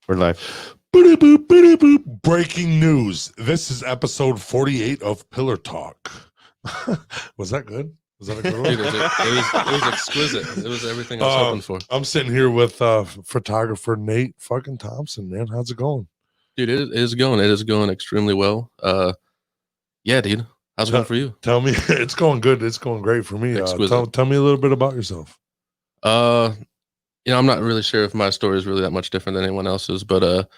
We're like, boop, boop, boop, boop. Breaking news. This is episode 48 of Pillar Talk. Was that good? Was that a good one? Dude, it was exquisite. It was everything I was hoping for. I'm sitting here with photographer Nate fucking Thompson, man. How's it going? Dude, it is going extremely well. Yeah, dude. How's it going for you? Tell me. It's going good. It's going great for me. Tell me a little bit about yourself. I'm not really sure if my story is really that much different than anyone else's, but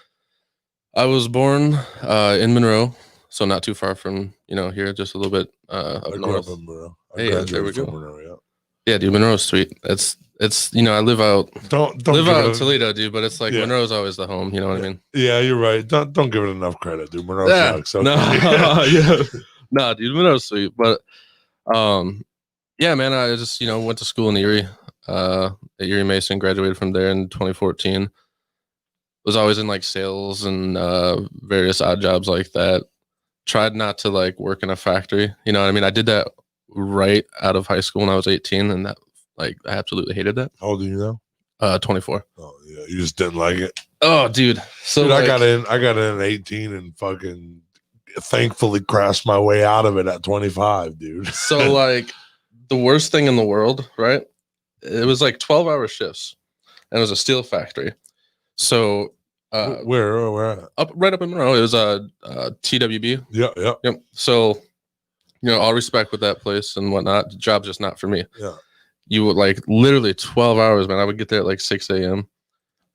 I was born in Monroe, so not too far from here, just a little bit up north. Up in Monroe. Hey, there we go. Monroe, yeah, dude, Monroe's sweet. It's I live out in Toledo, dude, but it's like Monroe's always the home. You know what I mean? Yeah, you're right. Don't give it enough credit, dude. Monroe sucks. Okay. No, dude, Monroe's sweet, but yeah, man, I just went to school in Erie. At Erie Mason, graduated from there in 2014. Was always in like sales and various odd jobs like that. Tried not to like work in a factory. You know what I mean? I did that right out of high school when I was 18, and that I absolutely hated that. How old are you now? 24. Oh yeah, you just didn't like it. Oh, dude. So dude, I got in at 18 and fucking thankfully crashed my way out of it at 25, dude. So like the worst thing in the world, right? It was like 12-hour shifts, and it was a steel factory. So where up right up in Monroe, it was a TWB. Yeah. So all respect with that place and whatnot. The job's just not for me. Yeah. You would like literally 12 hours, man. I would get there at like 6 a.m.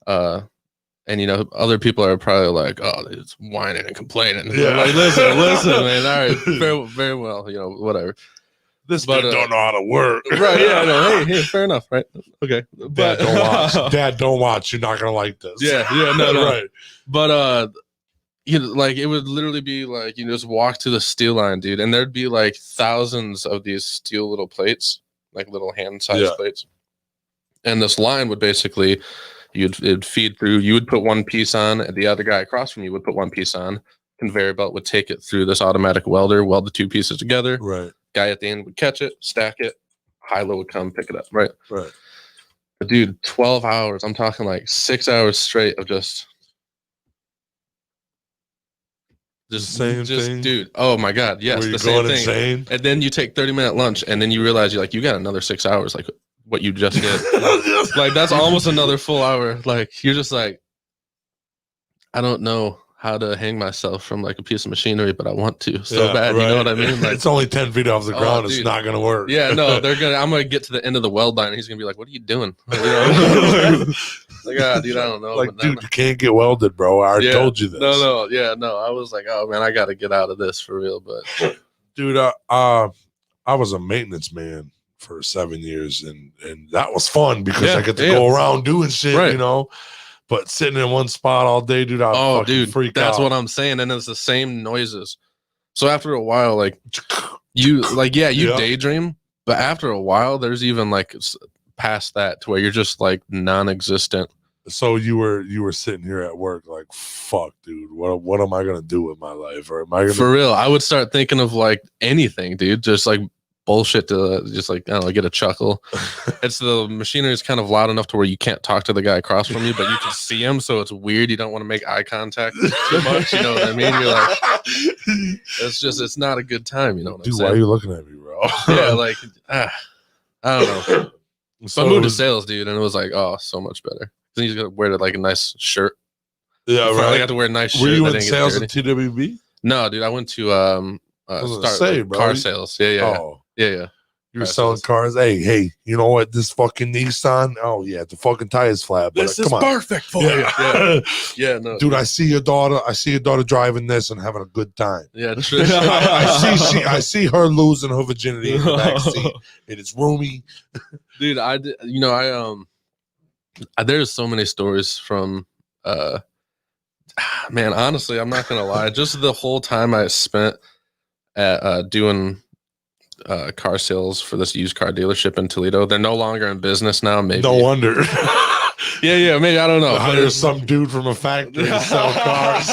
And other people are probably like, oh, it's whining and complaining. Yeah. Like, listen, man. All right, very, very well. Whatever. This dude don't know how to work. Right, yeah, I know. Hey, fair enough, right? Okay. Dad, don't watch. Dad, don't watch. You're not going to like this. Yeah, no. Right. But, like, it would literally be like, you just walk to the steel line, dude, and there'd be like thousands of these steel little plates, like little hand-sized plates. And this line would basically, it'd feed through. You would put one piece on, and the other guy across from you would put one piece on. Conveyor belt would take it through this automatic welder, weld the two pieces together. Right. Guy at the end would catch it, stack it. High-low would come pick it up. Right. Right. But dude, 12 hours. I'm talking like 6 hours straight of just same thing, dude. Oh my god, yes, the same thing. Insane? And then you take 30-minute lunch, and then you realize you got another 6 hours, like what you just did. like that's almost another full hour. Like you're just like, I don't know how to hang myself from like a piece of machinery, but I want to so bad. Right. You know what I mean? Like it's only 10 feet off the ground. It's not gonna work. Yeah, no, I'm gonna get to the end of the weld line, and he's gonna be like, "What are you doing?" Like, dude, I don't know. Like, dude, you can't get welded, bro. I already told you this. No. I was like, oh man, I got to get out of this for real. But dude, I was a maintenance man for 7 years, and that was fun because I get to go around doing shit, right. But sitting in one spot all day, dude, freak out. That's what I'm saying. And it's the same noises. So after a while, like you daydream, but after a while, there's even like past that to where you're just like non-existent. So you were sitting here at work like, fuck, dude, what am I gonna do with my life? Or am I gonna for real? I would start thinking of like anything, dude, just like bullshit to just like, I don't know, get a chuckle. It's the machinery is kind of loud enough to where you can't talk to the guy across from you, but you can see him, so it's weird. You don't want to make eye contact too much, you know what I mean? You're like, it's not a good time, you know what I'm saying? Why are you looking at me, bro? Yeah, like I don't know. So I moved to sales, dude, and it was like, oh, so much better. Then you got to wear like a nice shirt. Yeah, right. I got to wear a nice shirt. Were you in sales at TWB? No, dude, I went to car sales. Yeah. Oh. Yeah. You're selling cars. Hey, you know what? This fucking Nissan. Oh yeah, the fucking tire's flat. But this is perfect for you. Yeah, no, dude. I see your daughter driving this and having a good time. Yeah, true. I see her losing her virginity in the backseat. It is roomy. Dude, there's so many stories from man, honestly, I'm not gonna lie, just the whole time I spent at doing car sales for this used car dealership in Toledo. They're no longer in business now. Maybe. No wonder. Yeah, maybe, I don't know. Hire some dude from a factory to sell cars.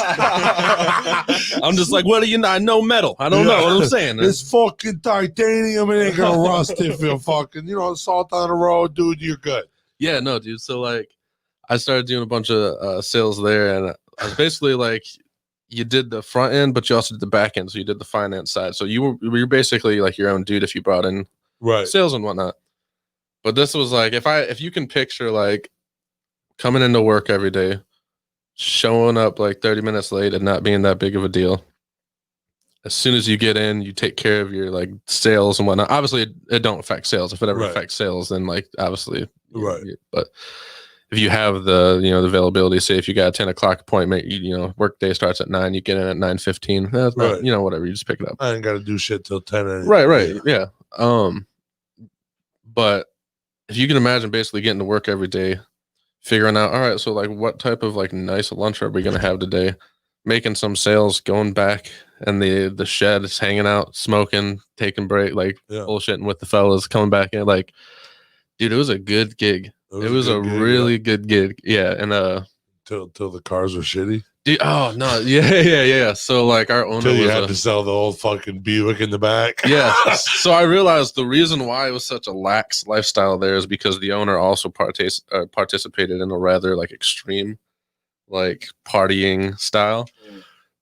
I'm just like, what do you know? I know metal. I don't know what I'm saying. It's fucking titanium. It ain't gonna rust if you're fucking, salt on the road, dude. You're good. Yeah, no, dude. So like, I started doing a bunch of sales there, and I was basically like, you did the front end, but you also did the back end. So you did the finance side. So you're basically like your own dude if you brought in sales and whatnot. But this was like, if you can picture like coming into work every day, showing up like 30 minutes late and not being that big of a deal. As soon as you get in, you take care of your like sales and whatnot. Obviously, it don't affect sales. If it ever affects sales, then like obviously, but if you have the the availability, say if you got a 10 o'clock appointment, work day starts at 9, you get in at 9:15. That's not, whatever, you just pick it up. I ain't got to do shit till 10. Anyway. Right, yeah. But if you can imagine basically getting to work every day, figuring out, all right, so like what type of like nice lunch are we gonna have today? Making some sales, going back and the shed is hanging out, smoking, taking break, like bullshitting with the fellas, coming back in. Like, dude, it was a good gig. It was a really good gig. Yeah. And till the cars were shitty. Dude, oh no, yeah. So like our owner had to sell the old fucking Buick in the back. Yeah. So I realized the reason why it was such a lax lifestyle there is because the owner also participated in a rather like extreme like partying style,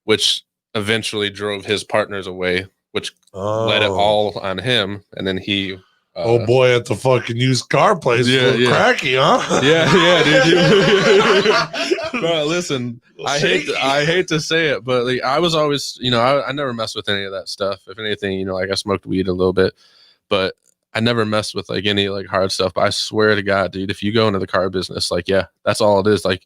which eventually drove his partners away, which led it all on him. And then he oh boy, at the fucking used car place, cracky, huh? Yeah, dude. Bro, listen, I hate to say it, but like, I was always, I never messed with any of that stuff. If anything, like I smoked weed a little bit, but I never messed with like any like hard stuff. But I swear to God, dude, if you go into the car business, like, that's all it is. Like,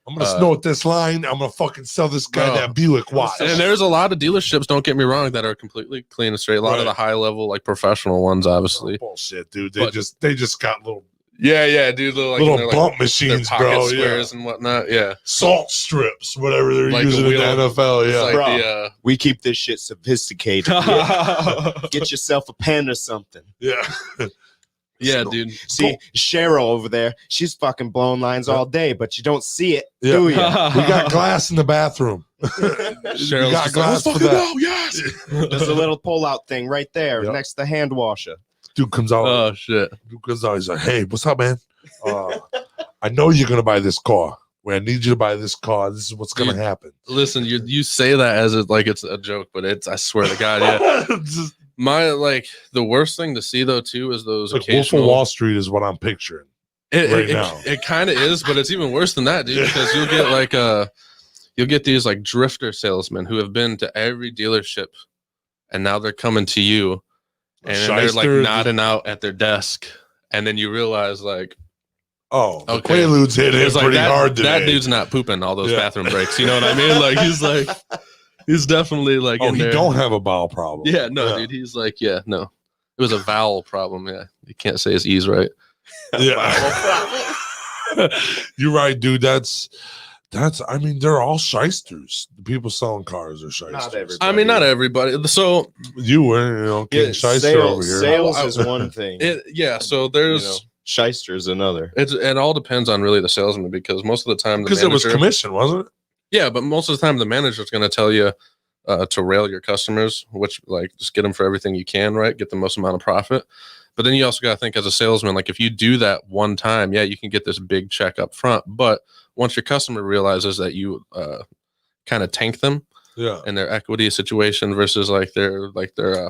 I'm gonna snort this line. I'm gonna fucking sell this guy that Buick watch. And there's a lot of dealerships, don't get me wrong, that are completely clean and straight. A lot of the high level, like professional ones, obviously. Bullshit, dude. They just got little. Yeah, dude. Little bump machines, bro. Squares and whatnot. Yeah. Salt strips, whatever they're using in the NFL. Yeah. Bro, we keep this shit sophisticated. Get yourself a pen or something. Yeah. Yeah, dude. See, Cheryl over there, she's fucking blowing lines all day, but you don't see it, do you? We got glass in the bathroom. Cheryl's got glass for that. Yes. There's a little pull-out thing right there next to the hand washer. Dude comes out. Oh, shit. Dude comes out. He's like, hey, what's up, man? I know you're going to buy this car. I need you to buy this car. This is what's going to happen. Listen, you say that as like it's a joke, but I swear to God, yeah. The worst thing to see though too is those like occasional Wolf of Wall Street is what I'm picturing now. It kind of is, but it's even worse than that, dude. Because you'll get these like drifter salesmen who have been to every dealership, and now they're coming to you, and they're like nodding out at their desk, and then you realize like, oh, the Quaaludes hit him pretty hard today. That dude's not pooping all those bathroom breaks. You know what I mean? Like he's definitely like. Oh, he don't have a bowel problem. Yeah, no, dude. He's like, no, it was a vowel problem. Yeah, you can't say his E's right. Yeah, you're right, dude. That's. I mean, they're all shysters. The people selling cars are shysters. Not everybody. So you were, King Shyster over here. Sales is one thing. So there's. Shyster's another. It all depends on really the salesman, because most of the time because it was commission, wasn't it? Yeah, but most of the time the manager's going to tell you to rail your customers, which like just get them for everything you can, right? Get the most amount of profit. But then you also got to think as a salesman, like if you do that one time, you can get this big check up front. But once your customer realizes that you kind of tank them, in their equity situation versus like their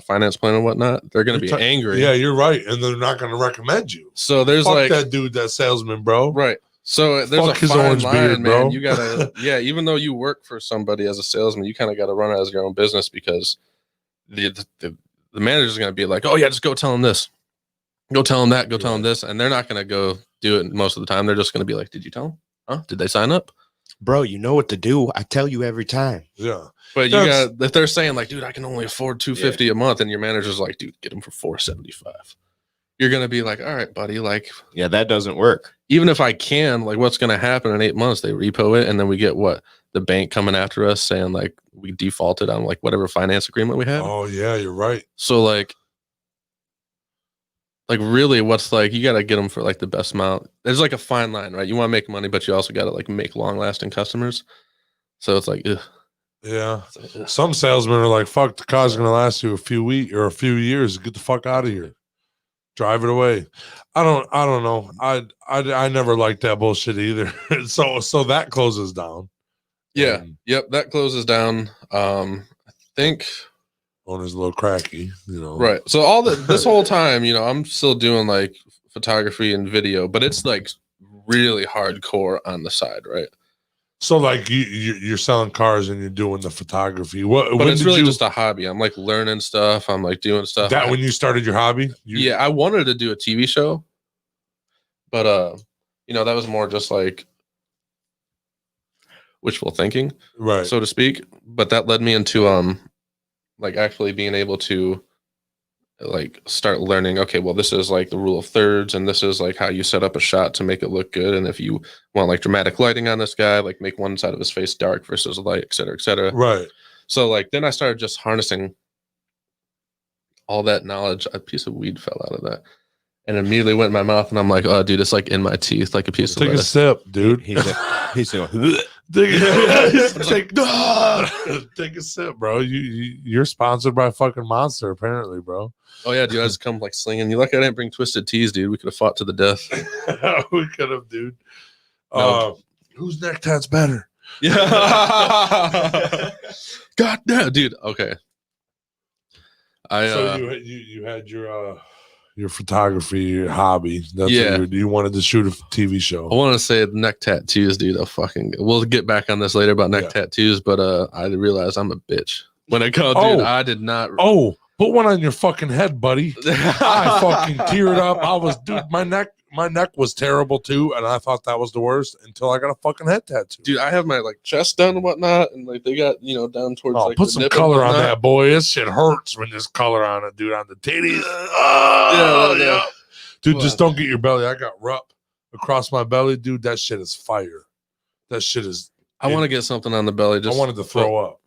finance plan and whatnot, they're going to be angry. Yeah, you're right, and they're not going to recommend you. So there's Fuck that dude, that salesman, bro. Right. So there's Fuck a fine line, beard, man. Bro. You gotta, even though you work for somebody as a salesman, you kind of got to run it as your own business, because the manager's going to be like, oh yeah, just go tell him this, go tell him that, go tell him this, and they're not going to go do it most of the time. They're just going to be like, did you tell him? Huh? Did they sign up? Bro, you know what to do. I tell you every time. Yeah. But if they're saying like, dude, I can only afford $250 a month, and your manager's like, dude, get them for $475. You're going to be like, all right, buddy. Like, yeah, that doesn't work. Even if I can, like, what's going to happen in 8 months? They repo it, and then we get the bank coming after us saying like we defaulted on like whatever finance agreement we had. Oh yeah, you're right. So like really, what's like, you got to get them for like the best amount. There's like a fine line, right? You want to make money, but you also got to like make long lasting customers. So it's like, ugh. Yeah. Some salesmen are like, fuck, the car's going to last you a few weeks or a few years. Get the fuck out of here. Drive it away. I don't know. I never liked that bullshit either. so that closes down. Yeah. Yep. That closes down. I think owner's a little cracky, Right. So this whole time, I'm still doing like photography and video, but it's like really hardcore on the side, right? So like you're selling cars and you're doing the photography. But it's really just a hobby. I'm like learning stuff. I'm like doing stuff. That when you started your hobby? Yeah, I wanted to do a TV show, but that was more just like wishful thinking, right, so to speak. But that led me into like actually being able to like start learning, okay, well, this is like the rule of thirds, and this is like how you set up a shot to make it look good. And if you want like dramatic lighting on this guy, like make one side of his face dark versus light, et cetera, et cetera. Right. So like then I started just harnessing all that knowledge. A piece of weed fell out of that and immediately went in my mouth, and I'm like, oh dude, it's like in my teeth, like a piece of lettuce. A sip, dude. He's going take a sip, bro. You're sponsored by fucking Monster, apparently, bro. Oh yeah, dude. I just come like slinging. You lucky I didn't bring twisted teas, dude. We could have fought to the death. We could have, dude. No. Whose neck tat's better? Yeah. God damn, dude. Okay. So you had your photography, your hobby. That's what you wanted to shoot a TV show. I want to say neck tattoos, dude. We'll get back on this later about neck tattoos, but I realized I'm a bitch when I go, dude. I did not. Oh, put one on your fucking head, buddy. I fucking teared up. My neck was terrible too, and I thought that was the worst until I got a fucking head tattoo. Dude, I have my like chest done and whatnot, and like they got down towards like put some color on that, boy. This shit hurts when there's color on it, dude. On the titties. Yeah. Dude, just don't get your belly. I got rup across my belly, dude. That shit is fire. That shit is. I want to get something on the belly. I wanted to throw up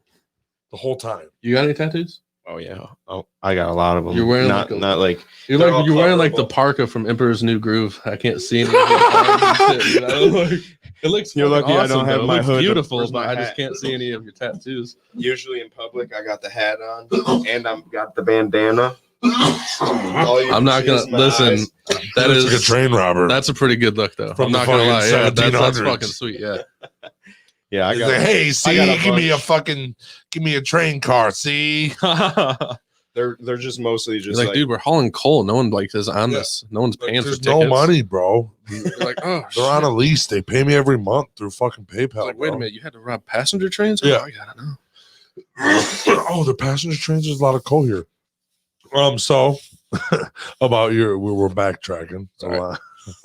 the whole time. You got any tattoos? Oh yeah. Oh, I got a lot of them. You're wearing not like you're wearing like the parka from Emperor's New Groove. I can't see any. It looks. You're lucky awesome, I don't have though. my hood. Beautiful, but I just can't see any of your tattoos. Usually in public, I got the hat on and I've got the bandana. I'm not gonna listen. That is like a train robber. That's a pretty good look, though. I'm not gonna lie. Yeah, that's fucking sweet. Yeah. Yeah, I got. Like, hey, see, give me a train car. See, they're just mostly just like, dude, we're hauling coal. No one like is on this. No one's paying for tickets. There's no money, bro. They're like, oh, they're on a lease. They pay me every month through fucking PayPal. Like, wait a minute, you had to rob passenger trains? Yeah, I gotta know. Oh, the passenger trains. There's a lot of coal here. So about we're backtracking. Right.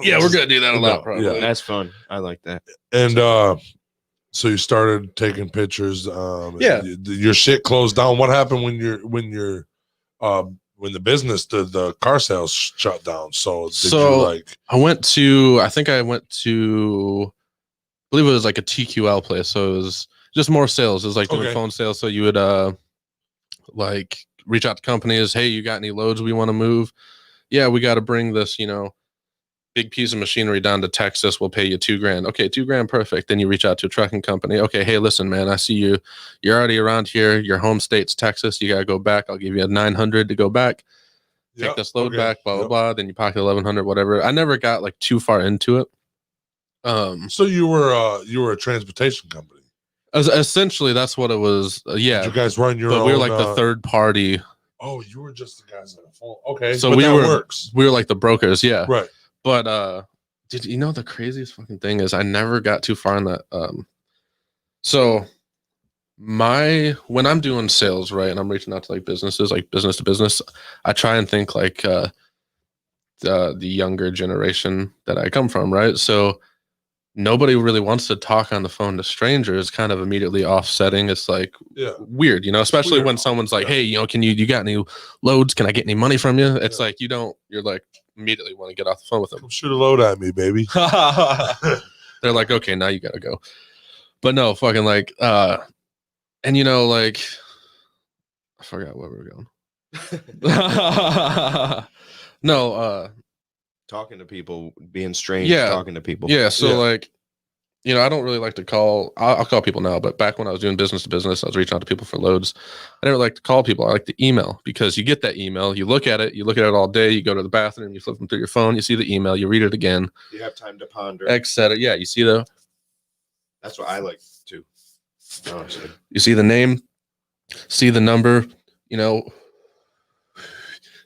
Yeah, we're gonna do that a lot. Probably. Yeah, that's fun. I like that. And so you started taking pictures. Your shit closed down. What happened when the car sales shut down? So I went to I believe it was like a TQL place. So it was just more sales. It was like doing phone sales. So you would like reach out to companies. Hey, you got any loads we want to move? Yeah, we got to bring this, big piece of machinery down to Texas. We'll pay you $2,000. Okay, $2,000, perfect. Then you reach out to a trucking company. Okay, hey, listen, man, I see you're already around here. Your home state's Texas. You gotta go back. I'll give you $900 to go back. Take this load back. Blah blah blah. Then you pocket $1,100, whatever. I never got like too far into it. So you were a transportation company. Essentially, that's what it was. Yeah. Did you guys run your own? But we were like the third party. Oh, you were just the guys on the phone. Okay, so we were like the brokers. Yeah. Right. But did you know the craziest fucking thing is I never got too far in that. So when I'm doing sales, right, and I'm reaching out to like businesses, like business to business, I try and think like the younger generation that I come from, right? So nobody really wants to talk on the phone to strangers, kind of immediately offsetting. It's like weird, especially when someone's like, hey, can you got any loads? Can I get any money from you? It's like you're like immediately want to get off the phone with them. Come shoot a load at me, baby. They're like, okay, now you gotta go. But no, fucking like and like I forgot where we were going. No, talking to people, being strange, talking to people. Yeah, so like I don't really like to call. I'll call people now, but back when I was doing business to business, I was reaching out to people for loads. I never like to call people. I like to email, because you get that email, you look at it all day, you go to the bathroom, you flip them through your phone, you see the email, you read it again. You have time to ponder. Etc. Yeah, you see That's what I like too. You see the name, see the number.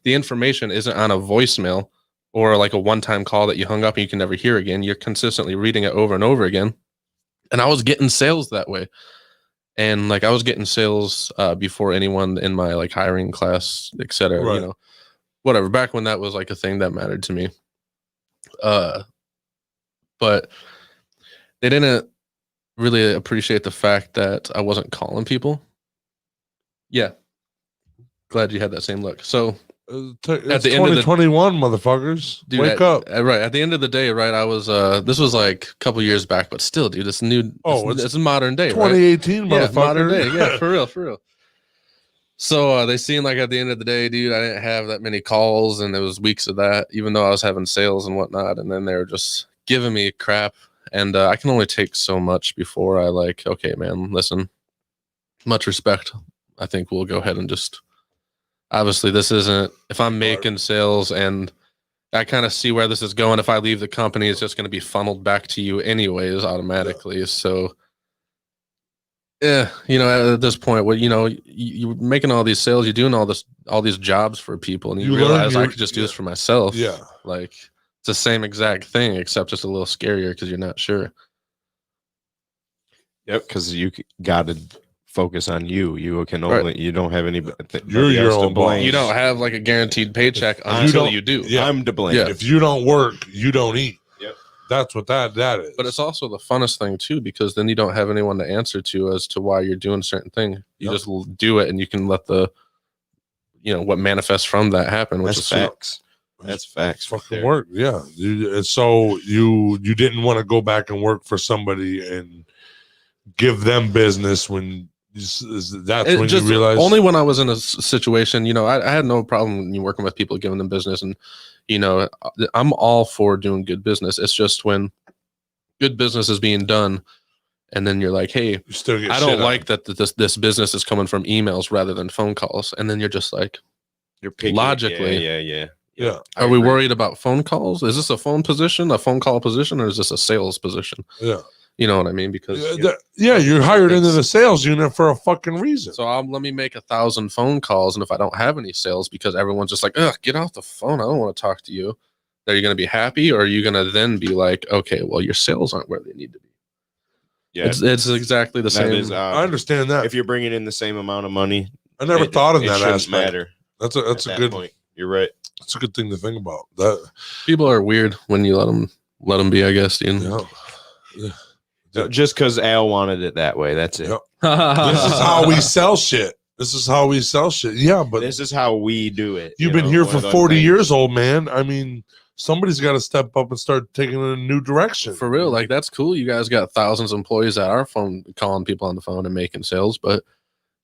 The information isn't on a voicemail or like a one-time call that you hung up and you can never hear again. You're consistently reading it over and over again. And I was getting sales that way. And like I was getting sales before anyone in my like hiring class, etc. Right. Whatever. Back when that was like a thing that mattered to me. But they didn't really appreciate the fact that I wasn't calling people. Yeah. Glad you had that same look. So at the 2021, motherfuckers, dude, wake up! Right at the end of the day, right? I was. This was like a couple years back, but still, dude, it's new. It's modern day, 2018, right? Motherfucker. Yeah, modern day, yeah, for real. So they seen like at the end of the day, dude, I didn't have that many calls, and it was weeks of that, even though I was having sales and whatnot. And then they were just giving me crap, and I can only take so much before I like, okay, man, listen, much respect. I think we'll go ahead and just. Obviously, this isn't, if I'm making sales and I kind of see where this is going, if I leave the company, it's just going to be funneled back to you anyways, automatically. Yeah. So, yeah, at this point, you're making all these sales, you're doing all these jobs for people, and you realize I could just do this for myself. Yeah. Like, it's the same exact thing, except just a little scarier because you're not sure. Yep, because you got to focus on you. You can only you don't have any. You're your own blame. You don't have like a guaranteed paycheck until you do. Yeah. I'm to blame. Yeah. If you don't work, you don't eat. Yep. That's what that is. But it's also the funnest thing too, because then you don't have anyone to answer to as to why you're doing a certain thing. You just do it, and you can let the what manifests from that happen. Which is facts. That's facts. Fucking work. Yeah. So you didn't want to go back and work for somebody and give them business when. That's when just, you realize only when I was in a situation, I had no problem working with people, giving them business, and I'm all for doing good business. It's just when good business is being done, and then you're like, hey, I don't like that this business is coming from emails rather than phone calls, and then you're just like, you're picking, logically, yeah. Are we worried about phone calls? Is this a phone call position, or is this a sales position? Yeah. You know what I mean? Because you're hired into the sales unit for a fucking reason. So let me make 1,000 phone calls, and if I don't have any sales because everyone's just like, ugh, get off the phone, I don't want to talk to you. Are you going to be happy, or are you going to then be like, okay, well, your sales aren't where they need to be? Yeah, it's exactly the same. I understand that. If you're bringing in the same amount of money, I never thought of that aspect. Matter. That's a good point. You're right. That's a good thing to think about. That people are weird when you let them be, I guess. Yeah. Just because Al wanted it that way, that's it. Yep. This is how we sell shit. Yeah, but this is how we do it. You've been here for 40 years, old man. I mean, somebody's got to step up and start taking it in a new direction. For real, like that's cool. You guys got thousands of employees that are calling people on the phone and making sales, but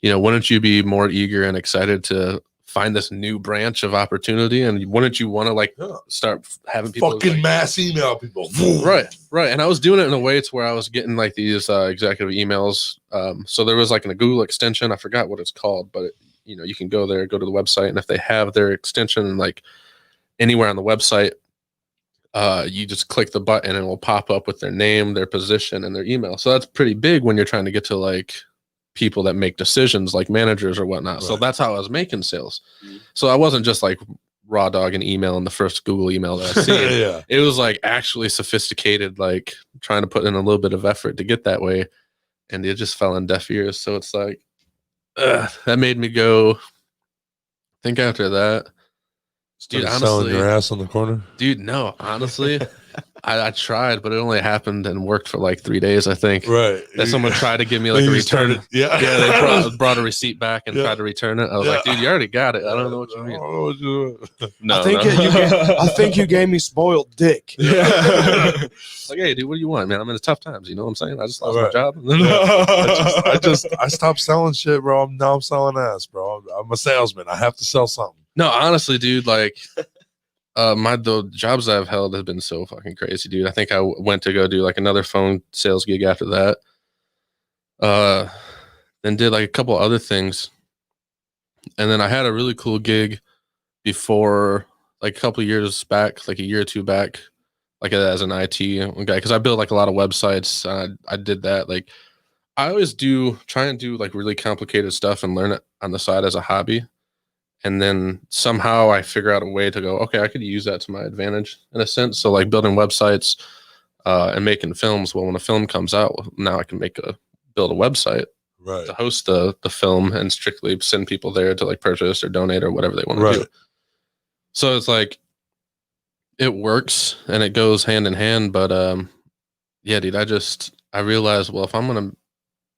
wouldn't you be more eager and excited to find this new branch of opportunity? And wouldn't you want to start having people fucking mass email people? Right. And I was doing it in a way to where I was getting like these executive emails. So there was like a Google extension. I forgot what it's called, but you can go there, go to the website, and if they have their extension like anywhere on the website, you just click the button and it will pop up with their name, their position, and their email. So that's pretty big when you're trying to get to like people that make decisions like managers or whatnot. Right. So that's how I was making sales. Mm-hmm. So I wasn't just like raw dog an email in the first Google email that I see. Yeah. It was like actually sophisticated, like trying to put in a little bit of effort to get that way. And it just fell on deaf ears. So it's like, that made me go, I think after that, dude, honestly, selling your ass on the corner? Dude, no, honestly, I tried, but it only happened and worked for like 3 days, I think. Right. That someone tried to give me like a return. Yeah. They brought a receipt back and tried to return it. I was like, dude, you already got it. I don't know what you mean. No, I think you gave me spoiled dick. Like, hey, dude, what do you want, man? I'm in tough times. You know what I'm saying? I just lost my job. I stopped selling shit, bro. Now I'm selling ass, bro. I'm a salesman. I have to sell something. No, honestly, dude, like The jobs I've held have been so fucking crazy, dude. I think I went to go do like another phone sales gig after that. Then did like a couple other things. And then I had a really cool gig before, like a couple of years back, like a year or two back, like as an IT guy, because I built like a lot of websites. I did that. Like I always try and do like really complicated stuff and learn it on the side as a hobby. And then somehow I figure out a way to go, okay, I could use that to my advantage in a sense. So like building websites and making films. Well, when a film comes out, now I can build a website to host the film and strictly send people there to like purchase or donate or whatever they want to do. So it's like, it works and it goes hand in hand. But yeah, dude, I realized, well,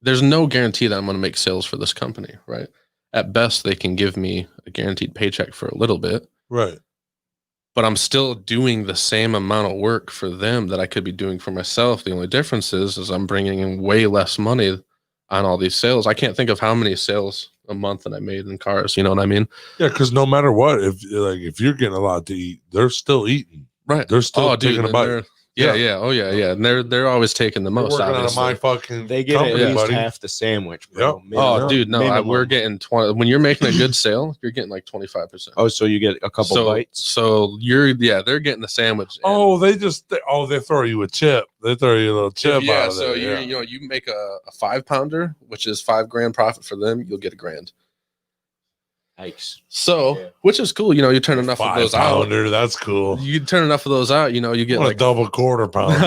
there's no guarantee that I'm going to make sales for this company, right? At best, they can give me a guaranteed paycheck for a little bit. Right. But I'm still doing the same amount of work for them that I could be doing for myself. The only difference is I'm bringing in way less money on all these sales. I can't think of how many sales a month that I made in cars. You know what I mean? Yeah, because no matter what, if you're getting a lot to eat, they're still eating. Right. They're still taking a bite. Yeah. Oh yeah. And they're always taking the most. They get at least half the sandwich, bro. Yep. Oh, dude, no, we're getting 20. When you're making a good sale, you're getting like 25%. Oh, so you get a couple bites. So they're getting the sandwich. Oh, they throw you a chip. They throw you a little chip. Yeah. Out of So there. you make a 5-pounder, which is $5,000 profit for them. You'll get $1,000. Yikes. So, which is cool. You turn enough of those out. That's cool. You turn enough of those out, you get like a double quarter pounder.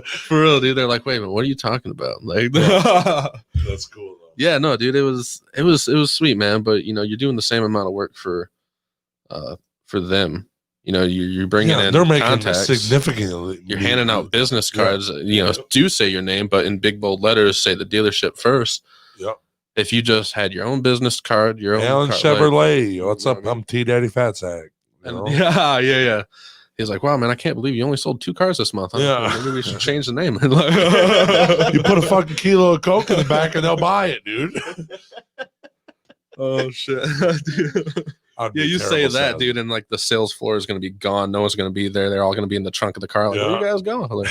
For real, dude. They're like, wait a minute, what are you talking about? Like, that's cool though. Yeah, no, dude, it was sweet, man. But you're doing the same amount of work for them. You're bringing in. They're making contacts. Significantly. You're handing out business cards. Do say your name, but in big bold letters, say the dealership first. Yep. If you just had your own business card, your own Alan Chevrolet, what's up? I'm T Daddy Fat Sack. Yeah. He's like, wow, man, I can't believe you only sold 2 cars this month. Huh? Yeah. Maybe we should change the name. You put a fucking kilo of Coke in the back and they'll buy it, dude. Oh shit. Dude. Yeah, you say that, dude, and like the sales floor is going to be gone. No one's going to be there. They're all going to be in the trunk of the car. Like, where you guys going? Like,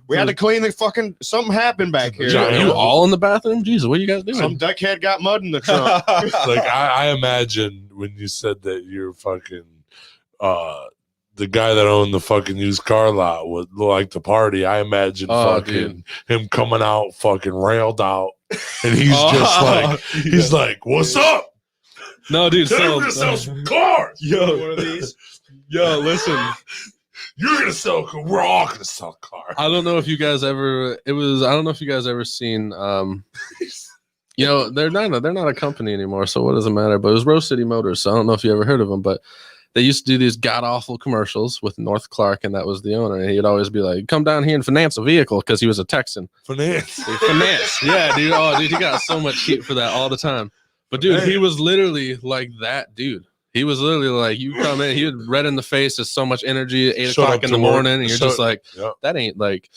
we had to clean the fucking. Something happened back here. You all in the bathroom? Jesus, what are you guys doing? Some deckhead got mud in the trunk. Like I imagine when you said that you're fucking the guy that owned the fucking used car lot would like to party. I imagine him coming out fucking railed out, and he's just like, "What's up?" No, dude. We're gonna sell some cars. Yo, one of these. Yo, listen. You're gonna sell. We're all gonna sell cars. I don't know if you guys ever. I don't know if you guys ever seen. They're not a company anymore. So what does it matter? But it was Rose City Motors. So I don't know if you ever heard of them, but they used to do these god awful commercials with North Clark, and that was the owner. And he'd always be like, "Come down here and finance a vehicle," because he was a Texan. Finance. Yeah, dude. Oh, dude, he got so much heat for that all the time. But dude, he was literally like that dude. He was literally like, you come in, he was red in the face, there's so much energy at 8 o'clock in the morning, and you're just like, that ain't like,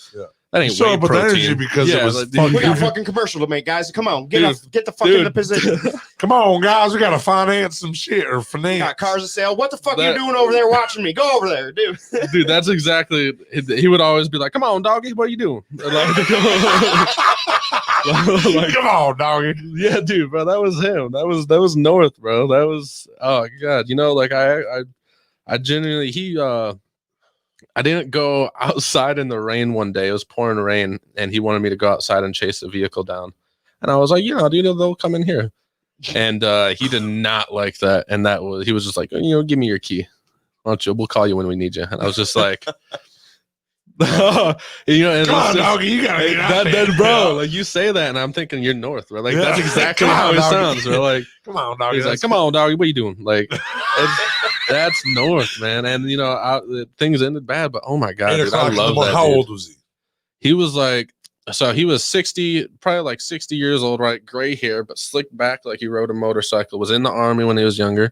that ain't whey protein. Because it was we got a fucking commercial to make, guys. Come on, get the fuck in the position. Come on, guys, we gotta finance some shit or finance. We got cars to sell. What the fuck are you doing over there watching me? Go over there, dude. Dude, that's exactly. He would always be like, "Come on, doggy, what are you doing?" Like, come on, doggy. Yeah, dude, bro, that was him. That was North, bro. That was, oh god, like I genuinely I didn't go outside in the rain one day. It was pouring rain, and he wanted me to go outside and chase the vehicle down. And I was like, dude, they'll come in here. And he did not like that. And he was just like, give me your key. Why don't you? We'll call you when we need you. And I was just like, and come on, doggy, you gotta get out there, bro. Like, you say that, and I'm thinking you're North, bro. Like, that's exactly how he sounds, bro. Like, come on, doggy. He's like, come on, doggy, what are you doing? Like, that's North, man. And things ended bad, but oh my god, dude, I love that. How old was he? He was like, so he was 60, probably like 60 years old, right? Gray hair, but slicked back like he rode a motorcycle. Was in the army when he was younger.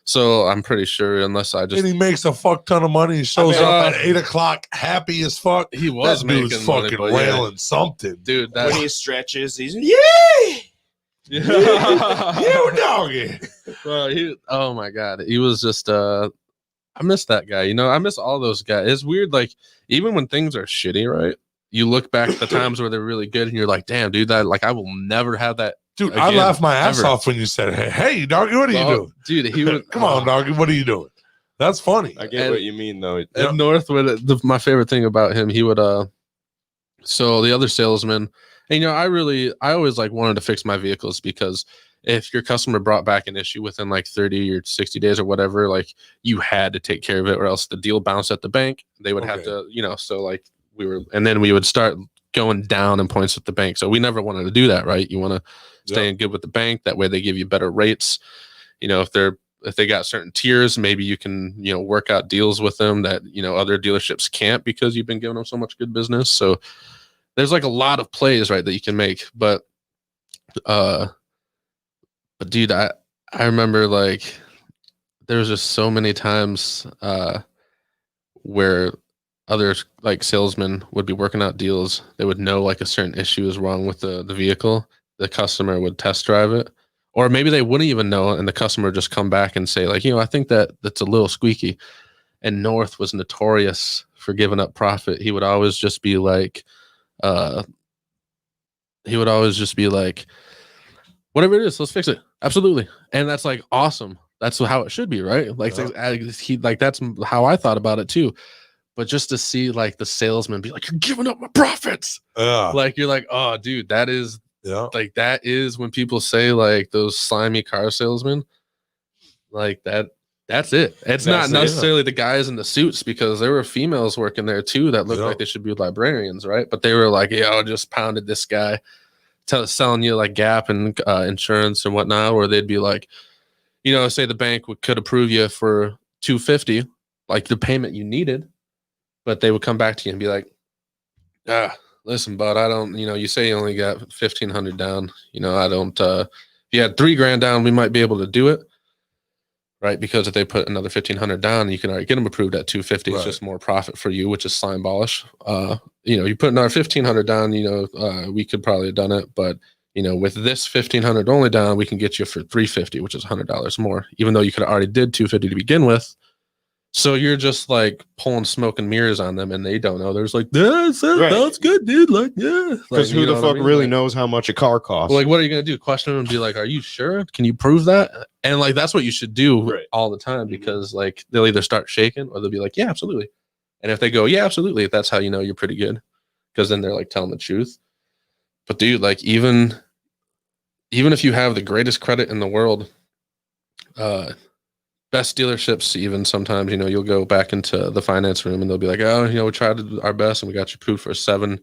So I'm pretty sure, unless I just. And he makes a fuck ton of money. He shows up at 8 o'clock, happy as fuck. He was that dude's fucking money, railing something, dude. When he stretches, he's yay. You doggy. Well, oh my God. He was just, I miss that guy. You know, I miss all those guys. It's weird. Like, even when things are shitty, right? You look back at the times where they're really good and you're like, damn, dude, that like I will never have that. Dude, again, I laughed my ass ever. off when you said, hey, doggy, what are you doing? Dude, he would come on, doggy, what are you doing? That's funny. I get what you mean, though. And Northwood, my favorite thing about him, he would so the other salesman, and you know, I always like wanted to fix my vehicles because if your customer brought back an issue within like 30 or 60 days or whatever, like you had to take care of it or else the deal bounced at the bank. They would have to, you know, so like and then we would start going down in points with the bank. So we never wanted to do that, right? You want to stay in good with the bank. That way they give you better rates. You know, if they got certain tiers, maybe you can, you know, work out deals with them that, you know, other dealerships can't because you've been giving them so much good business. So there's like a lot of plays, right, that you can make. But dude, I remember like there was just so many times where other like salesmen would be working out deals. They would know like a certain issue is wrong with the vehicle. The customer would test drive it, or maybe they wouldn't even know, and the customer would just come back and say like, you know, I think that's a little squeaky. And North was notorious for giving up profit. He would always just be like, whatever it is, let's fix it. Absolutely. And that's like awesome. That's how it should be, right? Like that's how I thought about it too. But just to see like the salesman be like, you're giving up my profits. Like you're like, oh dude, that is like that is when people say like those slimy car salesmen, like that's it. It's not necessarily the guys in the suits, because there were females working there too that looked like they should be librarians, right? But they were like, yeah, I just pounded this guy selling you like Gap and insurance and whatnot, or they'd be like, you know, say the bank could approve you for $250, like the payment you needed, but they would come back to you and be like, listen, bud, I don't, you know, you say you only got 1,500 down, you know, I don't, if you had $3,000 down, we might be able to do it, right? Because if they put another 1,500 down, you can already get them approved at 250. It's just more profit for you, which is slime ballish. You know, you put another 1,500 down, you know, we could probably have done it, but you know, with this 1,500 only down, we can get you for 350, which is $100 more, even though you could have already did 250 to begin with. So you're just like pulling smoke and mirrors on them, and they don't know. There's like, that's good, dude. Like, yeah, because who the fuck really knows how much a car costs? Like, what are you gonna do? Question them and be like, "Are you sure? Can you prove that?" And like, that's what you should do all the time, because like they'll either start shaking or they'll be like, "Yeah, absolutely." And if they go, "Yeah, absolutely," that's how you know you're pretty good, because then they're like telling the truth. But dude, like even if you have the greatest credit in the world, best dealerships, even sometimes, you know, you'll go back into the finance room and they'll be like, oh, you know, we tried our best and we got you approved for a 7%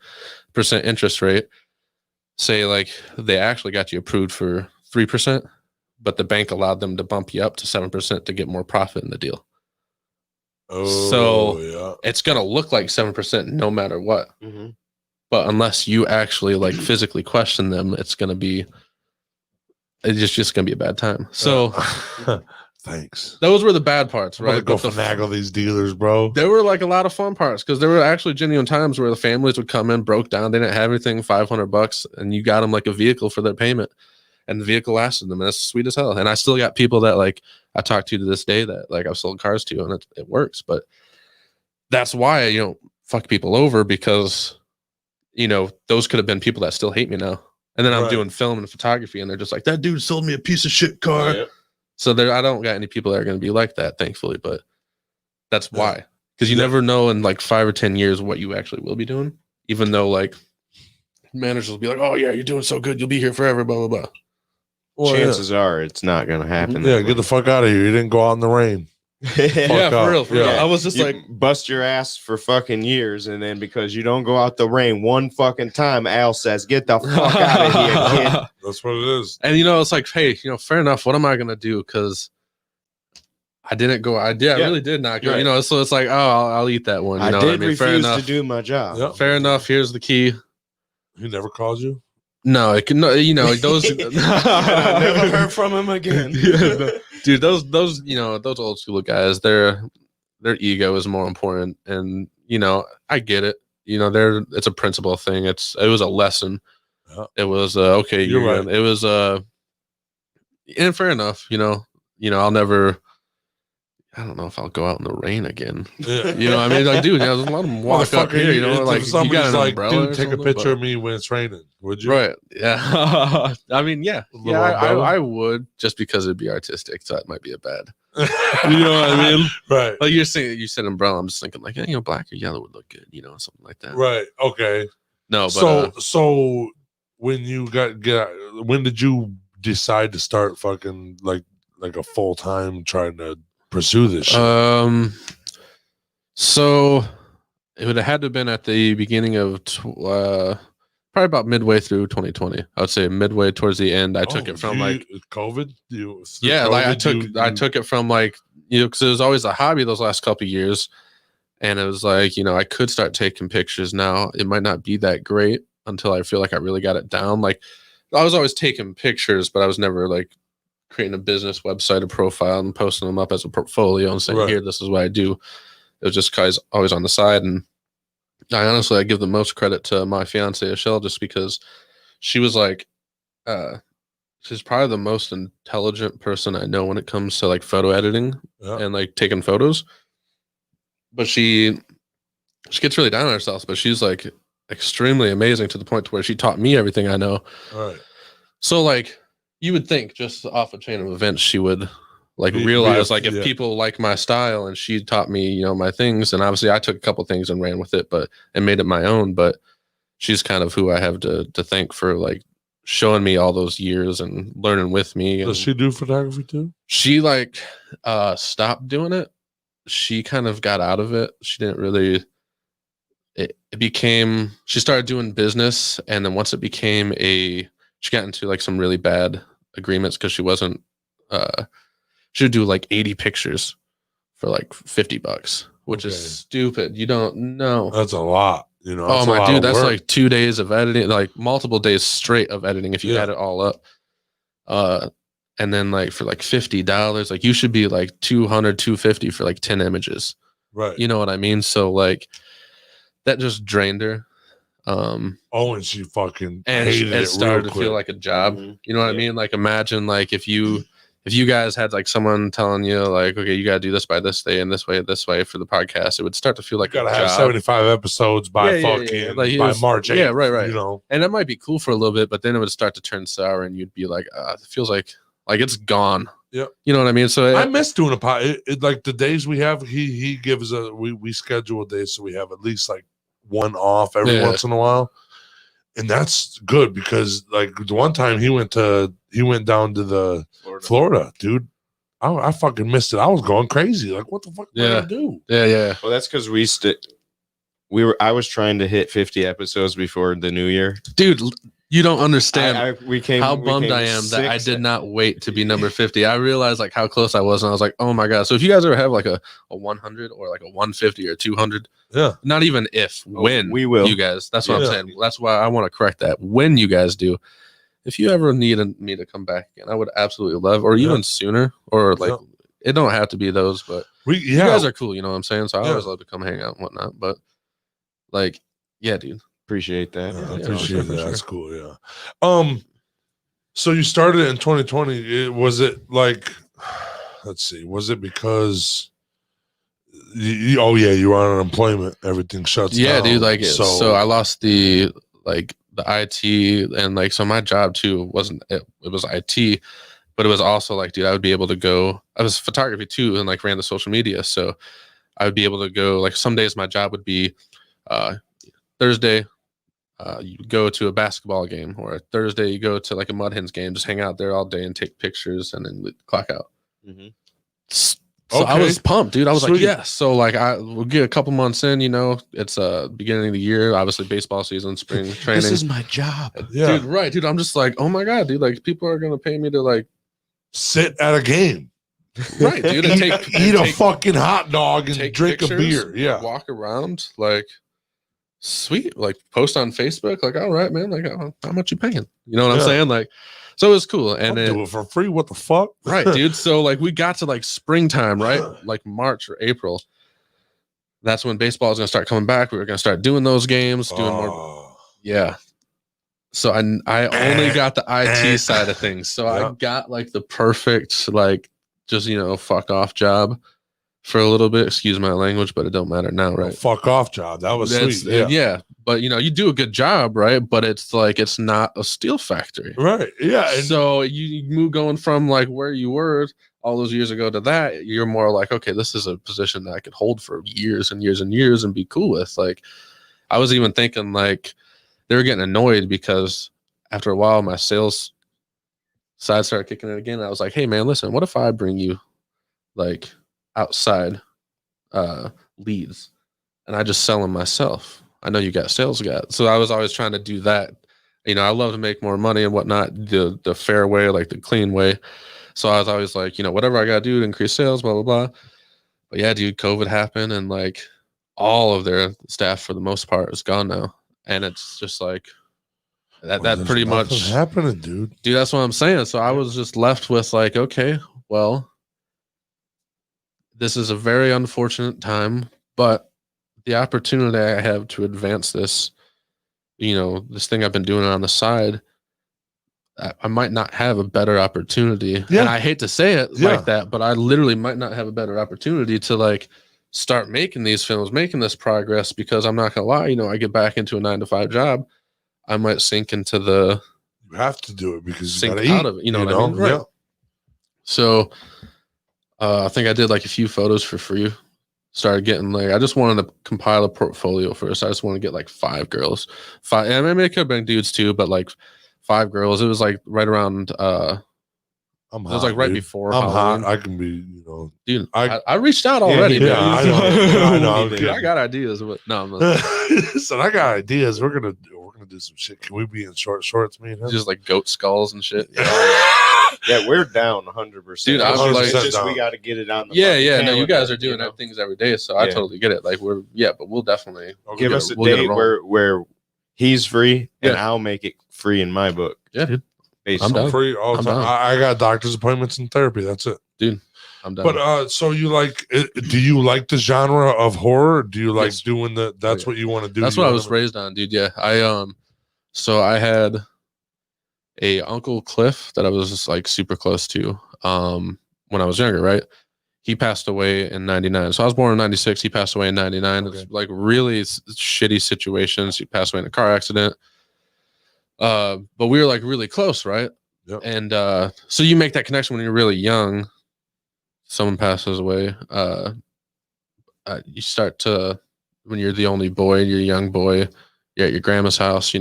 interest rate. Say like they actually got you approved for 3%, but the bank allowed them to bump you up to 7% to get more profit in the deal. It's going to look like 7% no matter what. Mm-hmm. But unless you actually like physically question them, it's just going to be a bad time. So thanks. Those were the bad parts, right? Go finagle these dealers, bro. There were like a lot of fun parts, because there were actually genuine times where the families would come in, broke down, they didn't have anything, $500, and you got them like a vehicle for their payment, and the vehicle lasted them, and that's sweet as hell. And I still got people that like I talk to this day that like I've sold cars to, and it works. But that's why you don't fuck people over, because you know those could have been people that still hate me now. And then I'm doing film and photography, and they're just like, that dude sold me a piece of shit car. Yeah. So I don't got any people that are going to be like that, thankfully, but that's why. Because you never know in like 5 or 10 years what you actually will be doing, even though like managers will be like, oh yeah, you're doing so good, you'll be here forever, blah, blah, blah. Well, chances are it's not going to happen. Yeah, get the fuck out of here. You didn't go out in the rain. Yeah, for real. I was just like, bust your ass for fucking years, and then because you don't go out the rain one fucking time, Al says, get the fuck out of here, kid. That's what it is. And you know, it's like, hey, you know, fair enough. What am I gonna do? Because I didn't go. I really did not go. Right. You know, so it's like, oh, I'll eat that one. You know, I refuse to do my job. Yep. Fair enough. Here's the key. He never called you? No, it can. No, you know those. I never heard from him again. Dude, those you know, those old school guys, their ego is more important, and you know, I get it. You know, it's a principle thing. It was a lesson. Yeah. It was okay. You're right. It was And fair enough, I'll never. I don't know if I'll go out in the rain again. Yeah. You know what I mean? Like, dude, there's a lot of them walk up here, like you somebody's got an like, umbrella dude, take a picture of me when it's raining. Would you? Right. Yeah. I mean, yeah. Yeah, I would, just because it'd be artistic. So that might be a bad. You know what I mean? Right. Like you said umbrella. I'm just thinking like, black or yellow would look good, something like that. Right. Okay. No, but so when you when did you decide to start fucking like a full time trying to pursue this shit? So it would have had to have been at the beginning of probably about midway through 2020. I would say midway towards the end. I took it from like COVID. I took it from like, because it was always a hobby those last couple of years, and it was like, I could start taking pictures now. It might not be that great until I feel like I really got it down. Like I was always taking pictures, but I was never like creating a business website, a profile, and posting them up as a portfolio and saying, here, this is what I do. It was just always on the side. And I give the most credit to my fiance, Michelle, just because she was like, she's probably the most intelligent person I know when it comes to like photo editing and like taking photos. But she gets really down on herself, but she's like extremely amazing to the point to where she taught me everything I know. Right. So like you would think just off a chain of events, she would like realize like if people like my style, and she taught me, my things. And obviously I took a couple things and ran with it, and made it my own. But she's kind of who I have to thank for like showing me all those years and learning with me. Does she do photography too? She like stopped doing it. She kind of got out of it. She didn't really. It became, she started doing business, and then once it became she got into like some really bad agreements because she wasn't. She would do like 80 pictures for like $50, which is stupid. You don't know. That's a lot. Oh my dude, that's like 2 days of editing, like multiple days straight of editing if you add it all up. And then like for like $50, like you should be like $200-$250 for like 10 images. Right. You know what I mean? So like that just drained her. And she fucking and hated it started to feel like a job. Mm-hmm. You know what I mean? Like imagine like if you guys had like someone telling you like, okay, you gotta do this by this day and this way for the podcast, it would start to feel like you gotta have 75 episodes by Like by March 8th. Yeah, right. And that might be cool for a little bit, but then it would start to turn sour, and you'd be like, it feels like it's gone. Yeah, you know what I mean. So I miss doing a pod. Like the days we have, he gives we schedule a day so we have at least like one off every once in a while. And that's good because like the one time he went down to the Florida, dude. I fucking missed it. I was going crazy. Like, what the fuck am I gonna do? Yeah. Well, that's because I was trying to hit 50 episodes before the new year. Dude, you don't understand how bummed I am that I did not wait to be number 50. I realized like how close I was, and I was like, oh my god. So if you guys ever have like a 100 or like a 150 or 200, not even when we will, you guys. That's what I'm saying. That's why I want to correct that. When you guys do, if you ever need me to come back again, I would absolutely love, or even sooner, or like it don't have to be those, but you guys are cool. You know what I'm saying? So I always love to come hang out and whatnot. But like, yeah, dude. Appreciate that. I appreciate that. That's cool. Yeah. So you started it in 2020. Was it like, let's see, was it because you were on unemployment, everything shuts down? Yeah, dude. Like, so I lost the IT, and like, so my job too it was IT, but it was also like, dude, I would be able to go. I was photography too, and like ran the social media, so I would be able to go. Like some days my job would be Thursday. You go to a basketball game, or a Thursday you go to like a Mud Hens game, just hang out there all day and take pictures and then clock out. Mm-hmm. So I was pumped, dude. I was like, yes. So like we'll get a couple months in, it's beginning of the year, obviously baseball season, spring training. This is my job. Dude, right, dude. I'm just like, oh my god, dude, like people are gonna pay me to like sit at a game. Right, dude. And eat a fucking hot dog and drink pictures, a beer. Yeah. Walk around like sweet, like post on Facebook, like, all right, man, like how much you paying? You know what I'm saying? Like, so it was cool. And do it for free. What the fuck? Right, dude. So like we got to like springtime, right? Like March or April. That's when baseball is gonna start coming back. We were gonna start doing those games, doing more. Yeah. So I only got the IT side of things. So I got like the perfect, like, just, fuck off job for a little bit. Excuse my language, but it don't matter now, right? Fuck off job. That was sweet. Yeah. But you do a good job, right? But it's like, it's not a steel factory. Right. Yeah. And so you move going from like where you were all those years ago to that, you're more like, okay, this is a position that I could hold for years and years and years and be cool with. Like, I was even thinking like, they were getting annoyed because after a while, my sales side started kicking it again. I was like, hey, man, listen, what if I bring you like outside leads and I just sell them myself? I know you got sales guys. So I was always trying to do that. I love to make more money and whatnot, the fair way, like the clean way. So I was always like, whatever I got to do to increase sales, blah, blah, blah. But yeah, dude, COVID happened and like all of their staff for the most part is gone now. And it's just like that pretty much happening, dude. That's what I'm saying. So I was just left with like, okay, well, this is a very unfortunate time, but the opportunity I have to advance this, this thing I've been doing on the side, I might not have a better opportunity. Yeah. And I hate to say it like that, but I literally might not have a better opportunity to like start making these films, making this progress, because I'm not gonna lie, I get back into a 9-to-5 job, I might sink into the you have to do it because you gotta eat, out of it, what I mean? Right. Yeah. So I think I did like a few photos for free. Started getting like, I just wanted to compile a portfolio first. I just want to get like 5 girls. 5, I mean, it could have been dudes too, but like 5 girls. It was like right around I'm hot, it was like right dude. I'm Halloween. Hot. I can be, dude. I reached out already. Yeah, I know. I got ideas, but no. Listen, I got ideas. We're gonna do some shit. Can we be in short shorts, me and him? Just like goat skulls and shit. Yeah, we're down 100%. Dude, I was like, just we got to get it on. The no, you guys are doing things every day, so I totally get it. Like but we'll definitely give us a date where he's free, and I'll make it free in my book. Yeah, dude. I'm free all the time. I got doctor's appointments and therapy. That's it, dude. I'm done. But so you like? Do you like the genre of horror? Do you like doing the? That's what you want to do. That's what I was raised on, dude. Yeah, so I had a Uncle Cliff that I was just like super close to when I was younger. Right, he passed away in '99. So I was born in '96. He passed away in '99. Okay. It was like really shitty situations. He passed away in a car accident. But we were like really close, right? Yep. And so you make that connection when you're really young. Someone passes away. You start to, when you're the only boy, you're a young boy, you're at your grandma's house.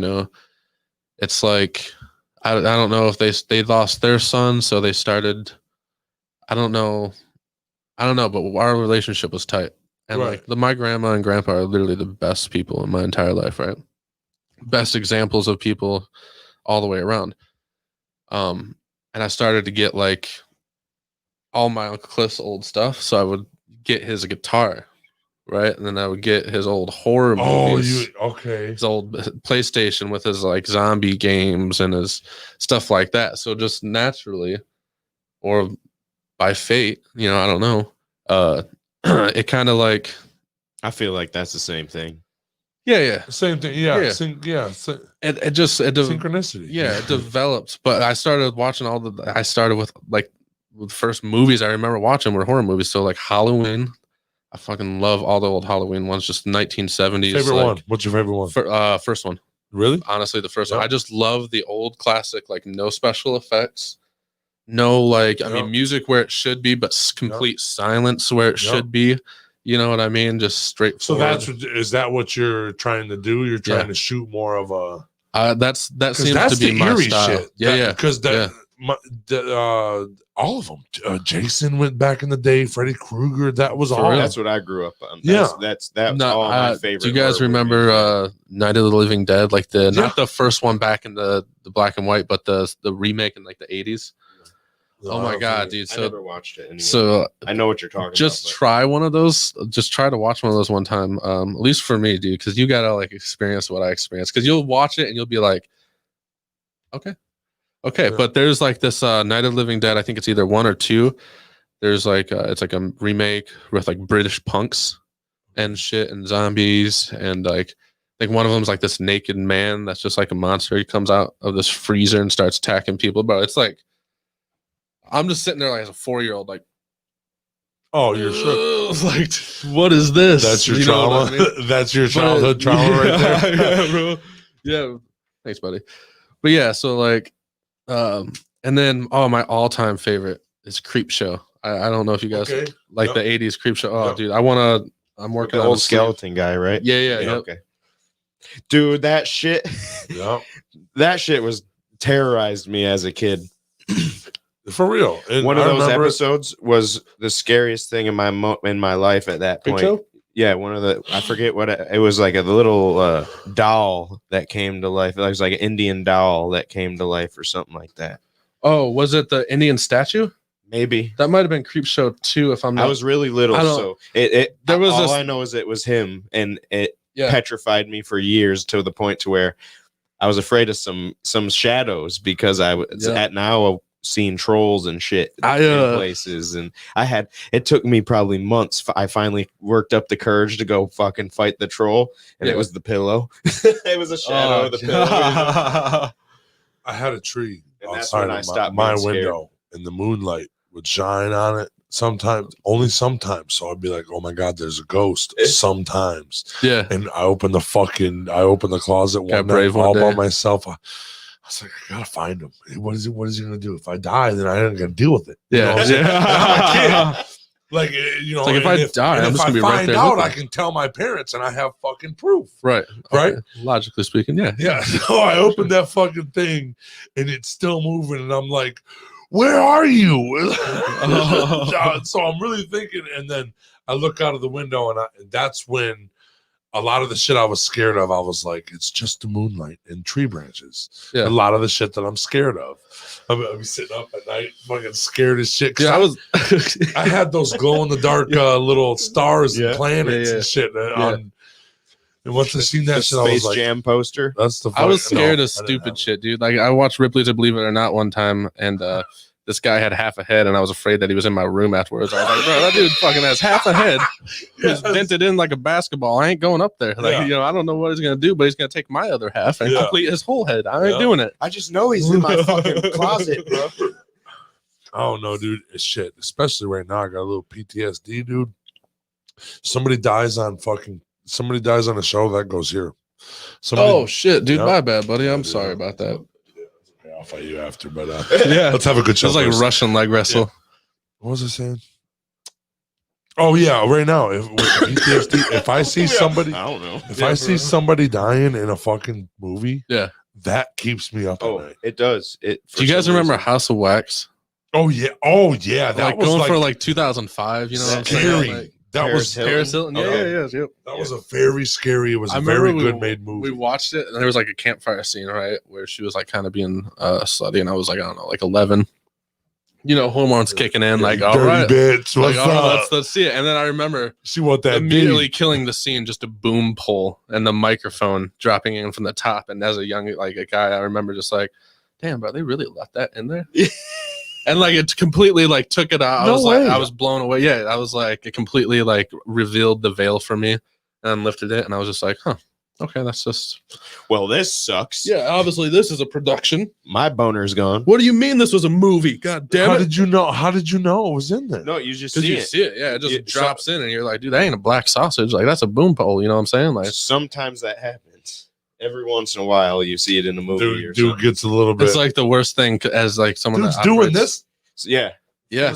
It's like I don't know if they lost their son, so they started. I don't know, but our relationship was tight, and like my grandma and grandpa are literally the best people in my entire life, right? Best examples of people all the way around. And I started to get like all my Uncle Cliff's old stuff. So I would get his guitar, right? And then I would get his old horror movies. His old PlayStation with his like zombie games and his stuff like that. So just naturally, or by fate, I don't know. It kind of like, I feel like that's the same thing. Yeah. Same thing. Yeah. It synchronicity. Yeah, it developed. But I started watching I started with like the first movies I remember watching were horror movies. So like Halloween. I fucking love all the old Halloween ones, just 1970s. Favorite one? What's your favorite one? First one. Really? Honestly, the first one. I just love the old classic, like no special effects. No, like, I mean, music where it should be, but complete silence where it should be. You know what I mean? Just straightforward. So is that what you're trying to do? You're trying to shoot more of a. That seems to be my style. Shit. Because all of them. Jason went back in the day. Freddy Krueger. That was all. That's what I grew up on. That's all my favorite. Do you guys remember Night of the Living Dead? Like not the first one back in the black and white, but the remake in like the 80s. Oh my god, dude! So I never watched it. Anyway. So I know what you're talking about. Just try one of those. Just try to watch one of those one time. At least for me, dude, because you gotta like experience what I experienced. Because you'll watch it and you'll be like, okay. Yeah. But there's like this Night of the Living Dead. I think it's either 1 or 2. There's like it's like a remake with like British punks and shit and zombies and like think one of them's like this naked man that's just like a monster. He comes out of this freezer and starts attacking people. Bro, it's like I'm just sitting there like as a 4-year-old, like, oh, you're sure. Like, what is this? That's your trauma. I mean? That's your childhood trauma right there. Yeah, bro. Yeah. Thanks, buddy. But yeah, so like, and then my all-time favorite is Creep Show. I don't know if you guys like the 80s Creep Show. Oh, dude, I'm working on the old skeleton guy, right? Yeah. Okay. Dude, that shit. That shit was terrorized me as a kid. For real. And one of those episodes was the scariest thing in my life at that point. Yeah, one of the I forget what it was, like a little doll that came to life. It was like an Indian doll that came to life or something like that. Oh, was it the Indian statue? Maybe that might have been Creep Show 2. If I'm not, I was really little, so there was all I know is it was him, and it petrified me for years to the point to where I was afraid of some shadows because I was at now seen trolls and shit in places, and it took me probably months. I finally worked up the courage to go fucking fight the troll, and it was the pillow. It was a shadow of the pillow. I had a tree outside of my window, and the moonlight would shine on it. Only sometimes. So I'd be like, "Oh my god, there's a ghost." Sometimes, And I opened the closet one night all by myself. I was like, I gotta find him. What is he gonna do? If I die, then I ain't gonna deal with it. Like, you know, like if I die, I'm just gonna be right there. I can tell my parents, and I have fucking proof. Right. Logically speaking, yeah. So I opened that fucking thing, and it's still moving, and I'm like, where are you? So I'm really thinking, and then I look out of the window, and that's when a lot of the shit I was scared of, I was like, it's just the moonlight and tree branches. A lot of the shit that I'm scared of. I'll be sitting up at night, fucking scared as shit. I had those glow in the dark little stars and planets and shit. And once I seen that shit, I was like, Space Jam poster. I was scared of stupid shit, dude. Like I watched Ripley to Believe It or Not one time, and this guy had half a head, and I was afraid that he was in my room afterwards. I was like, bro, that dude fucking has half a head. He's dented in like a basketball. I ain't going up there. Like, you know, I don't know what he's gonna do, but he's gonna take my other half and complete his whole head. I ain't doing it. I just know he's in my fucking closet, bro. I don't know, dude. It's shit. Especially right now, I got a little PTSD, dude. Somebody dies on a show that goes here. Shit, dude. My bad, buddy. I'm sorry about that. I'll fight you after, but let's have a good show. It's like a Russian leg wrestle. What was I saying? Oh yeah, right now, with PTSD, if I see somebody, I don't know. If I see somebody dying in a fucking movie, that keeps me up at night. It does. Do you guys remember House of Wax? Oh yeah. That was going for like 2005. You know what I'm saying? Like, that was Paris Hilton. Yeah. That was a very scary. It was a very good made movie. We watched it, and there was like a campfire scene, right, where she was like kind of being slutty, and I was like, I don't know, like 11. You know, hormones kicking in, like, all right, bitch, what's up? Let's see it. And then I remember she want that immediately killing the scene, just a boom pole and the microphone dropping in from the top. And as a young a guy, I remember just like, damn, bro, they really left that in there. And like it completely like took it out. I was blown away. Yeah, I was like, it completely like revealed the veil for me and lifted it. And I was just like, huh, okay, that's just. Well, this sucks. Yeah, obviously this is a production. My boner's gone. What do you mean this was a movie? God damn it! How did you know? How did you know it was in there? No, you just see it. Yeah, it just drops in, and you're like, dude, that ain't a black sausage. Like that's a boom pole. You know what I'm saying? Like sometimes that happens. Every once in a while, you see it in a movie. Dude gets a little bit. It's like the worst thing as like someone dude's doing this. Yeah.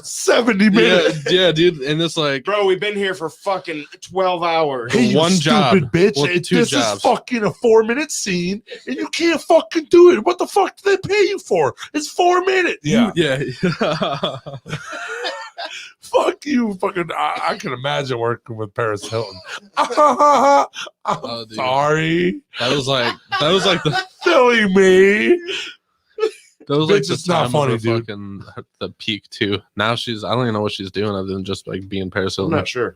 70 minutes. Yeah, dude. And it's like, bro, we've been here for fucking 12 hours. Hey, one job, stupid bitch. well, this is fucking a 4-minute scene, and you can't fucking do it. What the fuck do they pay you for? It's 4 minutes. Yeah. Fuck you, fucking. I can imagine working with Paris Hilton. Sorry. That was like the silly me. That was like the time funny, of her fucking the peak too. Now I don't even know what she's doing other than just like being Paris Hilton. I'm not sure.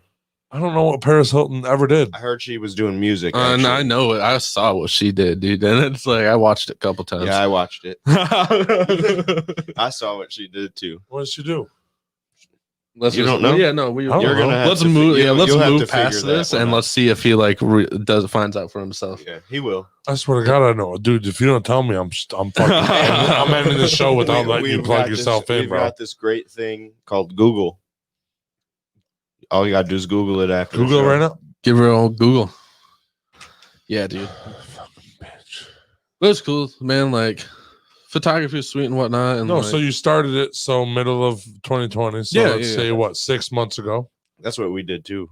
I don't know what Paris Hilton ever did. I heard she was doing music. And I know it. I saw what she did, dude. And it's like I watched it a couple times. Yeah, I watched it. I saw what she did too. What did she do? You don't know? Yeah, no. You're gonna have let's to move. Yeah, let's move figure past this and let's see if he like finds out for himself. Yeah, he will. I swear to God, I know, dude. If you don't tell me, I'm fucking. I'm ending the show without letting you plug yourself in, bro. We've got this great thing called Google. All you gotta do is Google it after. Google it right now. Give her old Google. Yeah, dude. Fucking bitch. But it's cool, man. Like photography is sweet and whatnot. And no, like, so you started it middle of 2020. So let's say what, 6 months ago. That's what we did too.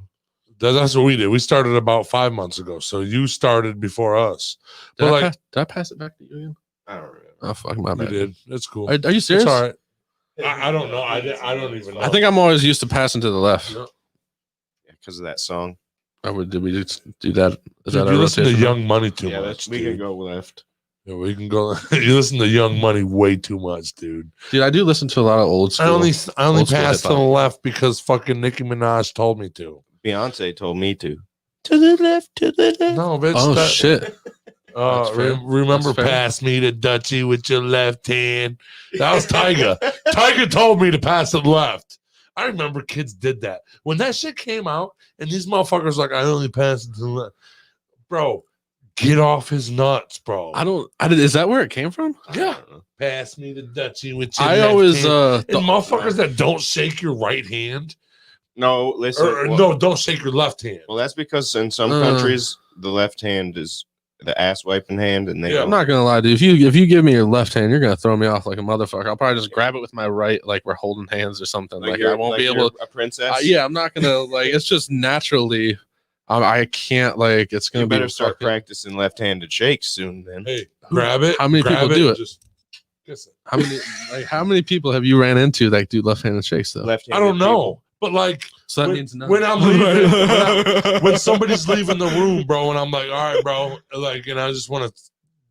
That's what we did. We started about 5 months ago. So you started before us. Did I pass it back to you again? I don't remember. Oh fuck my bad. You did. It's cool. Are you serious? It's all right. I don't know. I don't even know. I think I'm always used to passing to the left. Yeah, because of that song. Did we just do that? Is Dude, that you listen to Young Money too much. We can go left. Yeah, we can go. You listen to Young Money way too much, dude. Dude, I do listen to a lot of old school. I only passed to the left because fucking Nicki Minaj told me to. Beyonce told me to. To the left, to the left. No, bitch. Oh shit. Remember, pass me the Dutchie with your left hand. That was Tyga. Tyga told me to pass it left. I remember kids did that when that shit came out, and these motherfuckers like, I only pass it to the left, bro. Get off his nuts, bro. Is that where it came from? Yeah. Pass me the Dutchie with your I left always hand. And motherfuckers that don't shake your right hand. No, listen. No, don't shake your left hand. Well, that's because in some countries the left hand is the ass wiping hand, and I'm not gonna lie, dude. If you give me your left hand, you're gonna throw me off like a motherfucker. I'll probably just grab it with my right, like we're holding hands or something. Like I won't be able to. A princess. Yeah, I'm not gonna like. It's just naturally. I can't like. It's gonna. You better start practicing left-handed shakes soon. Then hey, grab it. How many people do it? Just kiss it. How many people have you ran into that do left-handed shakes though? I don't know, but like. So that means when I'm leaving, when somebody's leaving the room, bro, and I'm like, all right, bro, like, and I just want to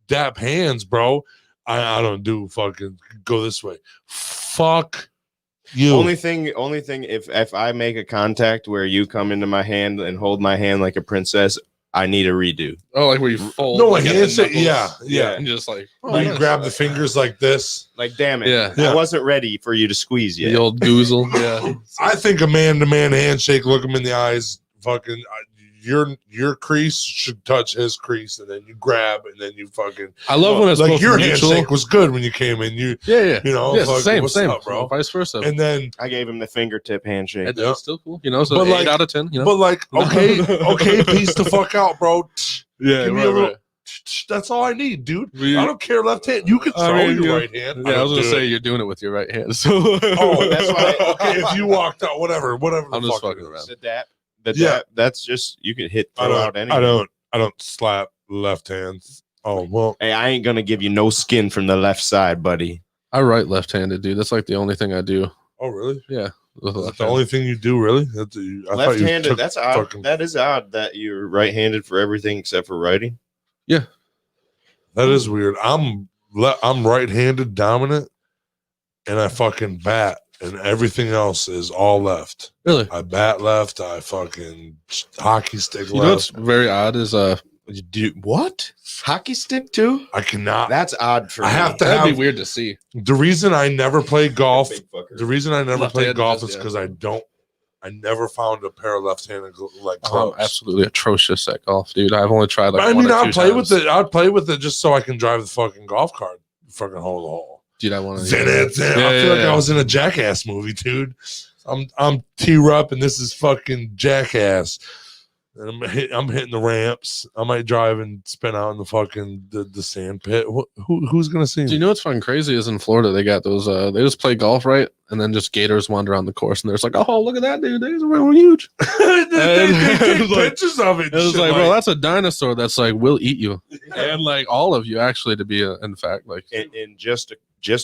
dap hands, bro. I don't do fucking go this way. Fuck you. Only thing, if I make a contact where you come into my hand and hold my hand like a princess, I need a redo. Oh, like where you fold? No, like handshake. Yeah, and just like you grab the fingers like this. Like, damn it! Yeah. I wasn't ready for you to squeeze yet. The old goozle. Yeah, I think a man-to-man handshake, look him in the eyes, fucking. Your crease should touch his crease, and then you grab, and then you fucking. I love when it's like your handshake was good when you came in. You same, up, bro, vice versa. And then I gave him the fingertip handshake. That's still cool, so but 8 out of 10. But like, okay, peace the fuck out, bro. Yeah, give me a little. That's all I need, dude. I don't care left hand. You can throw your right hand. Yeah, I was gonna say you're doing it with your right hand. So that's why. Okay, if you walked out, whatever. I'm just fucking around. The dap, that's just you can throw out anything. I don't slap left hands. Oh well. Hey, I ain't gonna give you no skin from the left side, buddy. I write left-handed, dude. That's like the only thing I do. Oh really? Yeah. That's the only thing you do, really? Left-handed. That's odd. That is odd that you're right-handed for everything except for writing. Yeah. That is weird. I'm right-handed dominant, and I fucking bat. And everything else is all left. Really? I bat left. I fucking hockey stick left. You know what's very odd is what? Hockey stick too? I cannot. That's odd for me. That'd be weird to see. The reason I never played golf. The reason I never played golf is because I never found a pair of left-handed like clubs. I'm absolutely atrocious at golf, dude. I've only tried like. I'd play with it. I'd play with it just so I can drive the fucking golf cart, fucking hole to hole. Dude, I want to. I feel like I was in a Jackass movie, dude. I'm T-Rup and this is fucking Jackass. And I'm hitting the ramps. I might drive and spin out in the fucking the sand pit. Who's gonna see me? Do you know what's fucking crazy is in Florida they got those they just play golf right and then just gators wander around the course and they're just like, oh look at that dude, they're real huge. they take pictures of it. It's like, bro, that's a dinosaur that's like will eat you. And like all of you actually to be in fact like in just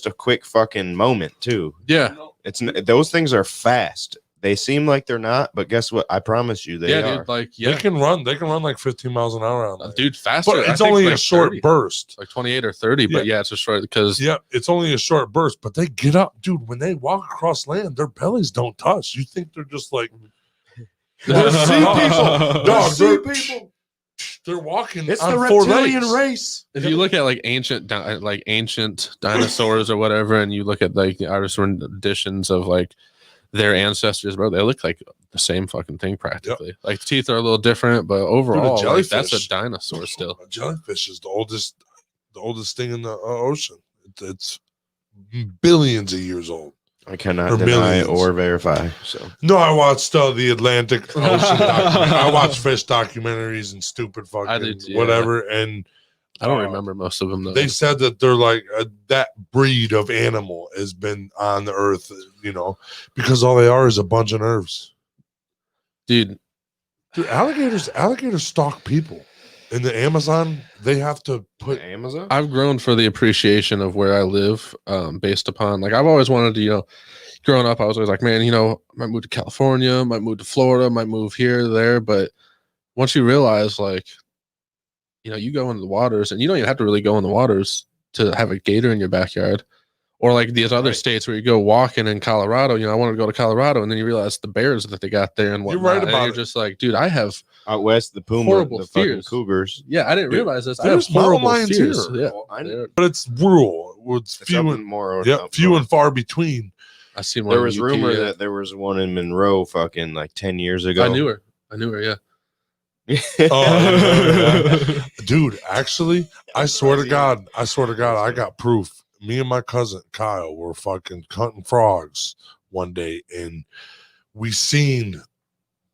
a quick fucking moment too. Yeah, it's those things are fast. They seem like they're not, but guess what? I promise you, they are. Dude, like they can run. They can run like 15 miles an hour on that. Dude, faster. But it's only a short 30, burst, like 28 or 30. But yeah, it's a short because it's only a short burst. But they get up, dude. When they walk across land, their bellies don't touch. You think they're just like they're sea people, dog. Sea people. They're walking. It's on the reptilian race. If you look at like ancient dinosaurs or whatever, and you look at like the artist renditions of like their ancestors, bro, they look like the same fucking thing practically. Yep. Like the teeth are a little different, but overall, like, that's a dinosaur still. A jellyfish is the oldest thing in the ocean. It's billions of years old. I cannot deny or verify. So no, I watched the Atlantic Ocean documentary. I watch fish documentaries and stupid fucking whatever, and I don't remember most of them though. They said that they're like that breed of animal has been on the earth, you know, because all they are is a bunch of nerves. Dude, alligators stalk people. In the Amazon, they have to put Amazon. I've grown for the appreciation of where I live, based upon like I've always wanted to, you know, growing up, I was always like, man, you know, I might move to California, might move to Florida, might move here, there. But once you realize, like, you know, you go into the waters, and you don't even have to really go in the waters to have a gator in your backyard, or like these other states where you go walking in Colorado. You know, I wanted to go to Colorado, and then you realize the bears that they got there and whatnot. You're right about you're just like, dude, I have out west the puma, the fucking cougars. Yeah, I didn't realize this. I have horrible fears. Yeah, but it's rural. It's few and more. Few and far between. I see one. There was rumor that there was one in Monroe, fucking like 10 years ago. I knew her. Yeah. Dude, actually, I swear to God, I got proof. Me and my cousin Kyle were fucking hunting frogs one day, and we seen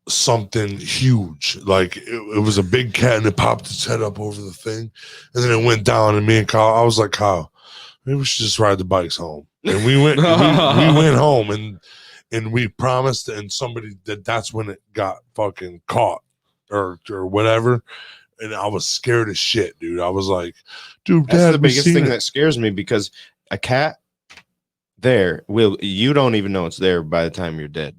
something huge. Like it was a big cat, and it popped its head up over the thing, and then it went down. And me and Kyle, I was like, Kyle, maybe we should just ride the bikes home. And we went, we went home, and we promised, and somebody that's when it got fucking caught or whatever. And I was scared as shit, dude. I was like, dude, that's the biggest thing that scares me, because a cat you don't even know it's there by the time you're dead.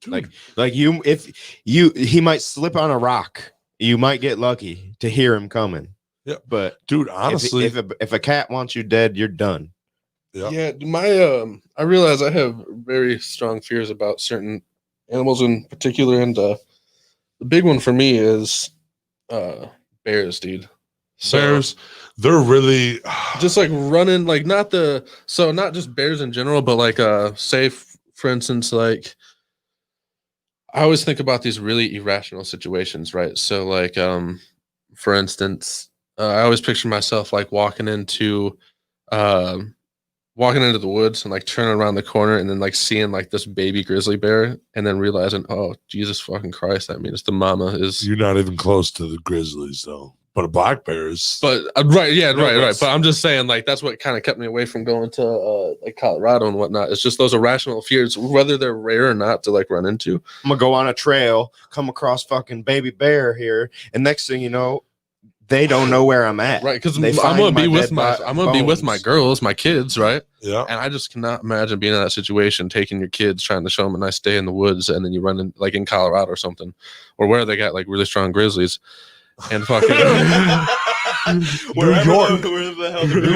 Dude. Like he might slip on a rock. You might get lucky to hear him coming. Yeah. But dude, honestly, if a cat wants you dead, you're done. Yeah. I realize I have very strong fears about certain animals in particular, and the big one for me is bears, dude. Bears, they're really just like running, like not just bears in general, but like say for instance, like I always think about these really irrational situations, right? So like for instance, I always picture myself like walking into the woods and like turning around the corner and then like seeing like this baby grizzly bear and then realizing, oh Jesus fucking Christ, I mean, it's the mama is. You're not even close to the grizzlies though, but a black bear is. But right. But I'm just saying, like, that's what kind of kept me away from going to like Colorado and whatnot. It's just those irrational fears, whether they're rare or not, to like run into. I'm gonna go on a trail, come across fucking baby bear here, and next thing you know, they don't know where I'm at. Right, because I'm gonna be with my girls, my kids, right? Yeah. And I just cannot imagine being in that situation, taking your kids, trying to show them a nice day in the woods, and then you run in like in Colorado or something, or where they got like really strong grizzlies, and fucking New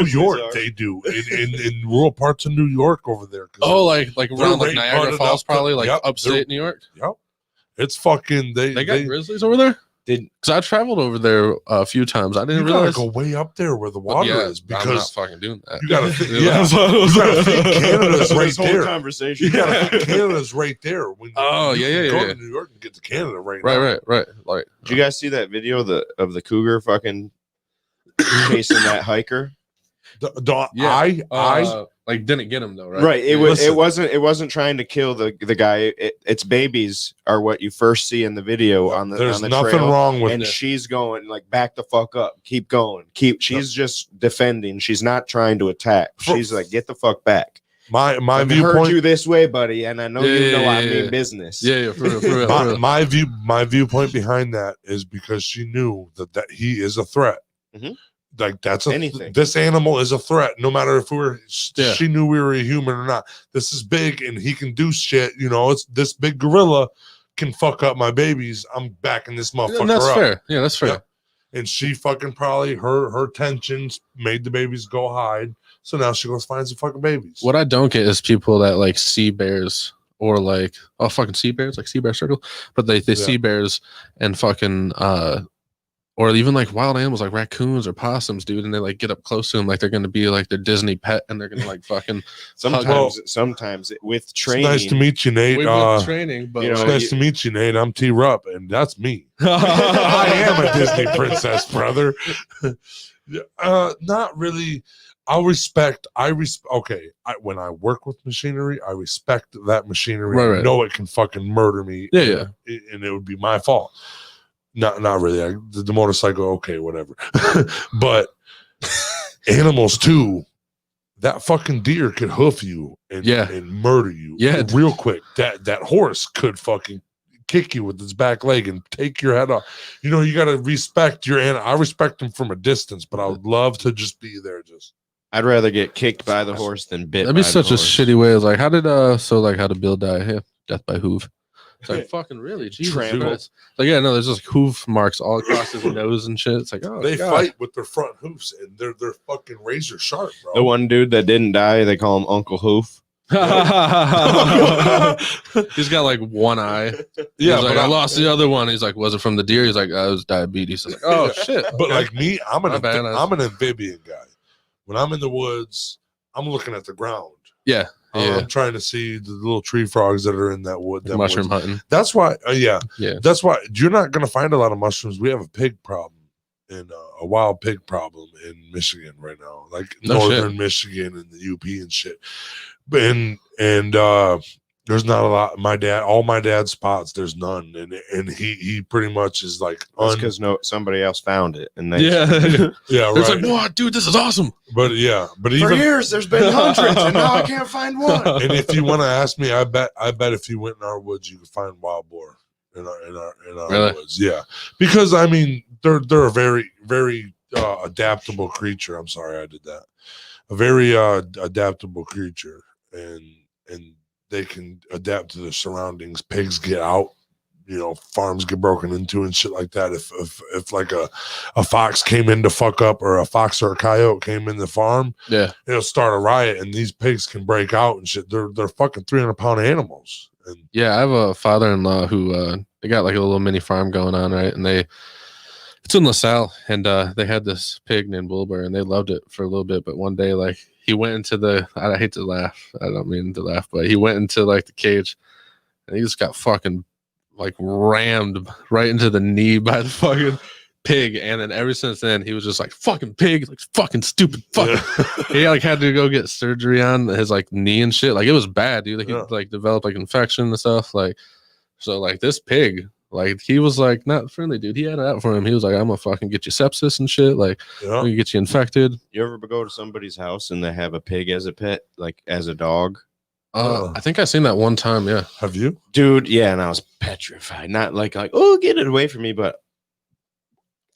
York, they do in rural parts of New York over there. Oh, like around like Niagara Falls, probably like upstate New York. Yep. It's fucking they got grizzlies over there. Because I traveled over there a few times. I didn't realize. You gotta go way up there where the water is, because I'm not fucking doing that. You gotta think, Canada's right there. Conversation. You gotta think Canada's right there. When go to New York and get to Canada right now. Right. Like, did you guys see that video of the cougar fucking chasing that hiker? I like didn't get him though, right? Right. It wasn't trying to kill the guy. Its babies are what you first see in the video on the There's on the nothing trail, wrong with and it. she's going like, back the fuck up, keep going, she's just defending. She's not trying to attack. She's like, get the fuck back. My viewpoint. Heard you this way, buddy, and I know I mean business. Yeah, for real. My viewpoint behind that is because she knew that he is a threat. Mm-hmm. Like that's anything. This animal is a threat, no matter if she knew we were a human or not. This is big, and he can do shit. You know, it's this big gorilla can fuck up my babies. I'm backing this motherfucker that's up. Fair. Yeah, that's fair. Yep. And she fucking probably her tensions made the babies go hide. So now she goes find some fucking babies. What I don't get is people that like see bears or like fucking sea bears, like sea bear circle, but they see bears and fucking or even like wild animals like raccoons or possums, dude, and they like get up close to them like they're gonna be like their Disney pet, and they're gonna like fucking. Sometimes with training. It's nice to meet you, Nate. With training, but it's nice to meet you, Nate. I'm T. Rupp, and that's me. I am a Disney princess, brother. Not really. When I work with machinery, I respect that machinery. Right. I know it can fucking murder me. Yeah. And it would be my fault. Not really. The motorcycle, okay, whatever. But animals too. That fucking deer could hoof you and murder you. Yeah, real quick. That horse could fucking kick you with its back leg and take your head off. You know, you got to respect your animal. I respect them from a distance, but I would love to just be there. I'd rather get kicked by the horse than bit. That'd be such a shitty way. It's like, how did how did Bill die? Yeah, death by hoof. It's like, fucking really? Jesus Christ. Like, yeah, no, there's just hoof marks all across his nose and shit. It's like, oh, they fight with their front hoofs, and they're fucking razor sharp, bro. The one dude that didn't die, they call him Uncle Hoof. He's got like one eye. Yeah, he's like, I lost the other one. He's like, was it from the deer? He's like, I was diabetes. I'm like, oh shit. But like me, I'm an amphibian guy. When I'm in the woods, I'm looking at the ground. Yeah. I'm trying to see the little tree frogs that are in that wood. That mushroom hunting. That's why. That's why you're not going to find a lot of mushrooms. We have a pig problem a wild pig problem in Michigan right now, like northern Michigan and the UP and shit. And there's not a lot. All my dad's spots, there's none, and he pretty much is like because somebody else found it, and they yeah, right. It's like, what, dude, this is awesome. But for years there's been hundreds, and now I can't find one. And if you want to ask me, I bet if you went in our woods, you could find wild boar in our woods. Yeah, because I mean they're a very very adaptable creature. I'm sorry I did that. A very adaptable creature, and they can adapt to the surroundings. Pigs get out, farms get broken into and shit like that. If like a fox came in to fuck up, or a fox or a coyote came in the farm, it'll start a riot, and these pigs can break out and shit. They're fucking 300-pound animals. And I have a father-in-law who they got like a little mini farm going on, right? And it's in LaSalle, and they had this pig named Wilbur, and they loved it for a little bit. But one day, like, he went into I hate to laugh. I don't mean to laugh, but he went into like the cage, and he just got fucking like rammed right into the knee by the fucking pig. And then ever since then, he was just like, fucking pig, like fucking stupid fuck. Yeah. He like had to go get surgery on his like knee and shit. Like it was bad, dude. Like he like developed like infection and stuff. Like, so like this pig, like he was like not friendly, dude. He had it out for him. He was like, I'm gonna fucking get you sepsis and shit. Like we can get you infected. You ever go to somebody's house and they have a pig as a pet, like as a dog? I think I seen that one time. Yeah. Have you? Dude, yeah, and I was petrified. Not like, oh, get it away from me, but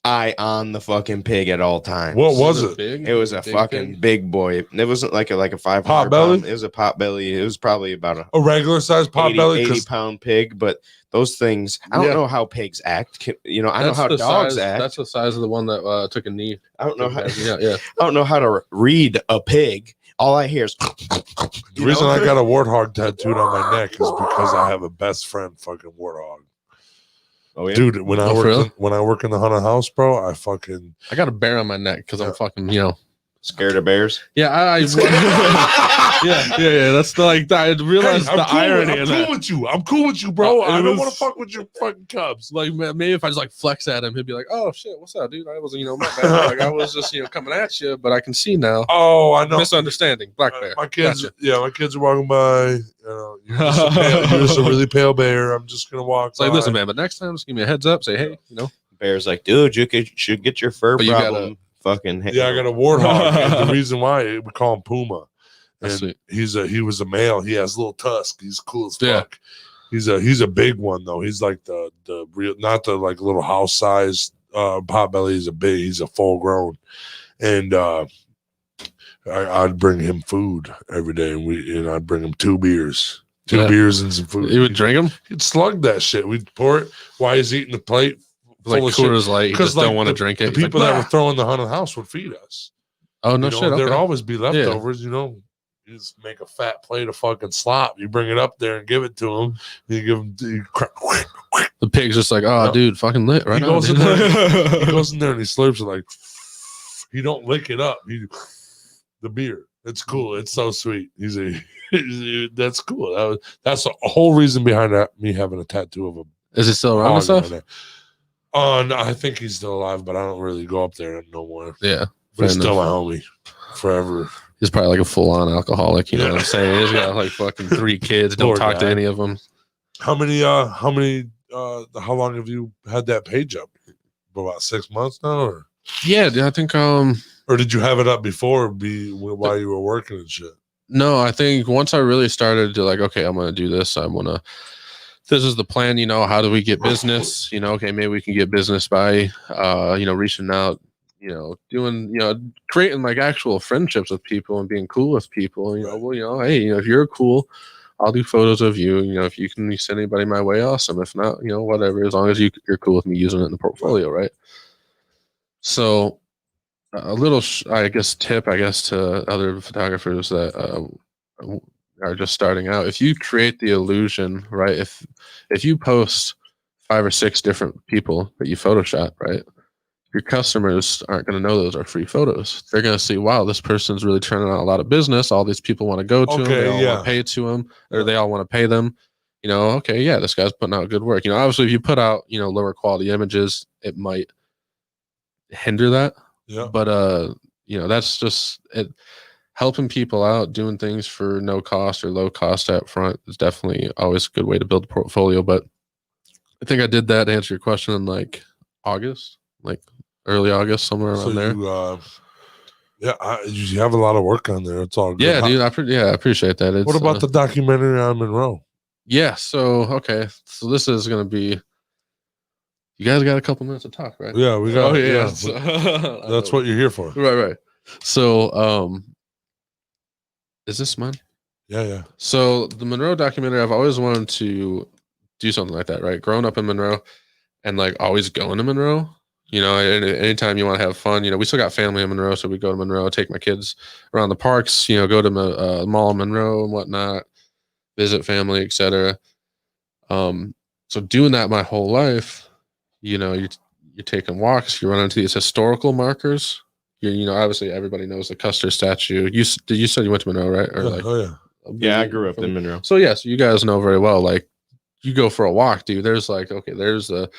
eye on the fucking pig at all times. What was it? It was a fucking pig? Big boy. It wasn't like a 500 pot belly. It was a pot belly. It was probably about a regular size pot 80-pound pig. But those things, I don't know how pigs act. I know how dogs act. That's the size of the one that took a knee. I don't know how. I don't know how to read a pig. All I hear is. The reason I got a warthog tattooed on my neck is because I have a best friend, fucking warthog. Oh yeah, dude. When I work in the haunted house, bro, I got a bear on my neck because I'm fucking scared of bears. Yeah, yeah. That's I realized the irony of that. I'm cool with you, bro. I don't want to fuck with your fucking cubs. Like maybe if I just like flex at him, he'd be like, "Oh shit, what's up, dude? I wasn't, my bad. Like I was just, coming at you, but I can see now." Oh, I know. Misunderstanding. Black bear. My kids, my kids are walking by. You're just a really pale bear. I'm just gonna walk. It's like, listen, man, but next time, just give me a heads up. Say, hey, Bear's like, dude, you should get your fur problem. I got a warthog. The reason why we call him Puma, and he was a male. He has little tusk. He's cool as fuck. He's a big one though. He's like the real, not the like little house size pot belly. He's a full grown, and I'd bring him food every day, and I'd bring him 2 beers. Beers and some food. He would drink them. He'd slug that shit. We'd pour it while he's eating the plate. Like Coors Light, you just don't want to drink it. The people that were throwing the haunted house would feed us. Oh no shit! There'd always be leftovers. You just make a fat plate of fucking slop. You bring it up there and give it to him. You give him the pig's just like, oh, dude, fucking lit, right? He goes in there. He goes in there and he slurps it like. He don't lick it up. The beer. It's cool. It's so sweet. That's cool. That's the whole reason behind me having a tattoo of him. Is it still around and stuff? No, I think he's still alive, but I don't really go up there no more. Yeah, but he's still my homie forever. He's probably like a full-on alcoholic. You know what I'm saying? He's got like fucking 3 kids. Don't talk to any of them. How long have you had that page up? About 6 months now, or? Yeah, I think or did you have it up before while you were working and shit? No, I think once I really started to like, okay, I'm gonna do this. This is the plan, how do we get business? Okay, maybe we can get business by reaching out, doing, creating like actual friendships with people and being cool with people. Hey, if you're cool, I'll do photos of you. If you can send anybody my way, awesome. If not, whatever, as long as you're cool with me using it in the portfolio, right? So a little, tip, to other photographers that are just starting out. If you create the illusion, right? If you post 5 or 6 different people that you Photoshop, right? Your customers aren't going to know those are free photos. They're going to see, wow, this person's really turning out a lot of business. All these people want to go to them. They all want to pay to them, or they all want to pay them. Okay, yeah, this guy's putting out good work. Obviously, if you put out, lower quality images, it might hinder that. Yeah. But that's just it. Helping people out, doing things for no cost or low cost up front is definitely always a good way to build a portfolio. But I think I did that to answer your question in like August, like early August, somewhere around there. You have a lot of work on there. It's all good. Yeah, dude. I appreciate that. What about the documentary on Monroe? Yeah. So this is gonna be. You guys got a couple minutes to talk, right? Yeah, we got. Oh yeah. That's what you're here for, right. So, is this mine? Yeah. So the Monroe documentary, I've always wanted to do something like that, right? Growing up in Monroe, and like always going to Monroe. Anytime you want to have fun, we still got family in Monroe, so we go to Monroe, take my kids around the parks, go to Mall of Monroe and whatnot, visit family, etc. So doing that my whole life, you're taking walks, you run into these historical markers. Obviously everybody knows the Custer statue. You said you went to Monroe, right? Or yeah, I grew up in Monroe. So yes, you guys know very well. Like, you go for a walk, dude. There's like, okay, here's a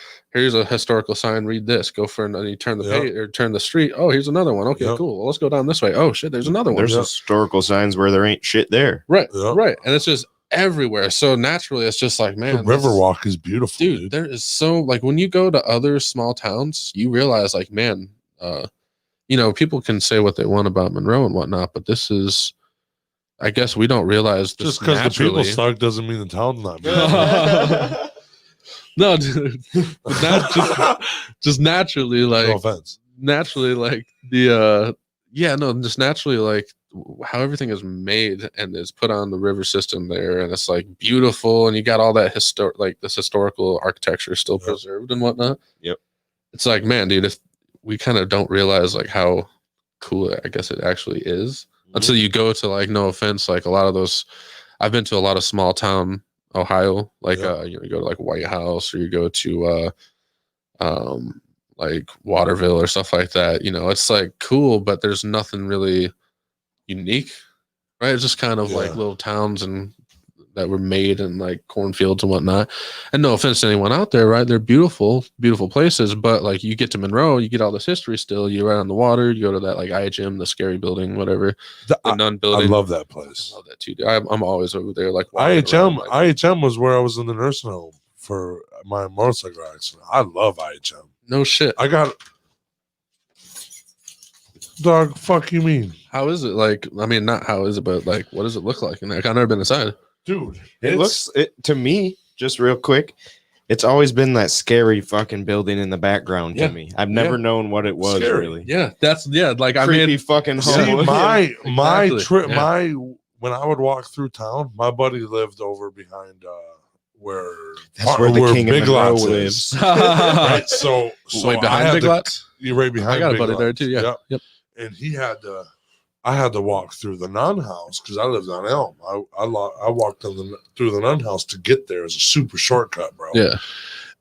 historical sign. Read this. Go for and you turn the page or turn the street. Oh, here's another one. Okay, cool. Well, let's go down this way. Oh shit, there's another one. There's historical signs where there ain't shit there. Right, right, and it's just everywhere. So naturally, it's just like, man, the Riverwalk is beautiful, dude. There is so like when you go to other small towns, you realize like, man, people can say what they want about Monroe and whatnot, but this is. I guess we don't realize this. Just because the people suck doesn't mean the town's not good. No, dude. Just naturally, like, no offense. Naturally, like just naturally, like how everything is made and is put on the river system there, and it's like beautiful, and you got all that this historical architecture still preserved and whatnot. Yep. It's like, man, dude, if we kind of don't realize like how cool I guess it actually is. Until you go to like, no offense, like a lot of those, I've been to a lot of small town Ohio, like you go to like White House, or you go to like Waterville or stuff like that. It's like cool, but there's nothing really unique, right? It's just kind of like little towns and that were made in like cornfields and whatnot. And no offense to anyone out there, right? They're beautiful, beautiful places. But like you get to Monroe, you get all this history still. You're right on the water. You go to that like IHM, the scary building, whatever. The nun building. I love that place. I love that too. I'm always over there. Like IHM. Like, IHM was where I was in the nursing home for my motorcycle accident. I love IHM. No shit. I got. Dog, fuck you mean? How is it? Like, I mean, not how is it, but like, what does it look like? And like, I've never been inside. Dude, it looks to me, just real quick, it's always been that scary fucking building in the background to me. I've never known what it was really. Yeah, that's like creepy, I mean, fucking home. My trip, when I would walk through town, my buddy lived over behind where the King Big of Monroe Lots lives. Right, so wait, behind Big Lots. You're right behind. I got Big a buddy Lots. there too. Yeah. Yep. And he had I had to walk through the nun house because I lived on Elm. I walked through the nun house to get there. As a super shortcut, bro. Yeah.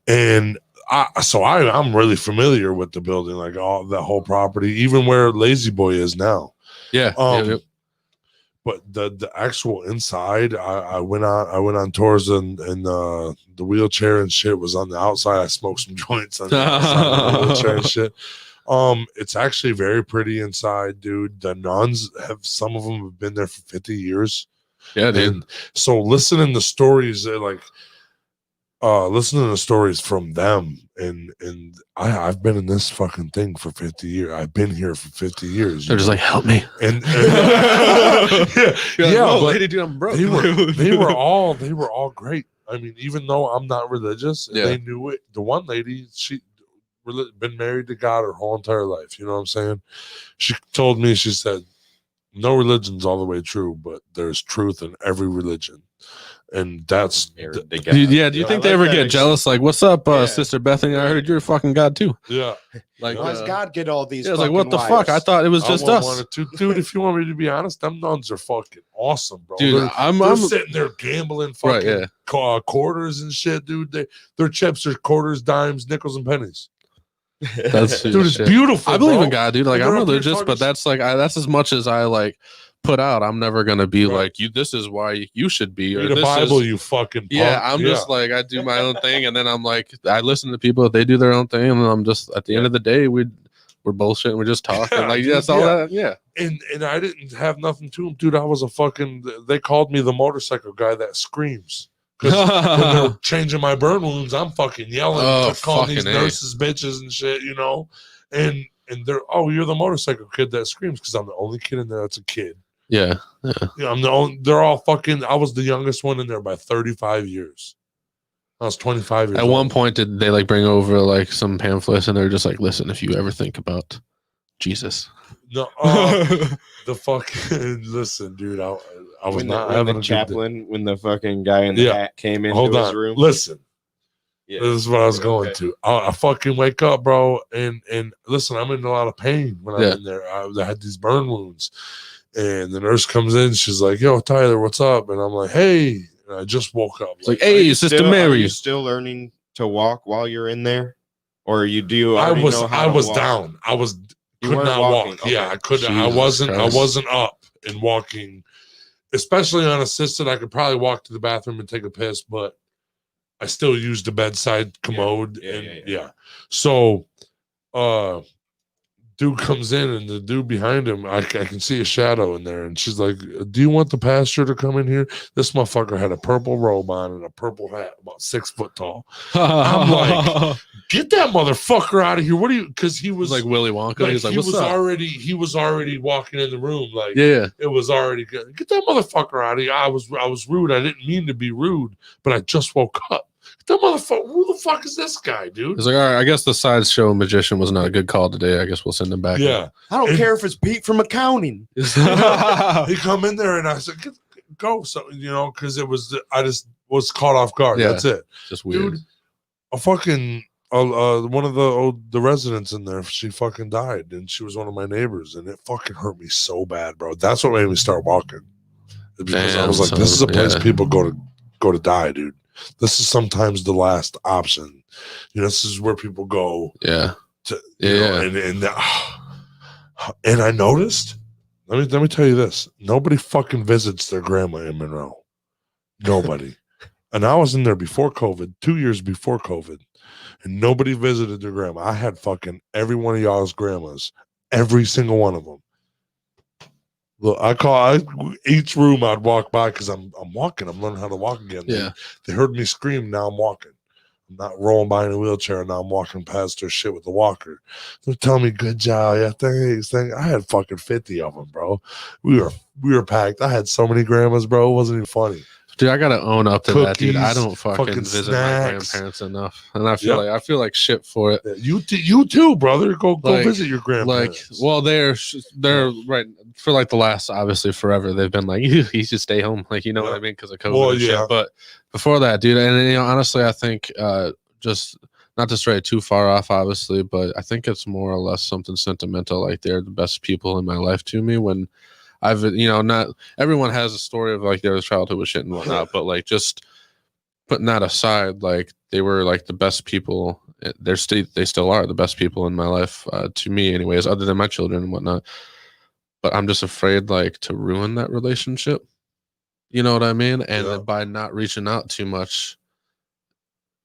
And I'm really familiar with the building, like all that whole property, even where Lazy Boy is now. Yeah. But the actual inside, I went on tours and the wheelchair and shit was on the outside. I smoked some joints on the outside of the wheelchair and shit. It's actually very pretty inside, dude. The nuns some of them have been there for 50 years. Yeah, dude. And so listening to stories from them, and I've been in this fucking thing for 50 years. I've been here for 50 years. They're just like, help me. And but lady, dude, I'm broke. They were all great. I mean, even though I'm not religious, they knew it. The one lady, she been married to God her whole entire life. You know what I'm saying? She told me, she said, no religion's all the way true, but there's truth in every religion. And that's do you think they ever get jealous? Like, what's up, Sister Bethany? I heard you're a fucking God too. Yeah. Like, why does God get all these? Yeah, like, what the fuck? I thought it was just us. Dude, if you want me to be honest, them nuns are fucking awesome, bro. Dude, they're sitting there gambling fucking quarters and shit, dude. Their chips are quarters, dimes, nickels, and pennies. That's dude, it's beautiful. I believe in God, dude. Like, I'm religious, but that's like that's as much as I like put out. I'm never gonna be like you. This is why you should be. Or the Bible, you fucking punk. Yeah. I'm just like, I do my own thing, and then I'm like, I listen to people. They do their own thing, and I'm just at the end of the day, we're bullshitting. We're just talking. Like, that's all that. Yeah. And I didn't have nothing to them, dude. I was they called me the motorcycle guy that screams. Because when they're changing my burn wounds, I'm fucking yelling, calling these nurses bitches and shit, you know. And they're, you're the motorcycle kid that screams, because I'm the only kid in there that's a kid. Yeah. I'm the only. They're all fucking. I was the youngest one in there by 35 years. I was 25 years. At one point, did they like bring over like some pamphlets, and they're just like, listen, if you ever think about Jesus, no, the fucking listen, dude. I was not having the chaplain when the fucking guy in the hat came into his room. Listen, this is what I was going to. I fucking wake up, bro, and listen, I'm in a lot of pain when I'm in there. I had these burn wounds, and the nurse comes in. She's like, "Yo, Tyler, what's up?" And I'm like, "Hey," and I just woke up. Like, "Hey, Sister Mary." Are you still learning to walk while you're in there, or do? I was down. I could not walk. Okay. Yeah, I couldn't. I wasn't up and walking. Especially unassisted, I could probably walk to the bathroom and take a piss, but I still used the bedside commode. So, dude comes in, and the dude behind him, I can see a shadow in there, and she's like, "Do you want the pastor to come in here?" This motherfucker had a purple robe on and a purple hat, about 6 foot tall. I'm like, "Get that motherfucker out of here!" What are you? Because he was like Willy Wonka. Like, He's like, "What's up?" He was already walking in the room. Like, it was already good. Get that motherfucker out of here. I was rude. I didn't mean to be rude, but I just woke up. That motherfucker, who the fuck is this guy, dude? It's like, all right, I guess the sideshow magician was not a good call today. I guess we'll send him back. Yeah. I don't care if it's Pete from accounting. He come in there, and I said, go. So, you know, because I just was caught off guard. Yeah. That's it. Just weird. Dude, a fucking, one of the residents in there, she fucking died, and she was one of my neighbors, and it fucking hurt me so bad, bro. That's what made me start walking. Because I was like, this is a place people go to die, dude. This is sometimes the last option. You know, this is where people go. Yeah. And I noticed. Let me tell you this. Nobody fucking visits their grandma in Monroe. Nobody. And I was in there before COVID, 2 years before COVID, and nobody visited their grandma. I had fucking every one of y'all's grandmas, every single one of them. Look, each room I'd walk by, because I'm walking. I'm learning how to walk again. Yeah. They heard me scream. Now I'm walking. I'm not rolling by in a wheelchair. Now I'm walking past their shit with the walker. They're telling me, "Good job. Yeah, thanks. I had fucking 50 of them, bro. We were packed. I had so many grandmas, bro. It wasn't even funny. Dude, I gotta own up to that, dude. I don't fucking visit snacks. my grandparents enough, and I feel like shit for it. You too, brother. Go visit your grandparents. Like, well, they're right for like the last, obviously, forever. They've been like, you should stay home, like, you know what I mean, because of COVID and shit. But before that, dude, and you know, honestly, I think just not to stray too far off, obviously, but I think it's more or less something sentimental. Like, they're the best people in my life to me. When I've, not everyone has a story of like their childhood with shit and whatnot, but like just putting that aside, like they were like the best people. They still are the best people in my life, to me, anyways, other than my children and whatnot. But I'm just afraid like to ruin that relationship. You know what I mean? And by not reaching out too much,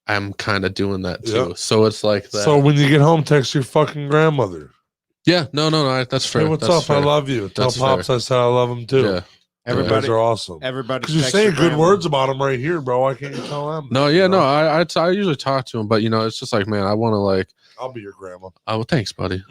I'm kind of doing that too. Yeah. So it's like that. So when you get home, text your fucking grandmother. Yeah, no, that's fair. Hey, what's that's up? Fair. I love you. Tell Pops I said I love him too. Yeah. Everybody are awesome. Everybody, because you're saying good words about them right here, bro. Why can't you tell them? No, yeah, no. I usually talk to him, but it's just like, man, I want to like. I'll be your grandma. Oh, well, thanks, buddy.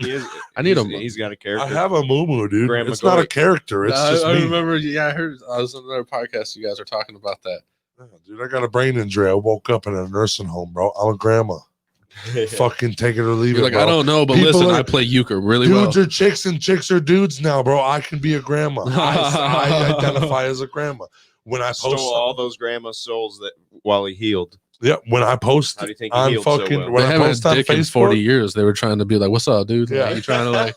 I need him. He's got a character. I have a moo dude. Grandma it's not a character. It's just me. I remember. Yeah, I heard. I was on another podcast. You guys were talking about that. Yeah, dude, I got a brain injury. I woke up in a nursing home, bro. I'm a grandma. Fucking take it or leave it. Like, bro. I don't know, but listen, I play euchre really well. Dudes are chicks and chicks are dudes now, bro. I can be a grandma. I identify as a grandma. When I post all those grandma souls that while he healed. Yeah, when I post how do you think on fucking so well? when I post on Facebook, in 40 years, they were trying to be like, "What's up, dude?" Yeah, like, you trying to like.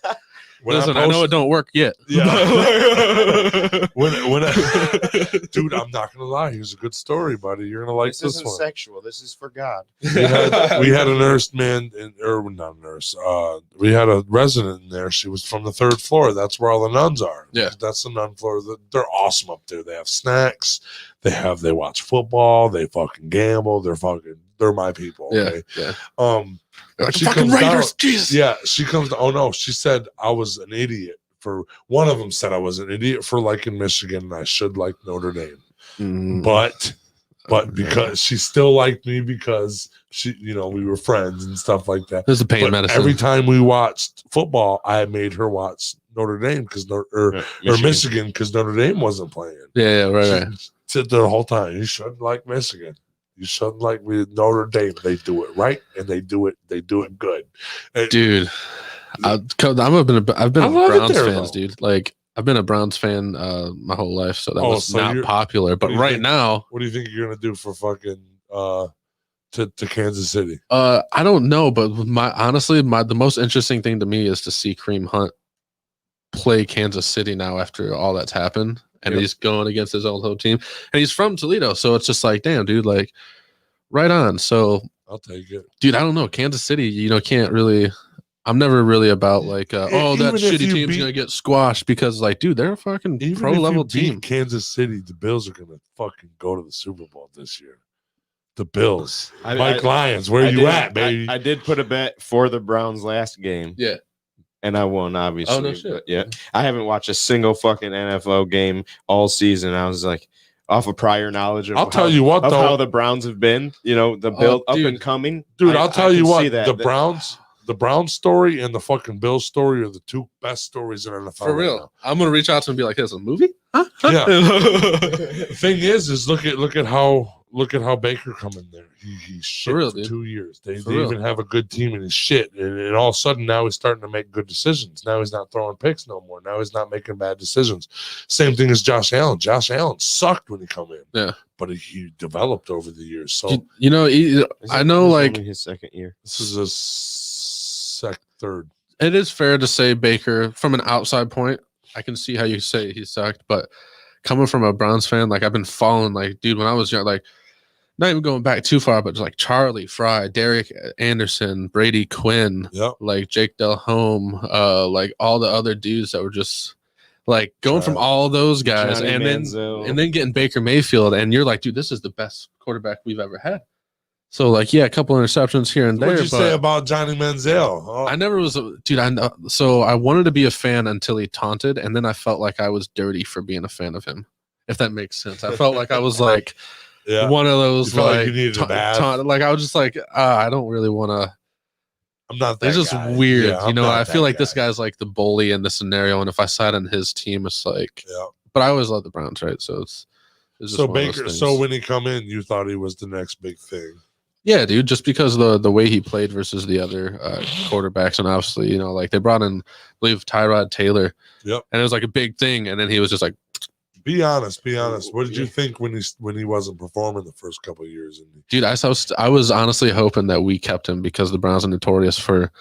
Listen, I know it don't work yet. Yeah. Dude, I'm not gonna lie. Here's a good story, buddy. You're gonna like this isn't one. Sexual. This is for God. We had a nurse, man, or not a nurse. We had a resident in there. She was from the 3rd floor. That's where all the nuns are. Yeah, that's the nun floor. They're awesome up there. They have snacks. They watch football. They fucking gamble. They're my people. Okay? Yeah. Like she fucking Raiders, Jesus. Yeah, she comes to, oh no, she said I was an idiot for one of them said I was an idiot for liking Michigan and I should like Notre Dame. But because she still liked me because she, we were friends and stuff like that. There's a pain medicine. Every time we watched football, I made her watch Notre Dame or Michigan because Notre Dame wasn't playing. Yeah, right. She said the whole time, you shouldn't like Michigan. You shouldn't like me. Notre Dame. They do it right, and they do it good. And, dude, I've been a Browns fan, dude. Like I've been a Browns fan my whole life, so that was not popular. But right now, what do you think you're gonna do for fucking to Kansas City? I don't know, but the most interesting thing to me is to see Kareem Hunt play Kansas City now after all that's happened. And he's going against his old home team. And he's from Toledo. So it's just like, damn, dude, like, right on. So I'll take it. Dude, I don't know. Kansas City, can't really. I'm never really about like, that shitty team's going to get squashed because, like, dude, they're a fucking pro-level team. Kansas City, the Bills are going to fucking go to the Super Bowl this year. The Bills. Lions, where are you at, baby? I did put a bet for the Browns last game. Yeah. And I won, obviously. Oh, no shit. Yeah. I haven't watched a single fucking NFL game all season. I was like, off of prior knowledge of how the Browns have been, the build up and coming. Dude, I'll tell you what, the Browns story and the fucking Bills story are the two best stories in NFL. For real. Now. I'm gonna reach out to him and be like, "There's a movie?" Huh? Yeah. Thing is look at how Baker come in there. He's shit for 2 years. They even have a good team and he's shit. And all of a sudden now he's starting to make good decisions. Now he's not throwing picks no more. Now he's not making bad decisions. Same thing as Josh Allen. Josh Allen sucked when he come in. Yeah. But he developed over the years. So I know like his second year. This is his third. It is fair to say Baker from an outside point. I can see how you say he sucked, but coming from a Browns fan, like I've been following, like, dude, when I was young, like not even going back too far, but just like Charlie Fry, Derek Anderson, Brady Quinn, like Jake Delhomme, like all the other dudes that were just like going from all those guys Johnny and Manziel. then getting Baker Mayfield, and you're like, dude, this is the best quarterback we've ever had. So like, yeah, a couple interceptions here and there. What'd you say about Johnny Manziel? Oh. I never was, dude. So I wanted to be a fan until he taunted, and then I felt like I was dirty for being a fan of him. If that makes sense, I felt like I was like one of those like you needed a bath. Like I was just like, I don't really want to. I'm not. That it's just guy. weird, Yeah, I feel like this guy's like the bully in the scenario, and if I sat on his team, it's like. Yeah. But I always love the Browns, right? So it's just so Baker. So when he come in, you thought he was the next big thing. Yeah, dude, just because the way he played versus the other quarterbacks, and obviously, like they brought in, I believe, Tyrod Taylor. Yep. And it was like a big thing, and then he was just like. Be honest. What did you think when he wasn't performing the first couple of years? Dude, I was honestly hoping that we kept him because the Browns are notorious for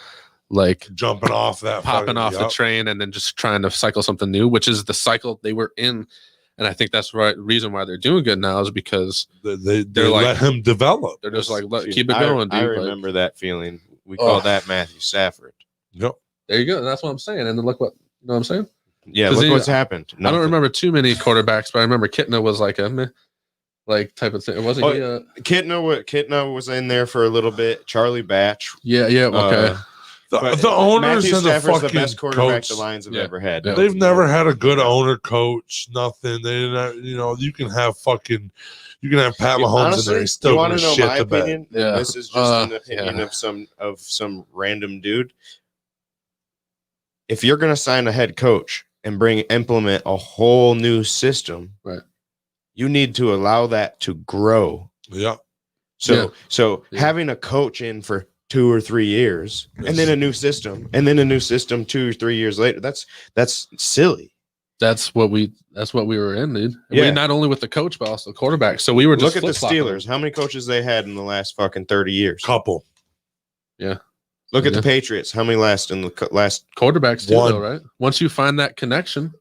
like jumping off that, popping off the train, and then just trying to cycle something new, which is the cycle they were in. And I think that's the reason why they're doing good now is because they're like, let him develop. They're just like, keep it going, dude. I remember that feeling. We call that Matthew Stafford. Yep. There you go. That's what I'm saying. And then look what, you know what I'm saying? Yeah, look what's happened. Nothing. I don't remember too many quarterbacks, but I remember Kitna was like a meh, like type of thing. Wasn't he? Kitna was in there for a little bit. Charlie Batch. Yeah. Okay. The owners Matthew are Stafford's the the best quarterback coach. the Lions have ever had. Yeah. They've never had a good owner, coach, nothing. They didn't. You know, you can have Pat Mahomes honestly, in there. He's still want to know shit my the opinion? bed. Yeah. This is just an opinion of some random dude. If you're going to sign a head coach and implement a whole new system, right? You need to allow that to grow. Yeah. So having a coach in for 2 or 3 years, and then a new system, 2 or 3 years later, that's silly. That's what we were in, dude. Yeah. We not only with the coach, but also the quarterback. So we were just look at the Steelers. How many coaches they had in the last fucking 30 years? Couple. Yeah. Look at the Patriots. How many last quarterbacks too, though, right? Once you find that connection.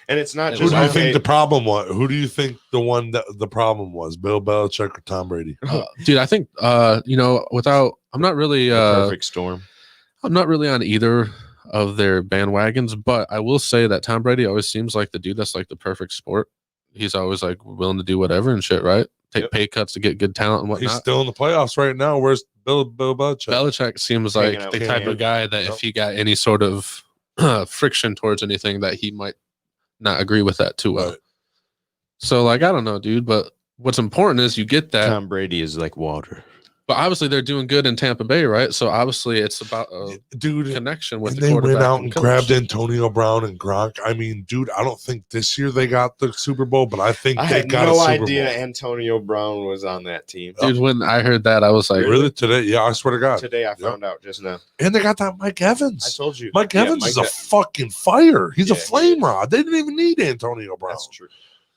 And it's not just. Who do you think the problem was? Who do you think the problem was? Bill Belichick or Tom Brady? Dude, I think I'm not really perfect storm. I'm not really on either of their bandwagons, but I will say that Tom Brady always seems like the dude that's like the perfect sport. He's always like willing to do whatever and shit, right? Take pay cuts to get good talent and whatnot. He's still in the playoffs right now. Where's Bill Belichick? Belichick seems like the type of guy that if he got any sort of friction towards anything, that he might not agree with that too well. Right. So, like, I don't know, dude, but what's important is you get that. Tom Brady is like water. But obviously they're doing good in Tampa Bay, right? So obviously it's about a connection with the quarterback. They went out and grabbed Antonio Brown and Gronk. I mean, dude, I don't think this year they got the Super Bowl, but I think they got a Super Bowl. I had no idea Antonio Brown was on that team. Dude, when I heard that, I was like, really? Today? Yeah, I swear to God. Today I found out just now. And they got that Mike Evans. I told you. Mike Evans is a fucking fire. He's a flame rod. They didn't even need Antonio Brown.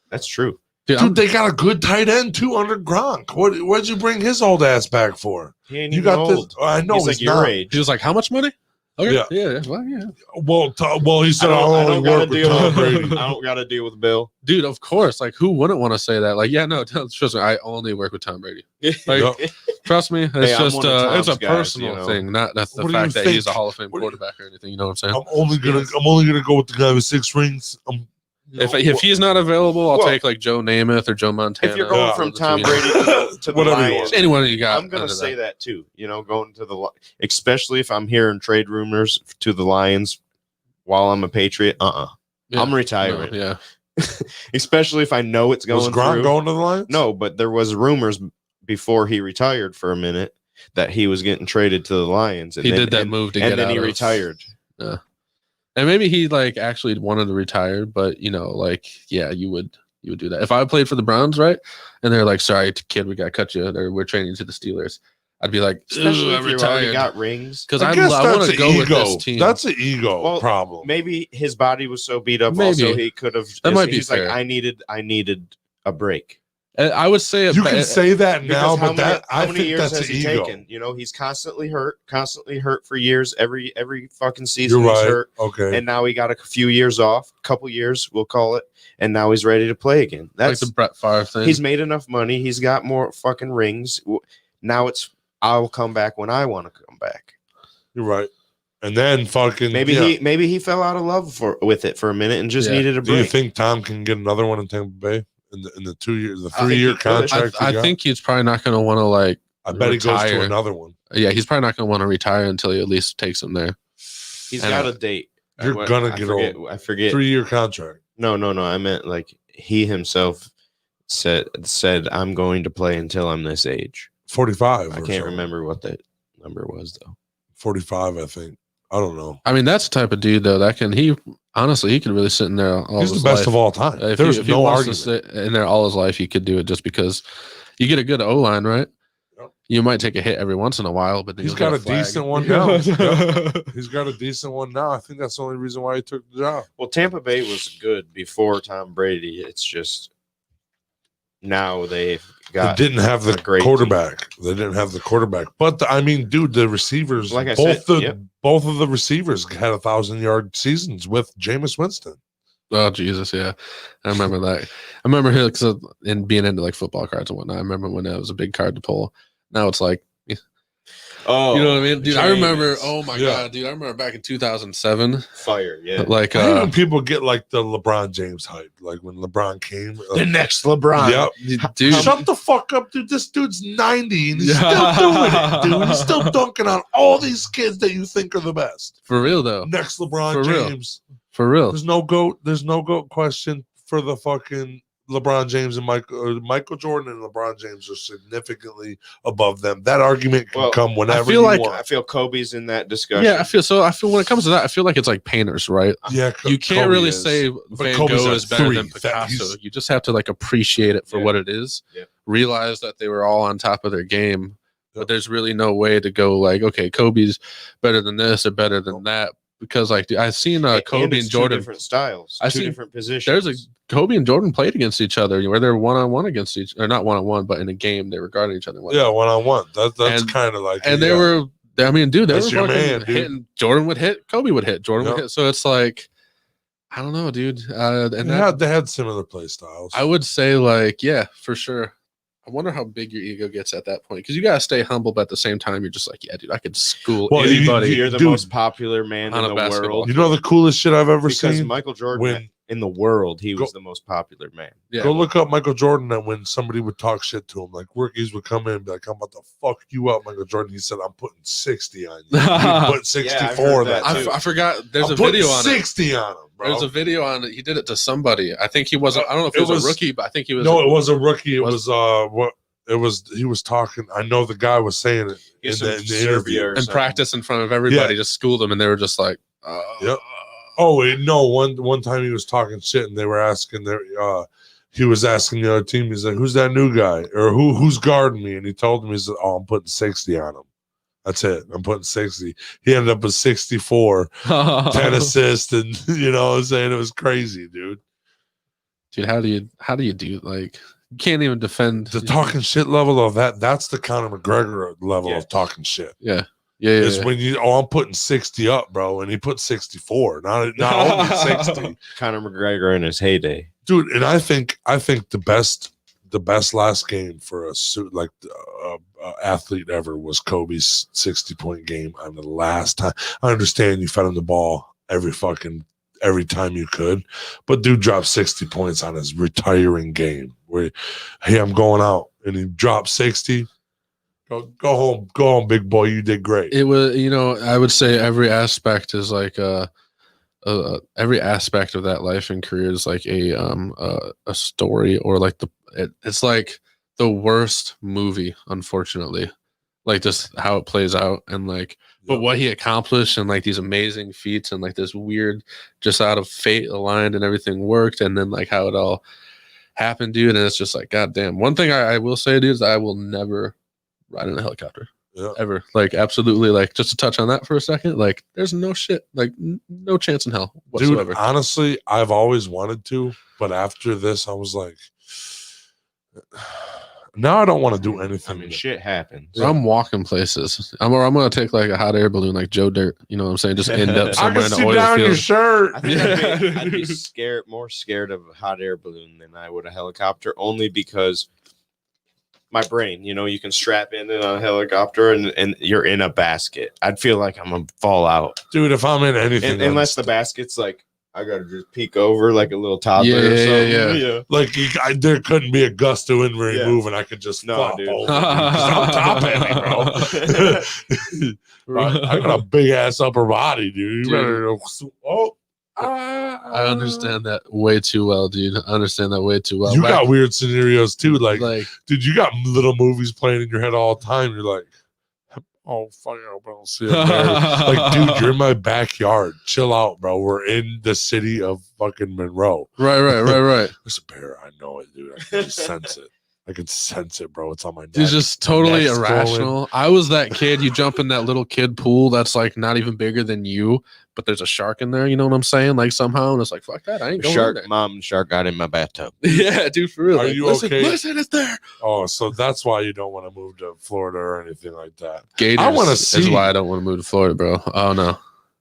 That's true. Dude, they got a good tight end too under Gronk. What'd you bring his old ass back for? You got this. I know he's like your age. He was like, "How much money?" Okay, yeah. Well, he said, "I don't work with Tom Brady. I don't got to deal with Bill." Dude, of course. Like, who wouldn't want to say that? Like, yeah, no, trust me, I only work with Tom Brady. Like, trust me, it's just it's a personal thing. That's the fact that he's a Hall of Fame quarterback or anything. You know what I'm saying? I'm only gonna go with the guy with 6 rings. If he's not available, I'll take like Joe Namath or Joe Montana. If you're going from Tom Brady to the Lions, anyone you got, I'm going to say that too. You know, going to the, especially if I'm hearing trade rumors to the Lions while I'm a Patriot. I'm retiring. No, yeah, especially if I know it's going. Was Gronk going to the Lions? No, but there was rumors before he retired for a minute that he was getting traded to the Lions. And he did that move to get out. And then he retired. Yeah. And maybe he like actually wanted to retire, but you know, like, yeah, you would do that. If I played for the Browns, right? And they're like, "Sorry, kid, we got to cut you. We're training to the Steelers." I'd be like, especially if you already got rings, because I want to go with this team. That's an ego problem. Maybe his body was so beat up. Also, he could have. That might be fair. Like, I needed a break. I would say you can say that now, but how many years has he taken? You know, he's constantly hurt for years. Every fucking season he's hurt. Okay, and now he got a few years off, couple years, we'll call it, and now he's ready to play again. That's like the Brett Favre thing. He's made enough money. He's got more fucking rings. Now it's I'll come back when I want to come back. You're right. And then fucking maybe he fell out of love with it for a minute and just needed a break. Do you think Tom can get another one in Tampa Bay? In the 2 years, the 3-year contract, I think he's probably not going to want to like. I bet retire. He goes to another one. Yeah, he's probably not going to want to retire until he at least takes him there. He's got a date. You're gonna get old. I forget 3-year contract. No. I meant like he himself said I'm going to play until I'm this age. 45. I can't remember what that number was though. 45, I think. I don't know. I mean, that's the type of dude though that can honestly he could really sit in there all he's his the best life. of all time. There's no argument. To sit in there all his life, he could do it just because you get a good O line, right? Yep. You might take a hit every once in a while, but then he's got a decent one now. He's got a decent one now. I think that's the only reason why he took the job. Well, Tampa Bay was good before Tom Brady. It's just now they've got. They didn't have the quarterback. Team. They didn't have the quarterback. But I mean, dude, the receivers, like both of the receivers had 1,000-yard seasons with Jameis Winston. Oh Jesus, yeah, I remember that. I remember him because in being into like football cards and whatnot. I remember when that was a big card to pull. Now it's like, oh, you know what I mean, dude. Jameis. I remember. Oh my god, dude. I remember back in 2007. Fire, yeah. Like even people get like the LeBron James hype, like when LeBron came, the next LeBron. Yep, dude. Shut the fuck up, dude. This dude's 90 and he's still doing it, dude. He's still dunking on all these kids that you think are the best. For real though. Next LeBron For James. Real. For real. There's no GOAT question for the fucking LeBron James and Michael Jordan and LeBron James are significantly above them. That argument can come whenever you want. I feel Kobe's in that discussion. Yeah, I feel when it comes to that, I feel like it's like painters, right? Yeah, you can't really say Van Gogh is better than Picasso. You just have to like appreciate it for what it is. Yeah. Realize that they were all on top of their game, but there's really no way to go like, okay, Kobe's better than this or better than that. Because like I've seen Kobe and Jordan, different styles, two different positions. There's a Kobe and Jordan played against each other where they're one-on-one against each, or not one-on-one, but in a game they were guarding each other. Yeah, one-on-one. That's kind of like. And they were. I mean, dude, they were fucking hitting. Jordan would hit. Kobe would hit. Jordan would hit. So it's like, I don't know, dude. And they had similar play styles. I would say, like, yeah, for sure. I wonder how big your ego gets at that point because you gotta stay humble, but at the same time, you're just like, yeah, dude, I could school anybody. You're the most popular man in the world. You know the coolest shit I've ever seen? Because Michael Jordan, in the world, he was the most popular man. Yeah. Go look up Michael Jordan, and when somebody would talk shit to him, like rookies would come in and be like, I'm about to fuck you up, Michael Jordan. He said, I'm putting 60 on you. He put 64 I forgot. There's a video on 60 on him. Bro. There's a video on it. He did it to somebody. I think he wasn't. I don't know if it was a rookie, but I think he was. No, it was a rookie. It was what. It was he was talking. I know the guy was saying it in the interview and practice in front of everybody. Just schooled them, and they were just like, "Yep." Oh wait, no. One time he was talking shit, and they were asking he was asking the other team. He's like, "Who's that new guy? Or who's guarding me?" And he told him, he said, "Oh, I'm putting 60 on him. That's it. I'm putting 60." He ended up with 64, 10 assists, and you know what I'm saying? It was crazy, dude. Dude, how do you do like? You can't even defend the talking shit level of that. That's the Conor McGregor level of talking shit. Yeah. It's when I'm putting 60 up, bro, and he put 64. Not only 60. Conor McGregor in his heyday, dude. And I think the best last game for a athlete ever was Kobe's 60-point game on the last time. I understand you fed him the ball every time you could, but dude dropped 60 points on his retiring game where, hey, I'm going out, and he dropped 60. Go home, big boy. You did great. It was, I would say every aspect is like every aspect of that life and career is like a story, or like it's like the worst movie, unfortunately, like just how it plays out, and like but what he accomplished, and like these amazing feats, and like this weird just out of fate aligned and everything worked, and then like how it all happened, dude. And it's just like, god damn. One thing I will say, dude, is I will never ride in a helicopter ever. Like, absolutely. Like, just to touch on that for a second, like there's no shit, like no chance in hell whatsoever. Dude, honestly, I've always wanted to, but after this I was like, now I don't want to do anything. I mean, shit happens. So I'm walking places. I'm gonna take like a hot air balloon, like Joe Dirt. You know what I'm saying? Just end up somewhere in the oil down field. Your shirt. I think I'd be more scared of a hot air balloon than I would a helicopter, only because my brain, you can strap in a helicopter and you're in a basket. I'd feel like I'm gonna fall out, dude. If I'm in anything, unless the basket's like, I gotta just peek over like a little toddler or something. Yeah. Like there couldn't be a gust of wind where you move, and I could just flop over. I'm top heavy, bro. I got a big ass upper body, dude. I understand that way too well, dude. I understand that way too well. You got weird scenarios too, like dude. You got little movies playing in your head all the time. You're like, oh fuck, I hope I don't see a bear. Like, dude, you're in my backyard. Chill out, bro. We're in the city of fucking Monroe. Right. There's a bear. I know it, dude. I can just sense it. I can sense it, bro. It's on my neck. It's just totally irrational. I was that kid. You jump in that little kid pool that's like not even bigger than you, but there's a shark in there. You know what I'm saying? Like somehow, and it's like fuck that. I ain't going shark. in there. Mom, shark got in my bathtub. Yeah, dude, for real. Are like, you listen, okay? Listen, it's there. Oh, so that's why you don't want to move to Florida or anything like that. Gators I want to see. Is why I don't want to move to Florida, bro. Oh no.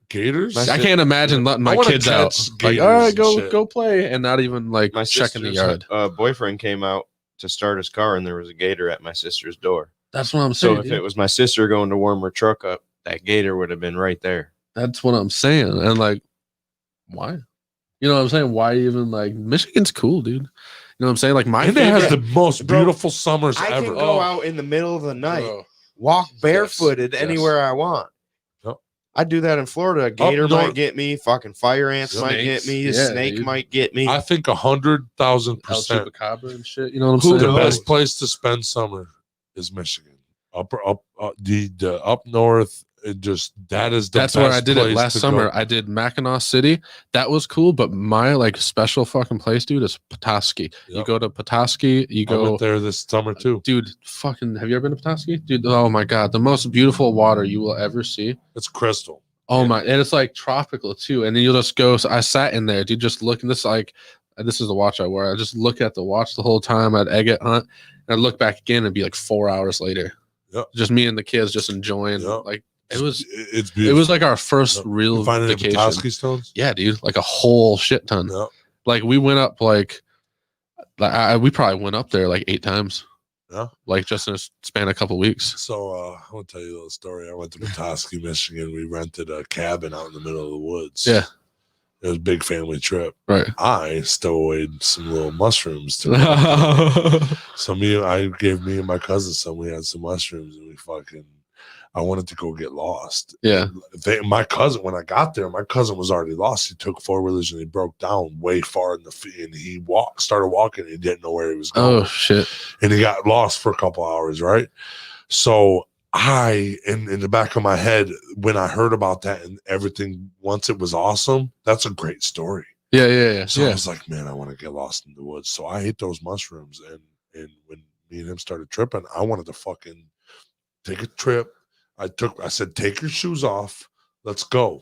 Gators? I can't imagine letting my kids out. Like, all right, go play, and not even like my checking the yard. Boyfriend came out to start his car, and there was a gator at my sister's door. That's what I'm saying. So if it was my sister going to warm her truck up, that gator would have been right there. That's what I'm saying. And like, why? You know what I'm saying? Why even like Michigan's cool, dude? You know what I'm saying? Like it has the most beautiful summers I ever. can go out in the middle of the night, walk barefooted anywhere I want. I do that in Florida. A gator might get me. Fucking fire ants might get me. A snake might get me. I think 100,000%. And shit. You know what I'm saying? The best place to spend summer is Michigan. Up north. That's where I did it last summer. I did Mackinac City. That was cool, but my like special fucking place, dude, is Petoskey. Yep. You go to Petoskey, I went there this summer too. Dude, fucking have you ever been to Petoskey? Dude, oh my god, the most beautiful water you will ever see. It's crystal. Oh my, and it's like tropical too. And then you'll just go. So I sat in there, dude, just looking this like this is the watch I wear. I just look at the watch the whole time. I'd egg it hunt, and I'd look back again and be like 4 hours later. Yep. Just me and the kids just enjoying like it's beautiful. It was like our first real vacation. Petoskey stones? Yeah, dude, like a whole shit ton. Yep. Like we went up like we probably went up there like 8 times. Yeah, like just in a span of a couple weeks. So I want to tell you a little story. I went to Petoskey, Michigan. We rented a cabin out in the middle of the woods. Yeah. It was a big family trip. Right. I stowed some little mushrooms to so I gave me and my cousin some. We had some mushrooms and I wanted to go get lost. Yeah. My cousin, when I got there, my cousin was already lost. He took 4-wheelers and he broke down way far in the field and he started walking and he didn't know where he was going. Oh shit. And he got lost for a couple hours, right? So in the back of my head, when I heard about that and everything, once it was awesome, that's a great story. Yeah. So I was like, man, I want to get lost in the woods. So I ate those mushrooms. And when me and him started tripping, I wanted to fucking take a trip. I said, take your shoes off. Let's go.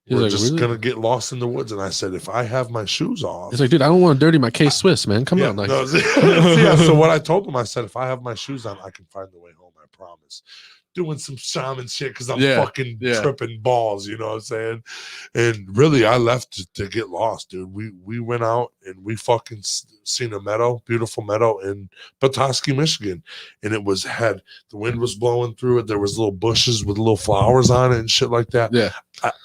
We're just going to get lost in the woods. And I said, if I have my shoes off. He's like, dude, I don't want to dirty my K-Swiss, man. Come on. Like. No, so what I told him, I said, if I have my shoes on, I can find the way home. I promise. Doing some shaman shit because I'm fucking tripping balls, you know what I'm saying? And really, I left to get lost, dude. We went out and we fucking seen a meadow, beautiful meadow in Petoskey, Michigan, and the wind was blowing through it. There was little bushes with little flowers on it and shit like that. Yeah,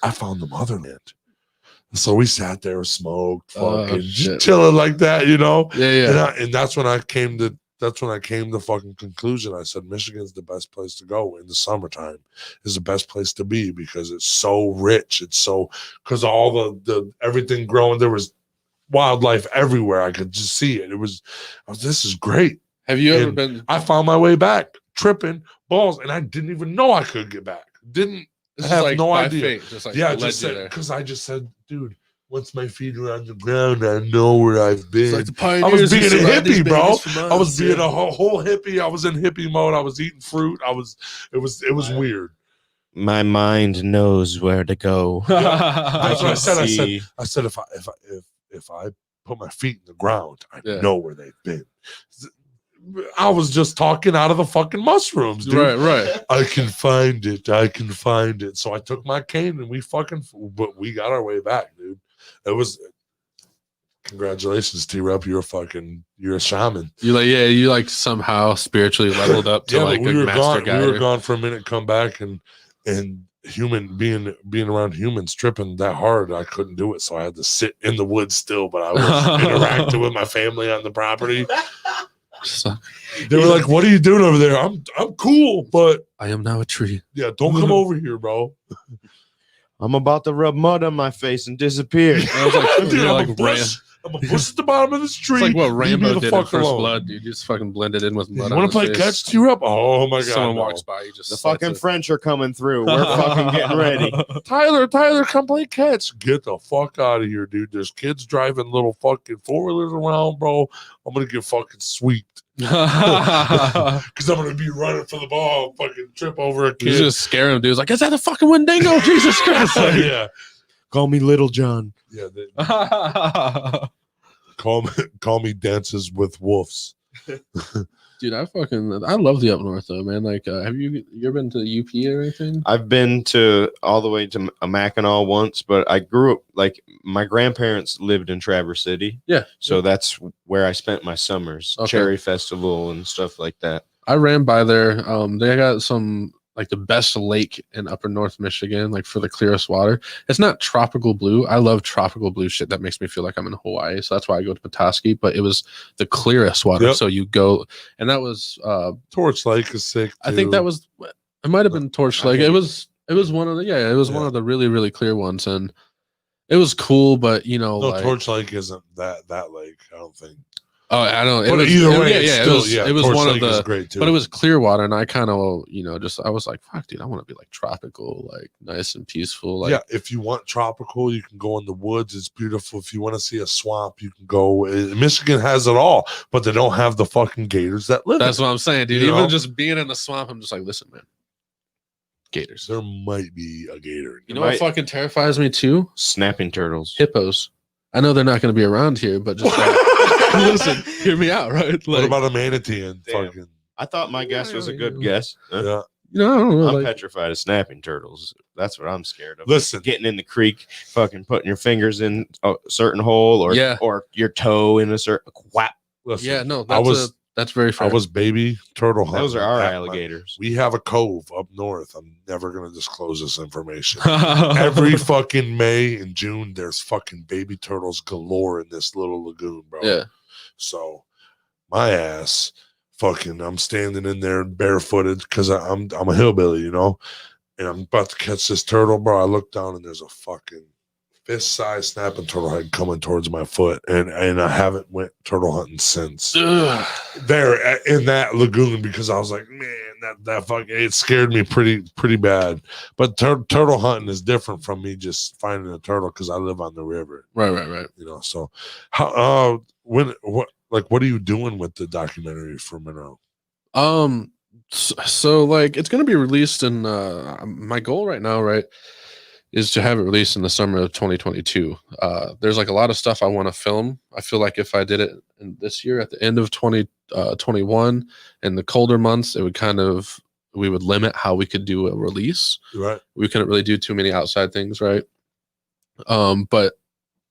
I found the motherland. So we sat there, smoked, fucking just chilling like that, you know? Yeah. And that's when I came to fucking conclusion. I said, Michigan's the best place to go in the summertime. Is the best place to be because it's so rich. It's so, because all the everything growing, there was wildlife everywhere. I could just see it. This is great. Have you ever been? I found my way back, tripping balls, and I didn't even know I could get back. I have like no idea. Just like because I just said, dude, once my feet are on the ground, I know where I've been. Like I was being a hippie, bro. I was being a whole hippie. I was in hippie mode. I was eating fruit. It was weird. My mind knows where to go. That's what I said. I said if I put my feet in the ground, I know where they've been. I was just talking out of the fucking mushrooms, dude. Right. I can find it. So I took my cane and we got our way back, dude. It was congratulations, T-Rep. You're a shaman. You like somehow spiritually leveled up to like a master guide. We were gone for a minute, come back and being around humans tripping that hard, I couldn't do it. So I had to sit in the woods still, but I was interacting with my family on the property. They were like, "What are you doing over there?" I'm cool, but I am now a tree. Yeah, don't come over here, bro. I'm about to rub mud on my face and disappear. I was like, dude, I'm a bush at the bottom of this tree. It's like what Rambo did in First Blood, dude. You just fucking blended in with mud. You want to play catch, T-Rep? Oh my god! Someone walks by, you just the fucking French are coming through. We're fucking getting ready. Tyler, come play catch. Get the fuck out of here, dude. There's kids driving little fucking 4-wheelers around, bro. I'm gonna get fucking sweeped. Because I'm gonna be running for the ball, fucking trip over a kid. You just scare him, dude. It's like, is that a fucking Wendigo? Jesus Christ! Yeah. Call me Little John. Yeah. Call me Dances with Wolves. Dude, I love the up north though, man. Like, have you ever been to the UP or anything? I've been to all the way to Mackinac once, but I grew up like my grandparents lived in Traverse City. Yeah. So that's where I spent my summers, Cherry Festival and stuff like that. I ran by there. They got some like the best lake in upper North Michigan, like for the clearest water. It's not tropical blue. I love tropical blue shit. That makes me feel like I'm in Hawaii. So that's why I go to Petoskey, but it was the clearest water. Yep. So you go, and that was Torch Lake is sick too. I think that was, it might have been Torch Lake. It was one of the, one of the really, really clear ones. And it was cool, but no, like, Torch Lake isn't that lake, I don't think. Oh, I don't. It was, either way, it was one of the. Great too. But it was clear water, and I kind of, I was like, "Fuck, dude, I want to be like tropical, like nice and peaceful." Like, yeah, if you want tropical, you can go in the woods. It's beautiful. If you want to see a swamp, you can go. Michigan has it all, but they don't have the fucking gators that live. That's what I'm saying, dude. Even just being in the swamp, I'm just like, listen, man. Gators. There might be a gator. You know what fucking terrifies me too? Snapping turtles, hippos. I know they're not going to be around here, but just like. Listen, hear me out, right? Like, what about a manatee and fucking? I thought my guess was a good guess. Yeah. I don't know. I'm petrified of snapping turtles. That's what I'm scared of. Listen, getting in the creek, fucking putting your fingers in a certain hole, or your toe in a certain whap. Listen, yeah, no, that's very fair. I was baby turtle hunting. Those are our alligators. We have a cove up north. I'm never going to disclose this information. Every fucking May and June, there's fucking baby turtles galore in this little lagoon, bro. Yeah. So my ass, fucking, I'm standing in there barefooted because I'm a hillbilly, and I'm about to catch this turtle, bro. I look down and there's a fucking fist-sized snapping turtle head coming towards my foot, and I haven't went turtle hunting since. There in that lagoon, because I was like, man, that fucking, it scared me pretty bad. But turtle hunting is different from me just finding a turtle because I live on the river. Right. So how what are you doing with the documentary for Monroe? So like it's gonna be released in my goal right now, right, is to have it released in the summer of 2022. There's like a lot of stuff I want to film. I feel like if I did it in this year at the end of 2021 in the colder months, it would we would limit how we could do a release. Right. We couldn't really do too many outside things, right? But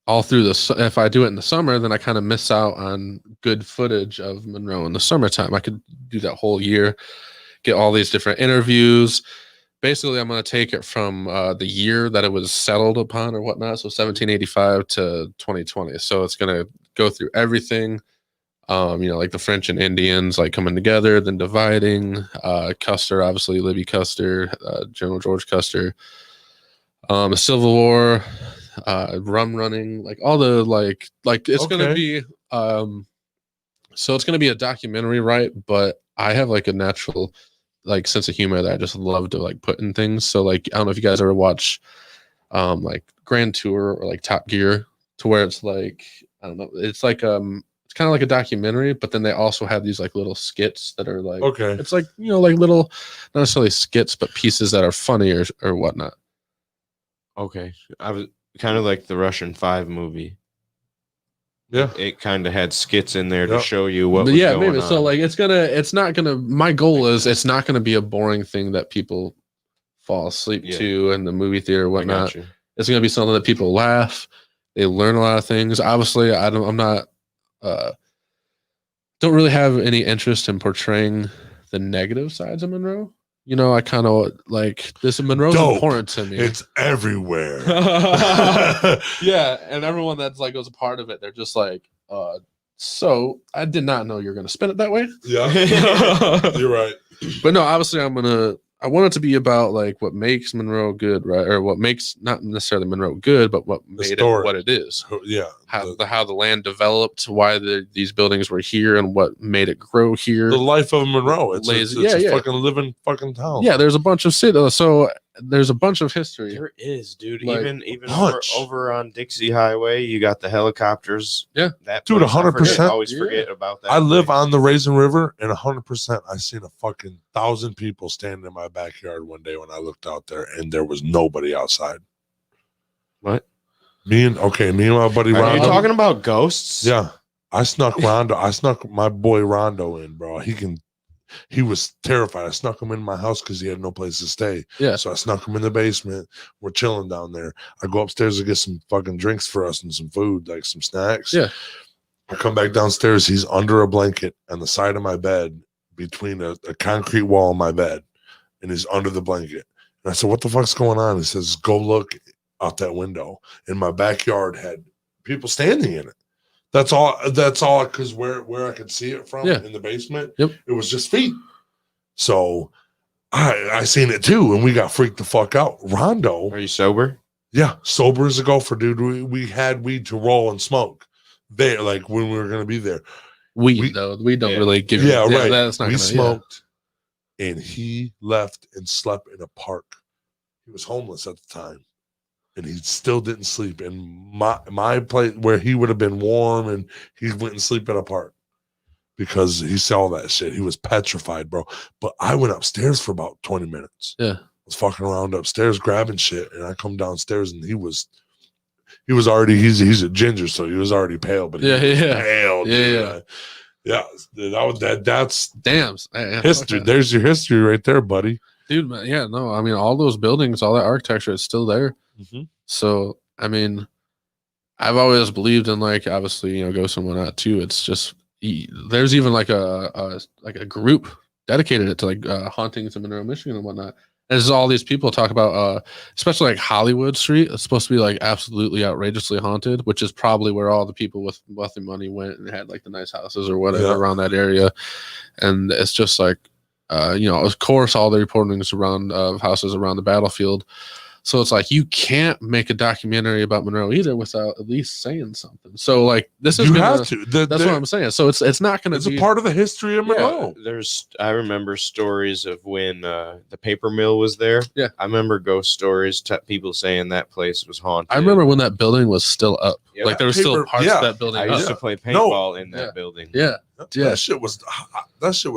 all through if I do it in the summer, then I kind of miss out on good footage of Monroe in the summertime. I could do that whole year, get all these different interviews. Basically, I'm going to take it from the year that it was settled upon or whatnot. So 1785 to 2020. So it's going to go through everything, like the French and Indians, like coming together, then dividing, Custer, obviously Libby Custer, General George Custer, the Civil War, rum running, like all the, like it's going to be, so it's going to be a documentary, right? But I have like a natural sense of humor that I just love to like put in things. So like, I don't know if you guys ever watch like Grand Tour or like Top Gear, to where it's like, I don't know, it's like it's kind of like a documentary, but then they also have these like little skits that are like, okay, it's like, like little, not necessarily skits, but pieces that are funny or whatnot. Okay. I was kind of like the Russian 5 movie. Yeah, it kind of had skits in there to show you what. Maybe. So like, my goal is it's not gonna be a boring thing that people fall asleep to in the movie theater or whatnot. It's gonna be something that people laugh. They learn a lot of things. Obviously, don't really have any interest in portraying the negative sides of Monroe. I kind of like this. Monroe's important to me. It's everywhere. Yeah, and everyone that's like was a part of it, they're just like, so I did not know you're gonna spin it that way. Yeah, you're right. But no, obviously I want it to be about like what makes Monroe good, right? Or what makes not necessarily Monroe good, but what made it what it is. Yeah. How the land developed, why these buildings were here, and what made it grow here. The life of Monroe. It's a fucking living fucking town. Yeah, there's a bunch of so there's a bunch of history. There is, dude. Like, even over on Dixie Highway, you got the helicopters. Yeah, that dude, 100%. I always forget about that. I live on the Raisin River, and 100%. I seen a fucking 1,000 people standing in my backyard one day when I looked out there, and there was nobody outside. What? Me and my buddy Rondo. Are you talking about ghosts? Yeah. I snuck my boy Rondo in, bro. He was terrified. I snuck him in my house because he had no place to stay. Yeah. So I snuck him in the basement. We're chilling down there. I go upstairs to get some fucking drinks for us and some food, like some snacks. Yeah. I come back downstairs. He's under a blanket on the side of my bed between a concrete wall and my bed. And he's under the blanket. And I said, what the fuck's going on? He says, go look out that window. And my backyard had people standing in it. That's all because where I could see it from in the basement, it was just feet. So I seen it too, and we got freaked the fuck out. Rondo. Are you sober? Yeah, sober as a gopher, dude. We had weed to roll and smoke there, like when we were gonna be there. We don't really give you right. That's not we smoked, and he left and slept in a park. He was homeless at the time. And he still didn't sleep in my place where he would have been warm, and he went and sleep in a park because he saw that shit. He was petrified, bro. But I went upstairs for about 20 minutes. Yeah. I was fucking around upstairs grabbing shit, and I come downstairs and he was already he's a ginger, so he was already pale, but he was pale. Dude. That's damn history. There's your history right there, buddy. Dude, man, yeah, no, I mean, all those buildings, all that architecture is still there. Mm-hmm. So, I mean, I've always believed in, like, obviously, ghosts and whatnot too. It's just there's even like a group dedicated to like hauntings in Monroe, Michigan and whatnot. And there's all these people talk about, especially like Hollywood Street. It's supposed to be like absolutely outrageously haunted, which is probably where all the people with wealthy money went and had like the nice houses or whatever around that area. And it's just like, of course, all the reportings around houses around the battlefield. So it's like you can't make a documentary about Monroe either without at least saying something. So like this is that's what I'm saying. So it's not going to be a part of the history of Monroe. I remember stories of when the paper mill was there. Yeah, I remember ghost stories. People saying that place was haunted. I remember when that building was still up. Yeah, like there was still parts of that building. I used to play paintball in that building. Yeah, that shit was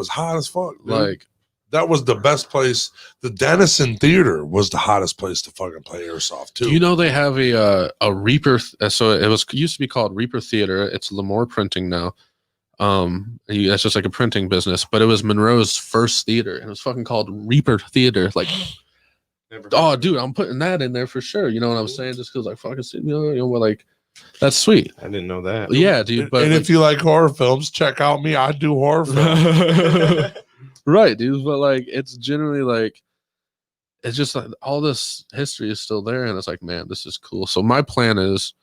hot as fuck. Dude. Like. That was the best place. The Dennison Theater was the hottest place to fucking play airsoft too. Do you know they have a Reaper? So it used to be called Reaper Theater. It's Lamore Printing now. That's just like a printing business. But it was Monroe's first theater, and it was fucking called Reaper Theater. Like, dude, I'm putting that in there for sure. You know what I'm saying? Just because like fucking, like that's sweet. I didn't know that. Yeah, dude. But and if you like horror films, check out me. I do horror films. Right, dude, but like it's generally like it's just like all this history is still there, and it's like, man, this is cool. So my plan is,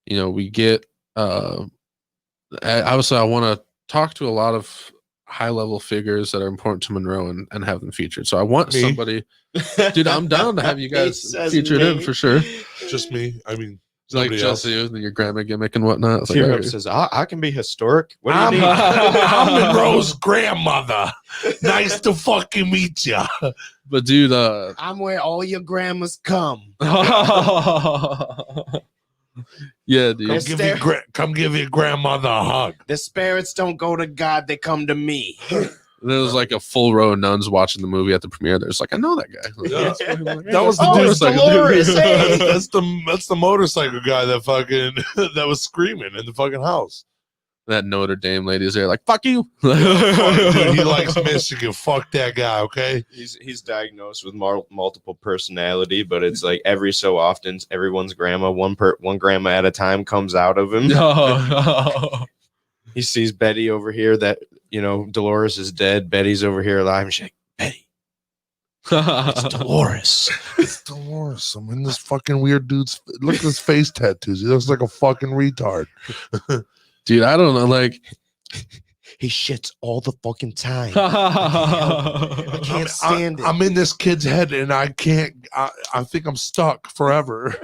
we get obviously I want to talk to a lot of high level figures that are important to Monroe and have them featured. So I want somebody, dude. I'm down to have you guys featured in for sure. Just me. I mean. Like just you and your grandma gimmick and whatnot. It's like, says, I can be historic. What do you need? I'm Monroe's grandmother. Nice to fucking meet you. But dude, I'm where all your grandmas come. Yeah, dude. Come give your grandmother a hug. The spirits don't go to God; they come to me. There was like a full row of nuns watching the movie at the premiere. There's like, I know that guy. That was the Dolores. Hey. That's the motorcycle guy that fucking that was screaming in the fucking house. That Notre Dame lady is there, like, fuck you. Dude, he likes Michigan. Fuck that guy. Okay. He's diagnosed with multiple personality, but it's like every so often, everyone's grandma, one grandma at a time, comes out of him. No. He sees Betty over here that, Dolores is dead. Betty's over here alive. And she's like, Betty. It's Dolores. It's Dolores. I'm in this fucking weird dude's. Look at his face tattoos. He looks like a fucking retard. Dude, I don't know. Like, he shits all the fucking time. I can't stand it. I'm in this kid's head and I can't. I think I'm stuck forever.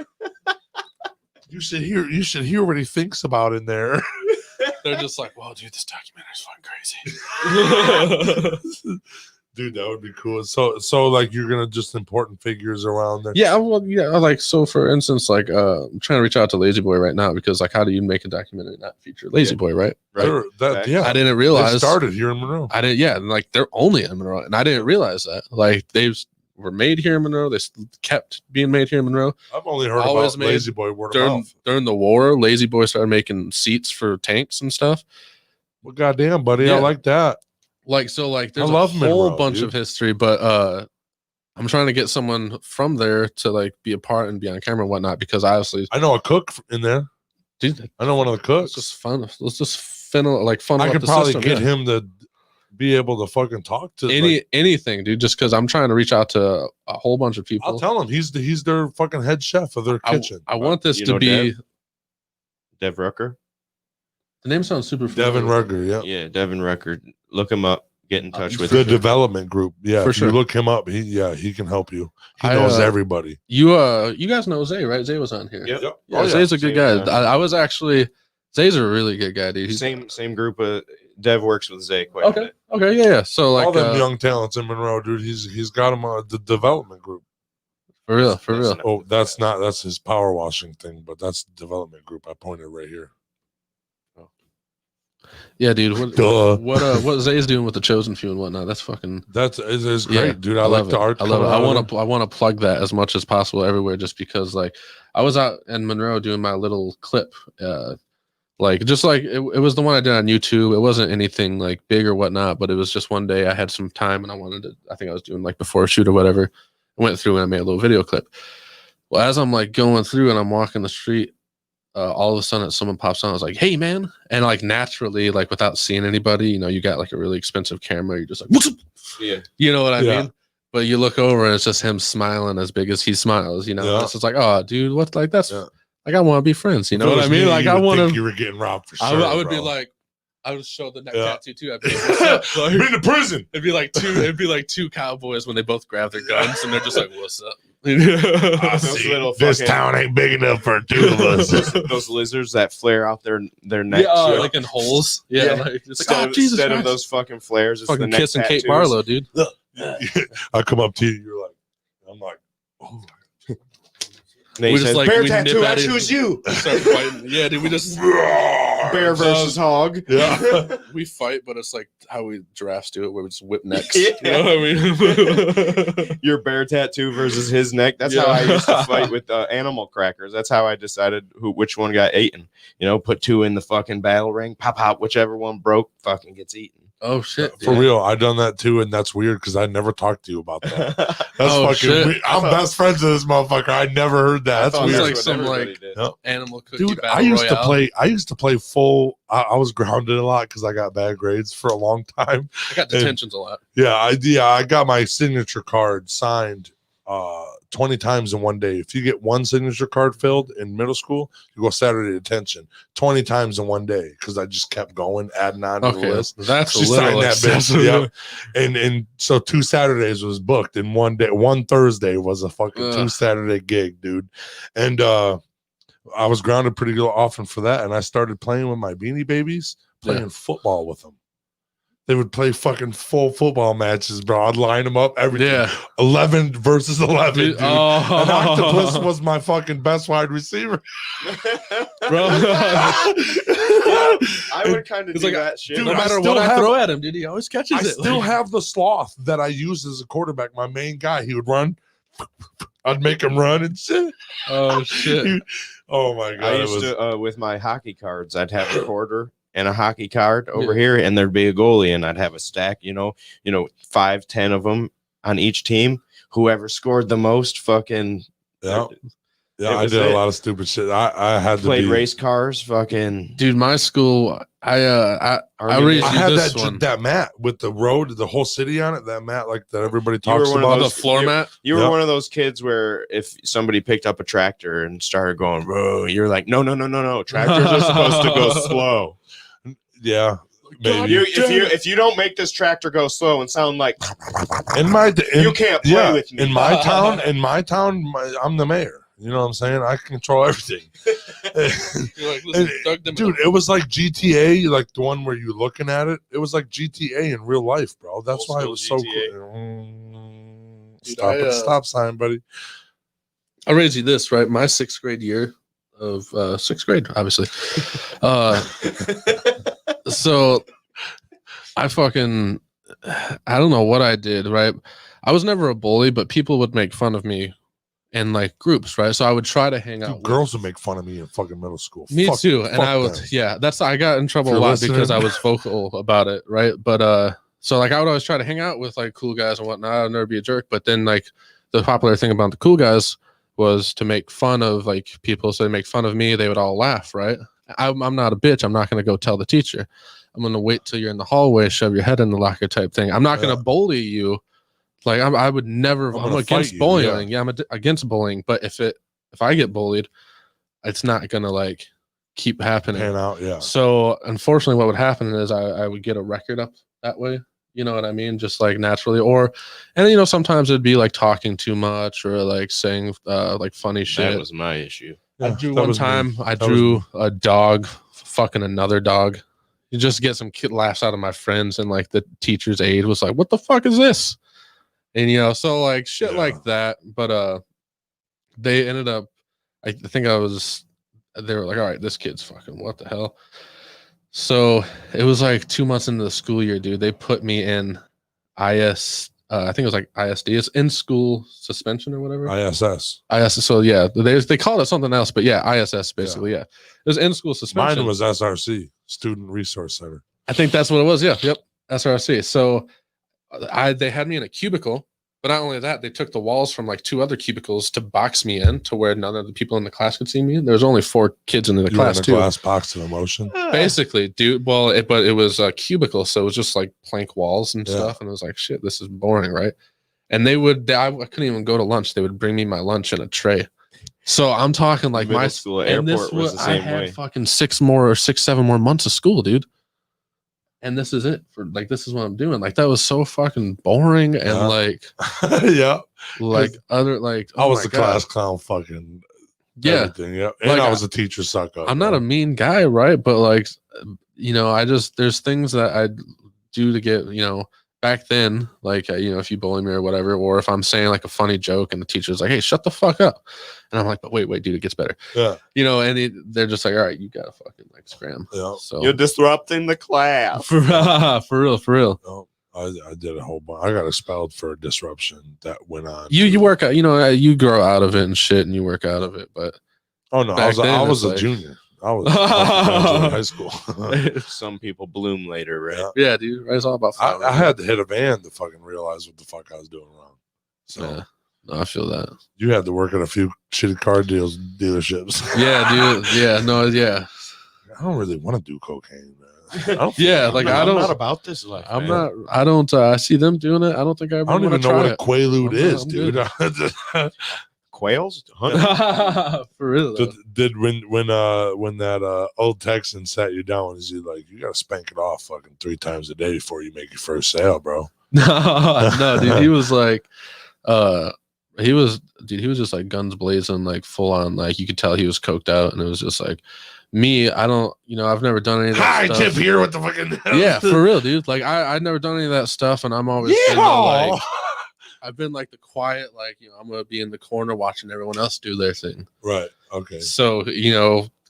You should hear what he thinks about in there. They're just like, well, dude, this documentary's fucking crazy. Dude, that would be cool. So like you're gonna just important figures around there. Yeah, well, yeah. Like, so for instance, like I'm trying to reach out to Lazy Boy right now because like, how do you make a documentary not feature Lazy Boy, right? Right. I didn't realize it started here in Monroe. I didn't. Yeah, and like they're only in Monroe, and I didn't realize that. Like they've were made here in Monroe. They kept being made here in Monroe. I've only heard about Lazy Boy word of mouth. During the war, Lazy Boy started making seats for tanks and stuff. Well, goddamn, buddy, I like that. Like, so, like, there's a whole bunch of history, but I'm trying to get someone from there to like be a part and be on camera and whatnot, because obviously I know a cook in there. Dude, I know one of the cooks. It's just fun. Let's just funnel I could probably get him to be able to fucking talk to anything, dude. Just because I'm trying to reach out to a whole bunch of people. I'll tell him he's their fucking head chef of their kitchen. I want this to be Dev Rucker. The name sounds super familiar. Devin Rucker, yeah, Devin Rucker. Look him up. Get in touch with the development group. Yeah, for sure. You look him up. He can help you. He knows everybody. You guys know Zay, right? Zay was on here. Yep. Yeah, Zay's a good guy. I was actually Zay's a really good guy, dude. Same group of Dev works with Zay quite a bit. Okay, yeah. So like all them young talents in Monroe, dude. He's got them on the development group. For real. Oh, that's his power washing thing, but that's the development group. I pointed right here. Yeah, dude. What Zay's doing with the Chosen Few and whatnot? That's fucking. It's great, dude. I like the art. I love it. I want to plug that as much as possible everywhere, just because like I was out in Monroe doing my little clip, like just like it was the one I did on YouTube. It wasn't anything like big or whatnot, but it was just one day I had some time and I wanted to. I think I was doing like before a shoot or whatever. I went through and I made a little video clip. Well, as I'm like going through and I'm walking the street. All of a sudden someone pops on. I was like, hey man. And like naturally, like without seeing anybody, you know, you got like a really expensive camera. You're just like, what's up? Yeah. You know what I mean? But you look over and it's just him smiling as big as he smiles, you know? Yeah. It's just like, oh dude, what? Like that's like, I want to be friends. You know what I mean? Like I want to, you were getting robbed for sure. I would be like, I would show the neck tattoo too. I'd be like, what's up? Like, been to prison. It'd be like two cowboys when they both grab their guns and they're just like, what's up? This town ain't big enough for two of us. Those lizards that flare out their necks, like in holes. Yeah, like, instead of those fucking flares, it's fucking kissing Kate Barlow, dude. I come up to you, you're like, I'm like, oh. We just like bear tattoo. I choose you. Start fighting. Yeah, dude. We just bear versus hog. Yeah, we fight, but it's like how we giraffes do it, where we just whip necks. Yeah. You know what I mean? Your bear tattoo versus his neck. That's how I used to fight with animal crackers. That's how I decided which one got eaten. You know, put two in the fucking battle ring. Pop, whichever one broke, fucking gets eaten. Oh shit! For real, I done that too, and that's weird because I never talked to you about that. That's fucking weird. I'm best friends with this motherfucker. I never heard that. That's weird. Like some like animal cookie. Dude, I used to play full. I was grounded a lot because I got bad grades for a long time. I got detentions a lot. Yeah, I got my signature card signed 20 times in one day. If you get one signature card filled in middle school, you go Saturday detention 20 times in one day because I just kept going, adding on to the list. That's she a little excessive. Yeah. And so 2 Saturdays was booked in one day. One Thursday was a fucking 2 Saturday gig, dude. And I was grounded pretty often for that. And I started playing with my Beanie Babies, playing football with them. They would play fucking full football matches, bro. I'd line them up every 11 versus 11, dude. And Octopus was my fucking best wide receiver. Bro. I would kind of do that shit. Dude, no matter what I throw at him, dude, he always catches it. I still have the sloth that I used as a quarterback. My main guy, he would run. I'd make him run and shit. Oh, shit. Oh, my God. I used to, with my hockey cards, I'd have a quarter and a hockey card over here, and there'd be a goalie, and I'd have a stack, you know, 5, 10 of them on each team. Whoever scored the most, fucking I did a lot of stupid shit. I had to play race cars, fucking dude. My school, I had that mat with the road, the whole city on it. That mat, like that everybody talks about, the floor mat. You were one of those kids where if somebody picked up a tractor and started going, bro, you're like, no, tractors are supposed to go slow. Yeah, maybe. If you don't make this tractor go slow and sound like you can't play with me. In my town, I'm the mayor. You know what I'm saying? I control everything. Dude, it was like GTA, like the one where you're looking at it. It was like GTA in real life, bro. That's why it was so cool. Stop at the stop sign, buddy. I raised you this, right? My 6th grade year of 6th grade, obviously. So I don't know what I did, right? I was never a bully, but people would make fun of me in like groups, right? So I would try to hang out. Girls would make fun of me in fucking middle school. Me too. And I was, I got in trouble a lot because I was vocal about it, right? But so like I would always try to hang out with like cool guys and whatnot. I'd never be a jerk. But then like the popular thing about the cool guys was to make fun of like people. So they make fun of me, they would all laugh, right? I'm not a bitch. I'm not going to go tell the teacher. I'm going to wait till you're in the hallway, shove your head in the locker type thing. I'm not going to bully you. Like I would never. I'm against bullying. Yeah, I'm against bullying. But if I get bullied, it's not going to like keep happening. Pan out, yeah. So unfortunately, what would happen is I would get a record up that way. You know what I mean? Just like naturally, and sometimes it'd be like talking too much or like saying like funny shit. That was my issue. I drew one time. I drew a dog fucking another dog. You just get some kid laughs out of my friends, and like the teacher's aide was like, "What the fuck is this?" And so like shit like that. But they ended up. I think they were like, "All right, this kid's fucking what the hell." So it was like 2 months into the school year, dude. They put me in IS. I think it was like ISD. It's in school suspension or whatever. ISS. So yeah, they called it something else, but yeah, ISS basically. Yeah, it was in school suspension. Mine was SRC, Student Resource Center. I think that's what it was. Yeah, yep, SRC. So they had me in a cubicle. But not only that, they took the walls from like 2 other cubicles to box me in to where none of the people in the class could see me. There was only 4 kids in the class too. Glass box of emotion. Basically, dude. Well, but it was a cubicle, so it was just like plank walls and stuff. And it was like, shit, this is boring, right? And I couldn't even go to lunch. They would bring me my lunch in a tray. So I'm talking like middle school airport was the same way. Fucking 7 more months of school, dude. And this is it for like, this is what I'm doing. Like, that was so fucking boring. And like, like other, like, I was the class clown fucking everything. Yeah. And like, I was a teacher suck up. I'm not a mean guy. Right. But like, there's things that I do to get, back then, like, if you bully me or whatever, or if I'm saying like a funny joke and the teacher's like, "Hey, shut the fuck up." And I'm like, "But wait, dude, it gets better." Yeah. And they're just like, "All right, you gotta fucking like scram." Yeah. So you're disrupting the class. For real. No, I did a whole bunch. I got expelled for a disruption that went on. You work out, you grow out of it and shit, and you work out of it. But oh no, I was a junior. I was in high school. Some people bloom later, right? Yeah, dude. It's all about. I had to hit a van to fucking realize what the fuck I was doing wrong. So yeah, no, I feel that. You had to work at a few shitty car dealerships. Yeah, dude. Yeah, no, yeah. I don't really want to do cocaine, man. I'm not about this life. I'm not. I don't. I see them doing it. I don't think I don't even know what a quaalude is, dude. Quails for real though. Did when that old Texan sat you down, is he like, you gotta spank it off fucking 3 times a day before you make your first sale, bro? No, dude, he was like he was just like guns blazing, like full on, like you could tell he was coked out, and it was just like me. I don't, I've never done any of that Hi, stuff. Tip here with the fucking yeah, for real, dude. Like I've never done any of that stuff, and I'm always like, I've been like the quiet, like, I'm gonna be in the corner watching everyone else do their thing. Right. Okay. So,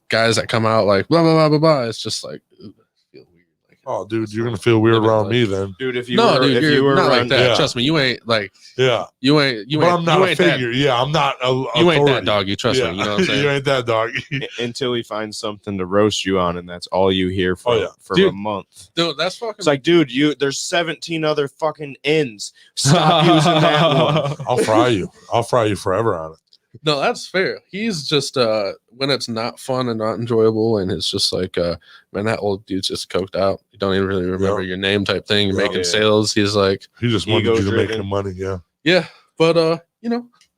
guys that come out like blah blah blah blah blah, it's just like, ooh, I feel weird. Like, oh, dude, you're gonna feel weird around me then, dude. If you were not around, like that, trust me, you ain't like, yeah, you ain't. But I'm not a figure. Yeah, I'm not. You ain't that doggy. Trust me. You know what I'm saying? You ain't that doggy until he finds something to roast you on, and that's all you hear for a month. Dude, that's fucking. It's like, dude, there's 17 other fucking ends. Stop using that one. I'll fry you. I'll fry you forever on it. No, that's fair. He's just when it's not fun and not enjoyable, and it's just like, man, that old dude's just coked out. You don't even really remember your name type thing. You're making sales. He's like, he just wanted you to make him money. Yeah, but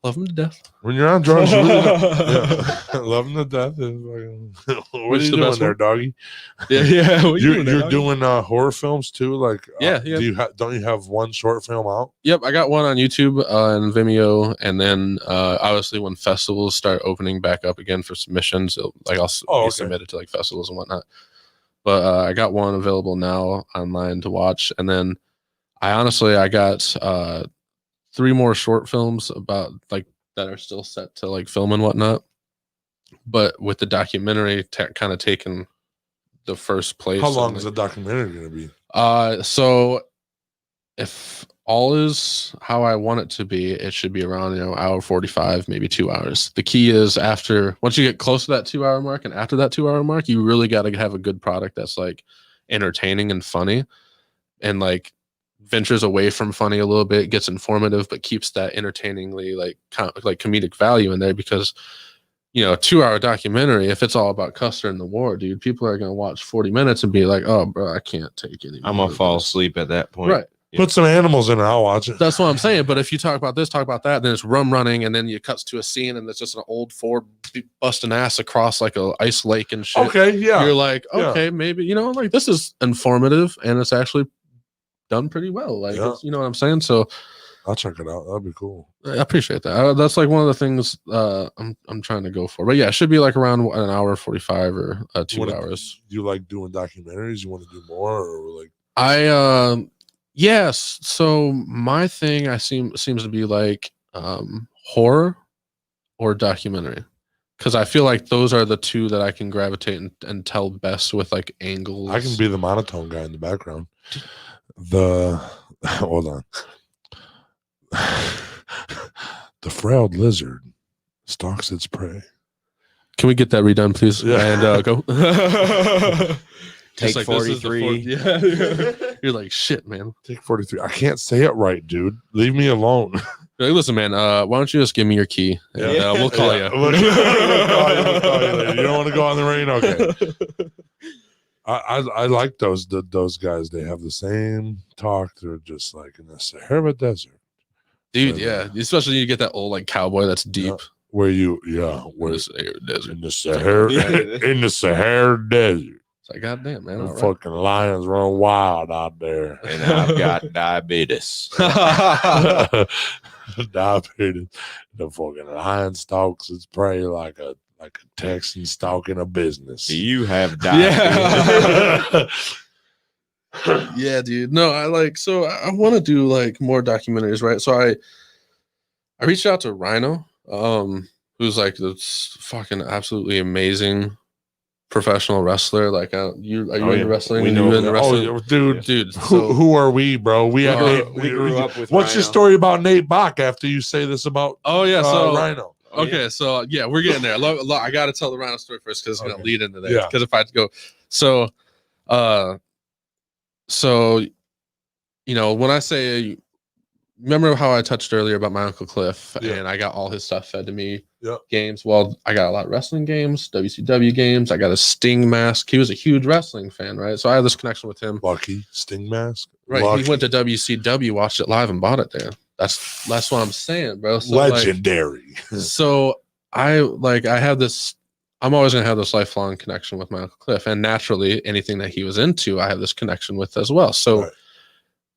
love him to death. When you're on drugs, you really love him to death. What are you doing there, doggy? Yeah. You're doing horror films too, like yeah. Don't you have one short film out? Yep, I got one on YouTube and Vimeo, and then obviously when festivals start opening back up again for submissions, I'll be submitted to like festivals and whatnot. But I got one available now online to watch, and then I got 3 more short films about like that are still set to like film and whatnot, but with the documentary kind of taking the first place. How long is the documentary going to be? So if all is how I want it to be. It should be around, you know, hour 45, maybe 2 hours. The key is once you get close to that 2 hour mark, and after that 2 hour mark, you really got to have a good product that's like entertaining and funny, and like ventures away from funny a little bit, gets informative, but keeps that entertainingly like comedic value in there. Because, you know, a 2 hour documentary, if it's all about Custer and the war, dude, people are going to watch 40 minutes and be like, oh, bro, I can't take any more. I'm going to fall asleep at that point. Right. Yeah. Put some animals in it, I'll watch it. That's what I'm saying. But if you talk about this, talk about that, then it's rum running, and then you cuts to a scene, and it's just an old Ford busting ass across like a ice lake and shit. Okay, yeah. You're like, okay, maybe, you know, like this is informative, and it's actually done pretty well. Like, you know what I'm saying? So I'll check it out. That'd be cool. I appreciate that. That's like one of the things I'm trying to go for. But yeah, it should be like around an hour 45 or 2 hours. You like doing documentaries? You want to do more, or like? Yes. So my thing seems to be like horror or documentary, because I feel like those are the two that I can gravitate and tell best with like angles. I can be the monotone guy in the background. Hold on. The frail lizard stalks its prey. Can we get that redone, please? Yeah. And go. Take like, 43. Yeah. You're like, shit, man. Take 43. I can't say it right, dude. Leave me alone. Like, listen, man, why don't you just give me your key? And, we'll call you. We'll call you later. You don't want to go on the rain? Okay. I like those guys. They have the same talk. They're just like in the Sahara Desert. Dude, yeah. Especially you get that old like cowboy that's deep. Where in the Sahara Desert. It's like, goddamn, man. The fucking lions run wild out there. And I've got diabetes. Diabetes. The fucking lion stalks its prey like a Texan stalking a business. Do you have diabetes? Yeah, dude. No, I want to do like more documentaries, right? So I reached out to Rhino, who's like this fucking absolutely amazing professional wrestler. Like, are you into wrestling? We know into wrestling? Oh, dude. So, who are we, bro? We grew up with. What's Rhino. your story about Nate Bach after you say this about? Oh yeah, so Rhino. Okay, so yeah, we're getting there. I got to tell the Rhino story first because it's gonna lead into that. Yeah. Because if I had to go, so you know, when I say, remember how I touched earlier about my Uncle Cliff, and I got all his stuff fed to me. Games. Well, I got a lot of wrestling games, WCW games. I got a Sting mask. He was a huge wrestling fan, right? So I have this connection with him. Lucky Sting mask. Right. Lucky. He went to WCW, watched it live, and bought it there. That's what I'm saying, bro. So, legendary. So I have this. I'm always gonna have this lifelong connection with my Uncle Cliff, and naturally, anything that he was into, I have this connection with as well. So.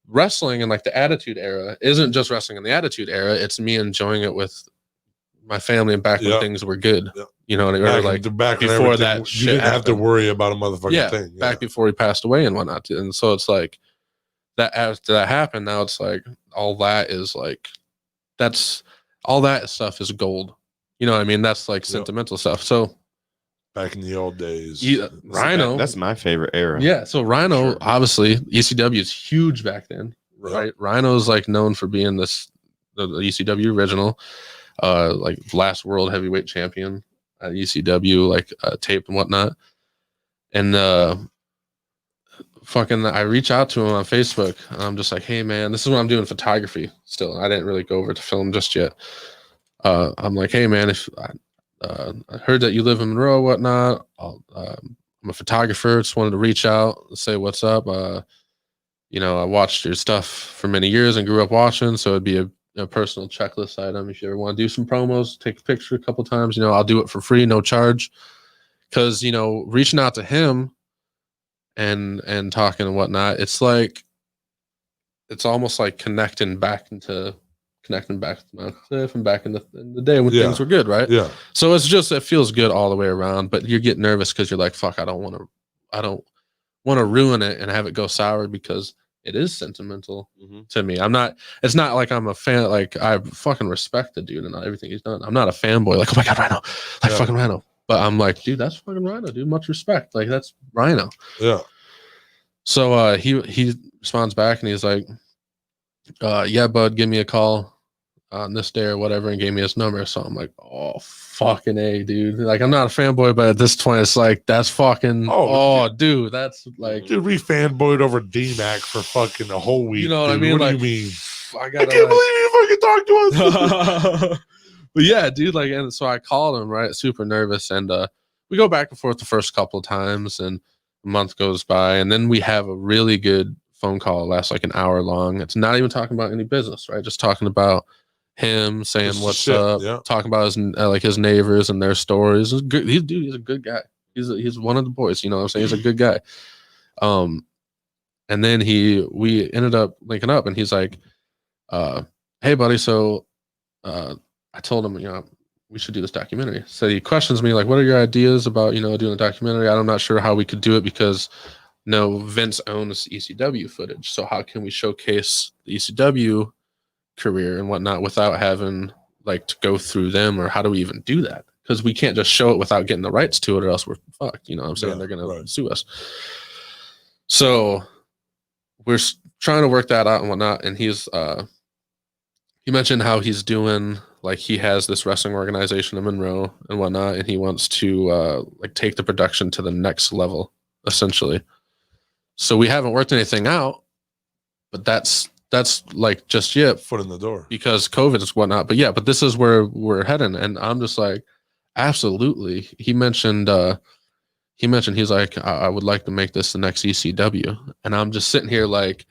Wrestling in like the Attitude Era isn't just wrestling in the Attitude Era. It's me enjoying it with my family and back when things were good. You know, back before that, you didn't have to worry about a motherfucking thing. Back before he passed away and whatnot. And so it's like that after that happened, now it's like all that is like all that stuff is gold. You know what I mean? That's like sentimental stuff. So back in the old days, Rhino. That's my favorite era. Yeah. So Rhino, obviously, ECW is huge back then, right? Rhino's like known for being the ECW original, like last world heavyweight champion at ECW, like tape and whatnot. And I reach out to him on Facebook. And I'm just like, hey man, this is what I'm doing photography still. I didn't really go over to film just yet. I'm like, hey man, if I heard that you live in Monroe, whatnot. I'm a photographer. Just wanted to reach out and say what's up. You know, I watched your stuff for many years and grew up watching, so it'd be a personal checklist item. If you ever want to do some promos, take a picture a couple times. You know, I'll do it for free, no charge. Because you know, reaching out to him and talking and whatnot, it's almost like connecting back to my Cliff and back in the day when things were good, right? Yeah. So it feels good all the way around, but you get nervous because you're like, fuck, I don't want to ruin it and have it go sour because it is sentimental to me. It's not like I'm a fan, like I fucking respect the dude and everything he's done. I'm not a fanboy, like, oh my God, Rhino, like fucking Rhino. But I'm like, dude, that's fucking Rhino, dude. Much respect. Like that's Rhino. Yeah. So he responds back and he's like, yeah, bud, give me a call on this day or whatever, and gave me his number. So I'm like, oh, fucking A, dude. Like, I'm not a fanboy, but at this point, it's like, that's fucking, dude, that's like. Dude, we fanboyed over D-Mac for fucking a whole week. You know what I mean? What like, do you mean? I can't believe you fucking talked to us. But yeah, dude, like, and so I called him, right? Super nervous. And we go back and forth the first couple of times, and a month goes by, and then we have a really good phone call. It lasts like an hour long. It's not even talking about any business, right? Just talking about him, saying just what's up, talking about his like his neighbors and their stories. He's good. He's a good guy. He's one of the boys. You know what I'm saying? He's a good guy. And then we ended up linking up, and he's like, hey buddy, so I told him, we should do this documentary. So he questions me like, what are your ideas about, doing a documentary? I'm not sure how we could do it because Vince owns ECW footage. So how can we showcase the ECW career and whatnot without having like to go through them, or how do we even do that? Because we can't just show it without getting the rights to it, or else we're fucked. You know what I'm saying? They're going to sue us. So we're trying to work that out and whatnot. And he mentioned how he's doing, like, he has this wrestling organization in Monroe and whatnot, and he wants to like take the production to the next level, essentially. So we haven't worked anything out, but that's like just yet foot in the door because COVID and whatnot. But yeah, but this is where we're heading, and I'm just like, absolutely. He mentioned he's like, I would like to make this the next ECW, and I'm just sitting here like,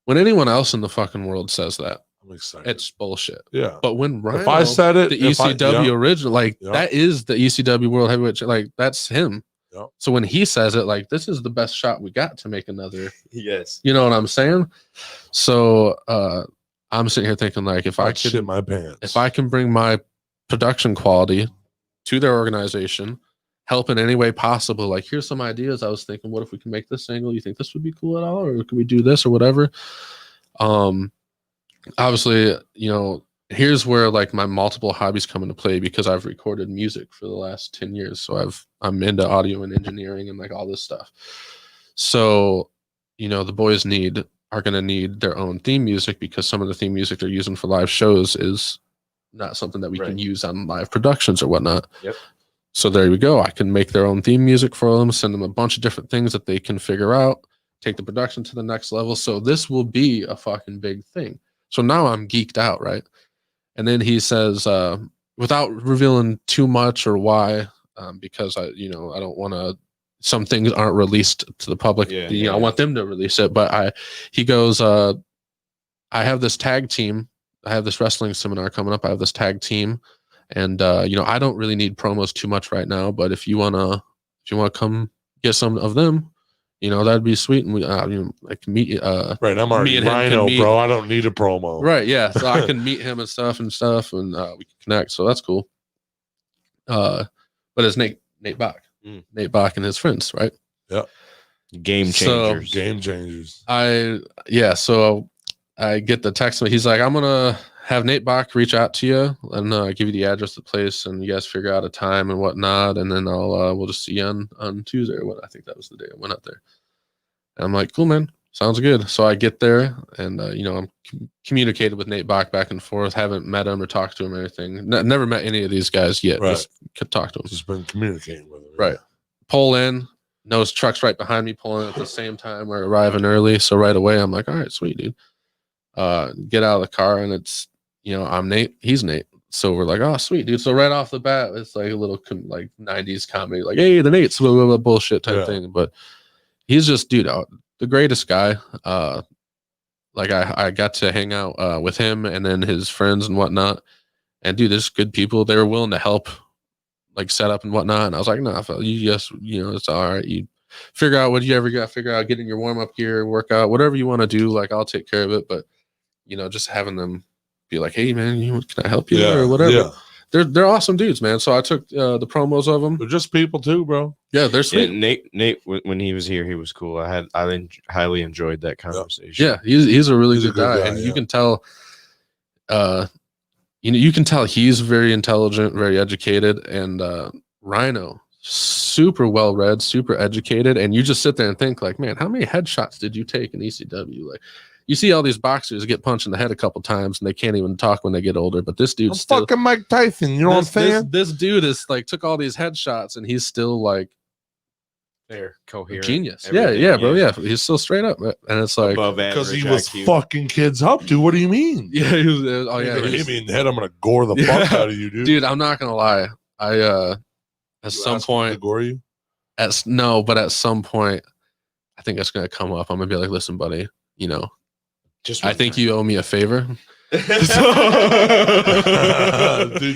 when anyone else in the fucking world says that, I'm excited. It's bullshit. Yeah. But when Rhino, if I said it, the ECW original, like that is the ECW World Heavyweight, like that's him. Yep. So when he says it, like, this is the best shot we got to make another. Yes. You know what I'm saying? So I'm sitting here thinking, like, if I could shit my pants, if I can bring my production quality to their organization, help in any way possible, like, here's some ideas. I was thinking, what if we can make this angle? You think this would be cool at all, or can we do this or whatever? Obviously, here's where like my multiple hobbies come into play, because I've recorded music for the last 10 years. So I'm into audio and engineering and like all this stuff. So, the boys are going to need their own theme music, because some of the theme music they're using for live shows is not something that we can use on live productions or whatnot. Yep. So there we go. I can make their own theme music for them, send them a bunch of different things that they can figure out, take the production to the next level. So this will be a fucking big thing. So now I'm geeked out, right? And then he says, without revealing too much or why, because I don't want to. Some things aren't released to the public. I want them to release it. But he goes, I have this tag team. I have this wrestling seminar coming up. I have this tag team, and I don't really need promos too much right now. But if you wanna come get some of them, that'd be sweet. And we I can meet right. I'm already Rhino, bro. I don't need a promo. Right. Yeah. So I can meet him and stuff, and we can connect. So that's cool. But it's Nate Bach. Nate Bach and his friends, right? Yeah. Game changers. Game changers. So I get the text. He's like, I'm gonna have Nate Bach reach out to you and give you the address of the place, and you guys figure out a time and whatnot, and then we'll just see you on Tuesday or what. I think that was the day I went out there. And I'm like, cool, man, sounds good. So I get there, and I'm communicated with Nate Bach back and forth. Haven't met him or talked to him or anything. Never met any of these guys yet. Right. Just could talk to him. Just been communicating with him. Right. Pull in. Knows trucks right behind me pulling at the same time. We're arriving early, so right away I'm like, all right, sweet, dude. Get out of the car, and it's I'm Nate, he's Nate. So we're like, oh, sweet, dude. So right off the bat, it's like a little like 90s comedy, like, hey, the Nates, blah, blah, blah, bullshit type thing. But he's just, dude, the greatest guy. Like I got to hang out with him and then his friends and whatnot. And dude, there's good people. They were willing to help, like, set up and whatnot. And I was like, nah, you just, it's all right. You figure out what you ever got to figure out, get in your warm up gear, workout, whatever you want to do. Like, I'll take care of it. But just having them be like, hey man, can I help you or whatever? Yeah. They're awesome dudes, man. So I took the promos of them. They're just people too, bro. Yeah, they're sweet. Yeah, Nate, when he was here, he was cool. I highly enjoyed that conversation. Yeah, he's a really good guy, and you can tell. You can tell he's very intelligent, very educated, and Rhino, super well read, super educated, and you just sit there and think like, man, how many headshots did you take in ECW? Like, you see all these boxers get punched in the head a couple times and they can't even talk when they get older, but this dude's still fucking Mike Tyson. You know what I'm saying? This dude is like took all these headshots and he's still like fair, coherent, genius. Yeah, bro. Yeah, he's still straight up, and it's like because he was fucking kids up, dude. What do you mean? Yeah, he was. Oh yeah, hit me in the head. I'm gonna gore the fuck out of you, dude. Dude, I'm not gonna lie. At some point, gore you? But at some point, I think it's gonna come up. I'm gonna be like, listen, buddy, you know, I think you owe me a favor. Dude,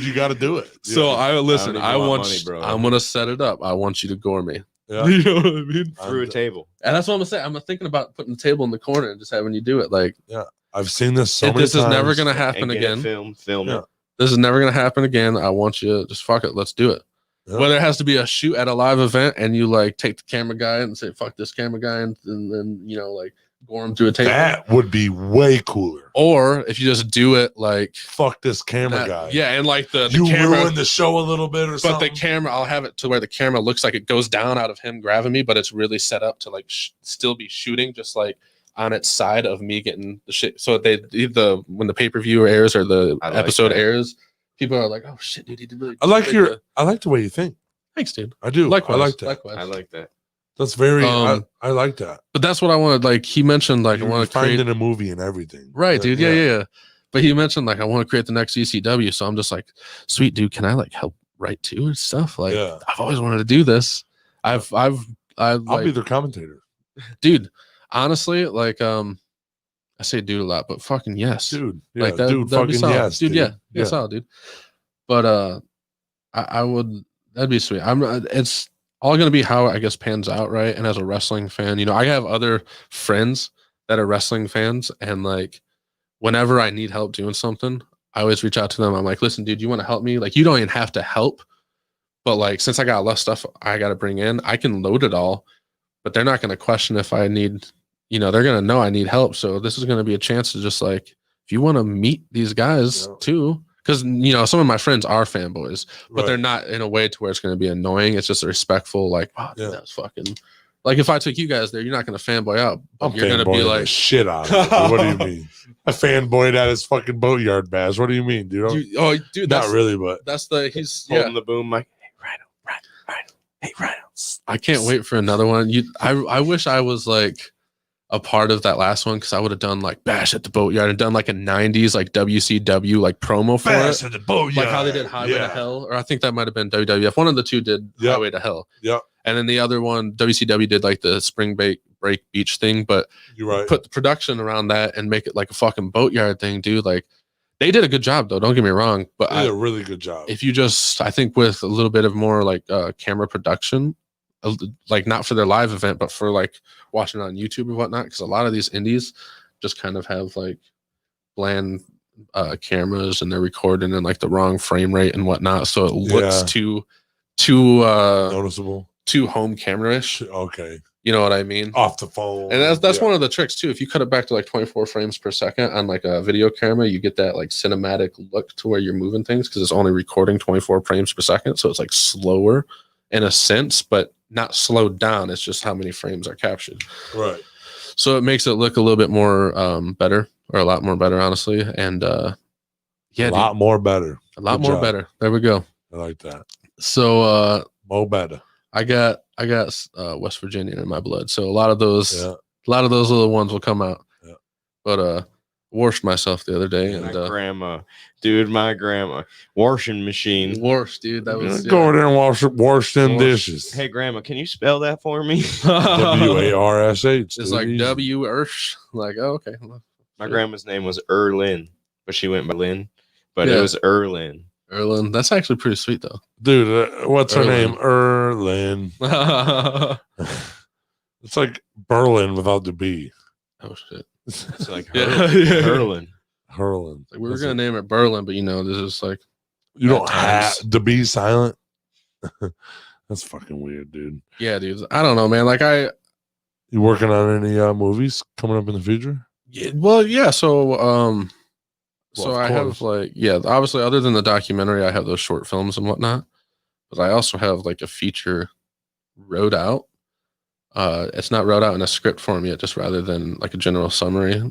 you got to do it. So I I'm gonna set it up. I want you to gore me. Yeah. You know what I mean? Through a table. And that's what I'm gonna say. I'm thinking about putting the table in the corner and just having you do it. Like, yeah, I've seen this so many times. This is never gonna happen again. Film it. This is never gonna happen again. I want you to just fuck it. Let's do it. Yeah. Whether it has to be a shoot at a live event and you like take the camera guy and say fuck this camera guy and then you know like gore him through a table. That would be way cooler. Or if you just do it like fuck this camera guy. Yeah, and like the you camera, ruin the show a little bit or something. But the camera, I'll have it to where the camera looks like it goes down out of him grabbing me, but it's really set up to like still be shooting just like on its side of me getting the shit. So when the pay-per-view airs or the episode airs, people are like, "Oh shit, dude, he did really." I like the way you think. Thanks, dude. I do. Likewise. I like that. Likewise. I like that. That's very. I like that. But that's what I wanted. Like he mentioned, like I want to create in a movie and everything. Right, dude. Yeah. But he mentioned like I want to create the next ECW, so I'm just like, sweet dude, can I like help write too and stuff? Like I've always wanted to do this. I'll be their commentator, dude. Honestly, like I say dude a lot, but fucking yes, dude. Yeah, like that, dude, fucking yes, dude. Yeah, solid, dude. But I would. That'd be sweet. It's all gonna be how I guess pans out, right? And as a wrestling fan, you know, I have other friends that are wrestling fans, and like whenever I need help doing something, I always reach out to them. I'm like, listen, dude, you want to help me? Like, you don't even have to help, but like since I got less stuff I got to bring in, I can load it all. But they're not gonna question if I need, you know, they're gonna know I need help. So this is gonna be a chance to just like, if you want to meet these guys too. Because, you know, some of my friends are fanboys, but they're not in a way to where it's going to be annoying. It's just a respectful, like, wow, dude, that's fucking... Like, if I took you guys there, you're not going to fanboy out. You're going to be like... shit out of it. What do you mean? I fanboyed at his fucking boatyard bash. What do you mean, dude? Dude, not really, but... That's he's holding the boom like, hey, Rhino. I can't wait for another one. I wish I was, like... a part of that last one because I would have done like Bash at the Boatyard and done like a 90s like WCW like promo for Bash at the Boatyard, like how they did Highway to Hell, or I think that might have been WWF. One of the two did Highway to Hell. Yeah. And then the other one, WCW did like the Spring Break Beach thing, but you're right. Put the production around that and make it like a fucking boatyard thing, dude. Like they did a good job though. Don't get me wrong, but they did a really good job. If you just, I think with a little bit of more like camera production, like not for their live event, but for like watching on YouTube or whatnot, because a lot of these indies just kind of have like bland cameras and they're recording in like the wrong frame rate and whatnot, so it looks too noticeable, too home camera-ish. Okay, you know what I mean? Off the phone, and that's one of the tricks too. If you cut it back to like 24 frames per second on like a video camera, you get that like cinematic look to where you're moving things because it's only recording 24 frames per second, so it's like slower in a sense, but not slowed down. It's just how many frames are captured. Right. So it makes it look a little bit more better, or a lot more better, honestly. And a lot more better. A lot more better. There we go. I like that. So more better. I got West Virginia in my blood. So a lot of those little ones will come out. Yeah. But washed myself the other day, and my grandma washing machine. Wash, dude. That was go over there and wash them dishes. Hey, grandma, can you spell that for me? WARSH. It's like W-Ersh. Like, oh, okay. My grandma's name was Erlyn, but she went by Lynn. But it was Erlyn. Erlyn. That's actually pretty sweet, though. Dude, what's her name? Erlyn. It's like Berlin without the B. Oh, shit. It's like Hurlin. Like we were gonna name it Berlin, but you know, this is like you don't have the B silent. That's fucking weird, dude. Yeah, dude. I don't know, man. Like you working on any movies coming up in the future? Yeah, well, yeah. So so I have like obviously other than the documentary, I have those short films and whatnot. but I also have like a feature wrote out. It's not wrote out in a script form yet, just rather than like a general summary.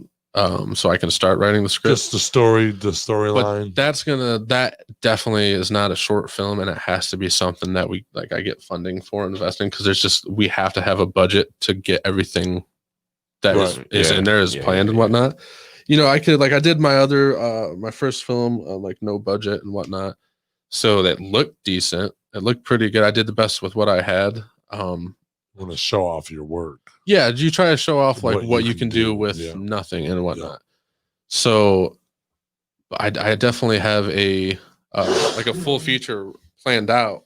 So I can start writing the script. Just the storyline. That definitely is not a short film, and it has to be something that I get funding for investing, because we have to have a budget to get everything that is in there as planned and whatnot. I did my first film on like no budget and whatnot, so that looked decent. It looked pretty good. I did the best with what I had. Want to show off your work. Yeah, you try to show off like what you can do with nothing and whatnot. So I definitely have a like a full feature planned out,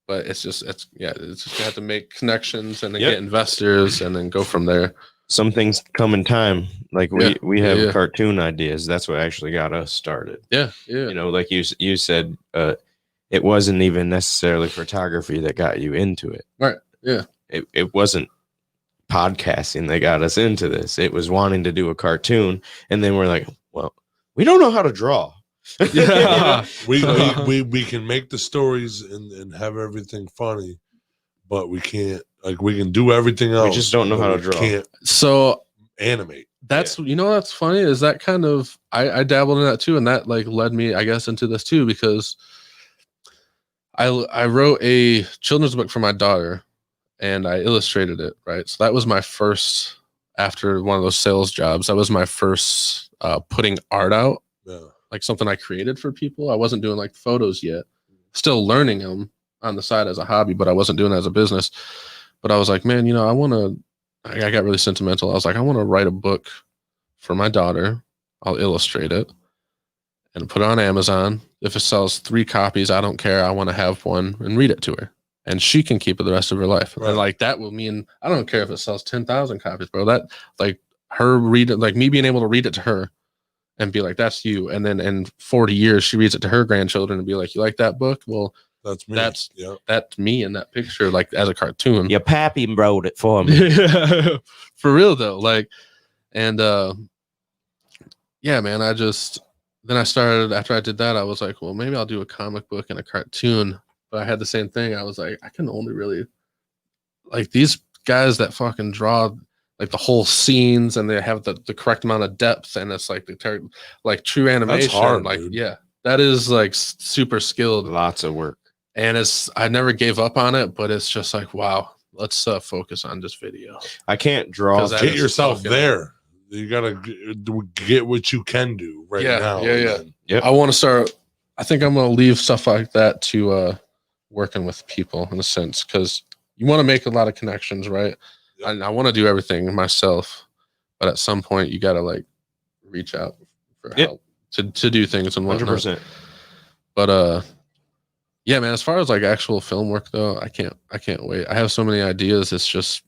but it's just you have to make connections and then get investors and then go from there. Some things come in time. Like we have cartoon ideas. That's what actually got us started. Yeah. Like you said, it wasn't even necessarily photography that got you into it. Right. Yeah. It wasn't podcasting that got us into this. It was wanting to do a cartoon, and then we're like, well, we don't know how to draw. Yeah. we can make the stories and have everything funny, but we can't. Like, we can do everything else. We just don't know how to draw. Can't animate. That's that's funny. Is that kind of I dabbled in that too, and that like led me, I guess, into this too, because I wrote a children's book for my daughter. And I illustrated it, right? So that was my first, after one of those sales jobs, that was my first putting art out, like something I created for people. I wasn't doing like photos yet, still learning them on the side as a hobby, but I wasn't doing it as a business. But I was like, man, I got really sentimental. I was like, I want to write a book for my daughter. I'll illustrate it and put it on Amazon. If it sells 3 copies, I don't care. I want to have one and read it to her. And she can keep it the rest of her life. Right. And like that will mean, I don't care if it sells 10,000 copies, bro. That like her read it, like me being able to read it to her and be like, that's you. And then in 40 years, she reads it to her grandchildren and be like, you like that book? Well, that's me. That's me in that picture, like as a cartoon. Your pappy wrote it for me. For real though. Like, and yeah, man, then I started, after I did that, I was like, well, maybe I'll do a comic book and a cartoon. But I had the same thing. I was like, I can only really like these guys that fucking draw like the whole scenes, and they have the correct amount of depth, and it's like like true animation. That's hard, like, dude. Yeah, that is like super skilled. Lots of work. And I never gave up on it, but it's just like, wow, let's focus on just video. I can't draw. Get yourself there. You gotta get what you can do right now. Yeah. I want to start. I think I'm gonna leave stuff like that to working with people in a sense, because you want to make a lot of connections, right? Yep. And I want to do everything myself, but at some point you got to like reach out for help to do things and whatnot. 100%. But yeah, man, as far as like actual film work though, I can't wait. I have so many ideas. It's just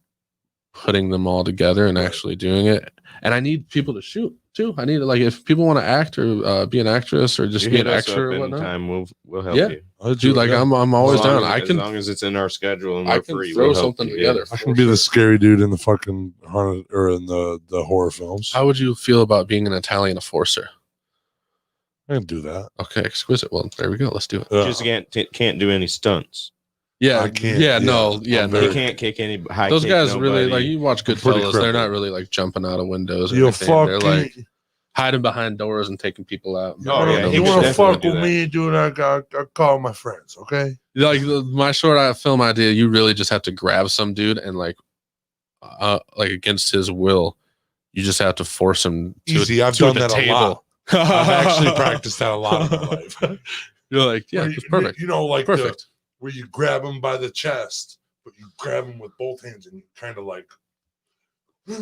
putting them all together and actually doing it. And I need people to shoot too. I need like, if people want to act or be an actress or just be an actor or whatnot. Time we'll help you. Dude, like I'm always down. As long as it's in our schedule and I we're can free, throw something together. I can be the scary dude in the fucking haunted or in the horror films. How would you feel about being an Italian enforcer? I can do that. Okay, exquisite. Well, there we go. Let's do it. You just can't do any stunts. Yeah, I can't. Yeah, no. You can't kick any high. Those guys nobody. really like, you watch Goodfellas. They're not really like jumping out of windows. Or They're like hiding behind doors and taking people out. You want to fuck with me, dude? I call my friends. Okay. Like my short film idea, you really just have to grab some dude and like against his will, you just have to force him. Easy. I've done that a lot. I've actually practiced that a lot in my life. You're like, yeah, it's perfect. Like perfect. Where you grab him by the chest, but you grab him with both hands and you kind of like.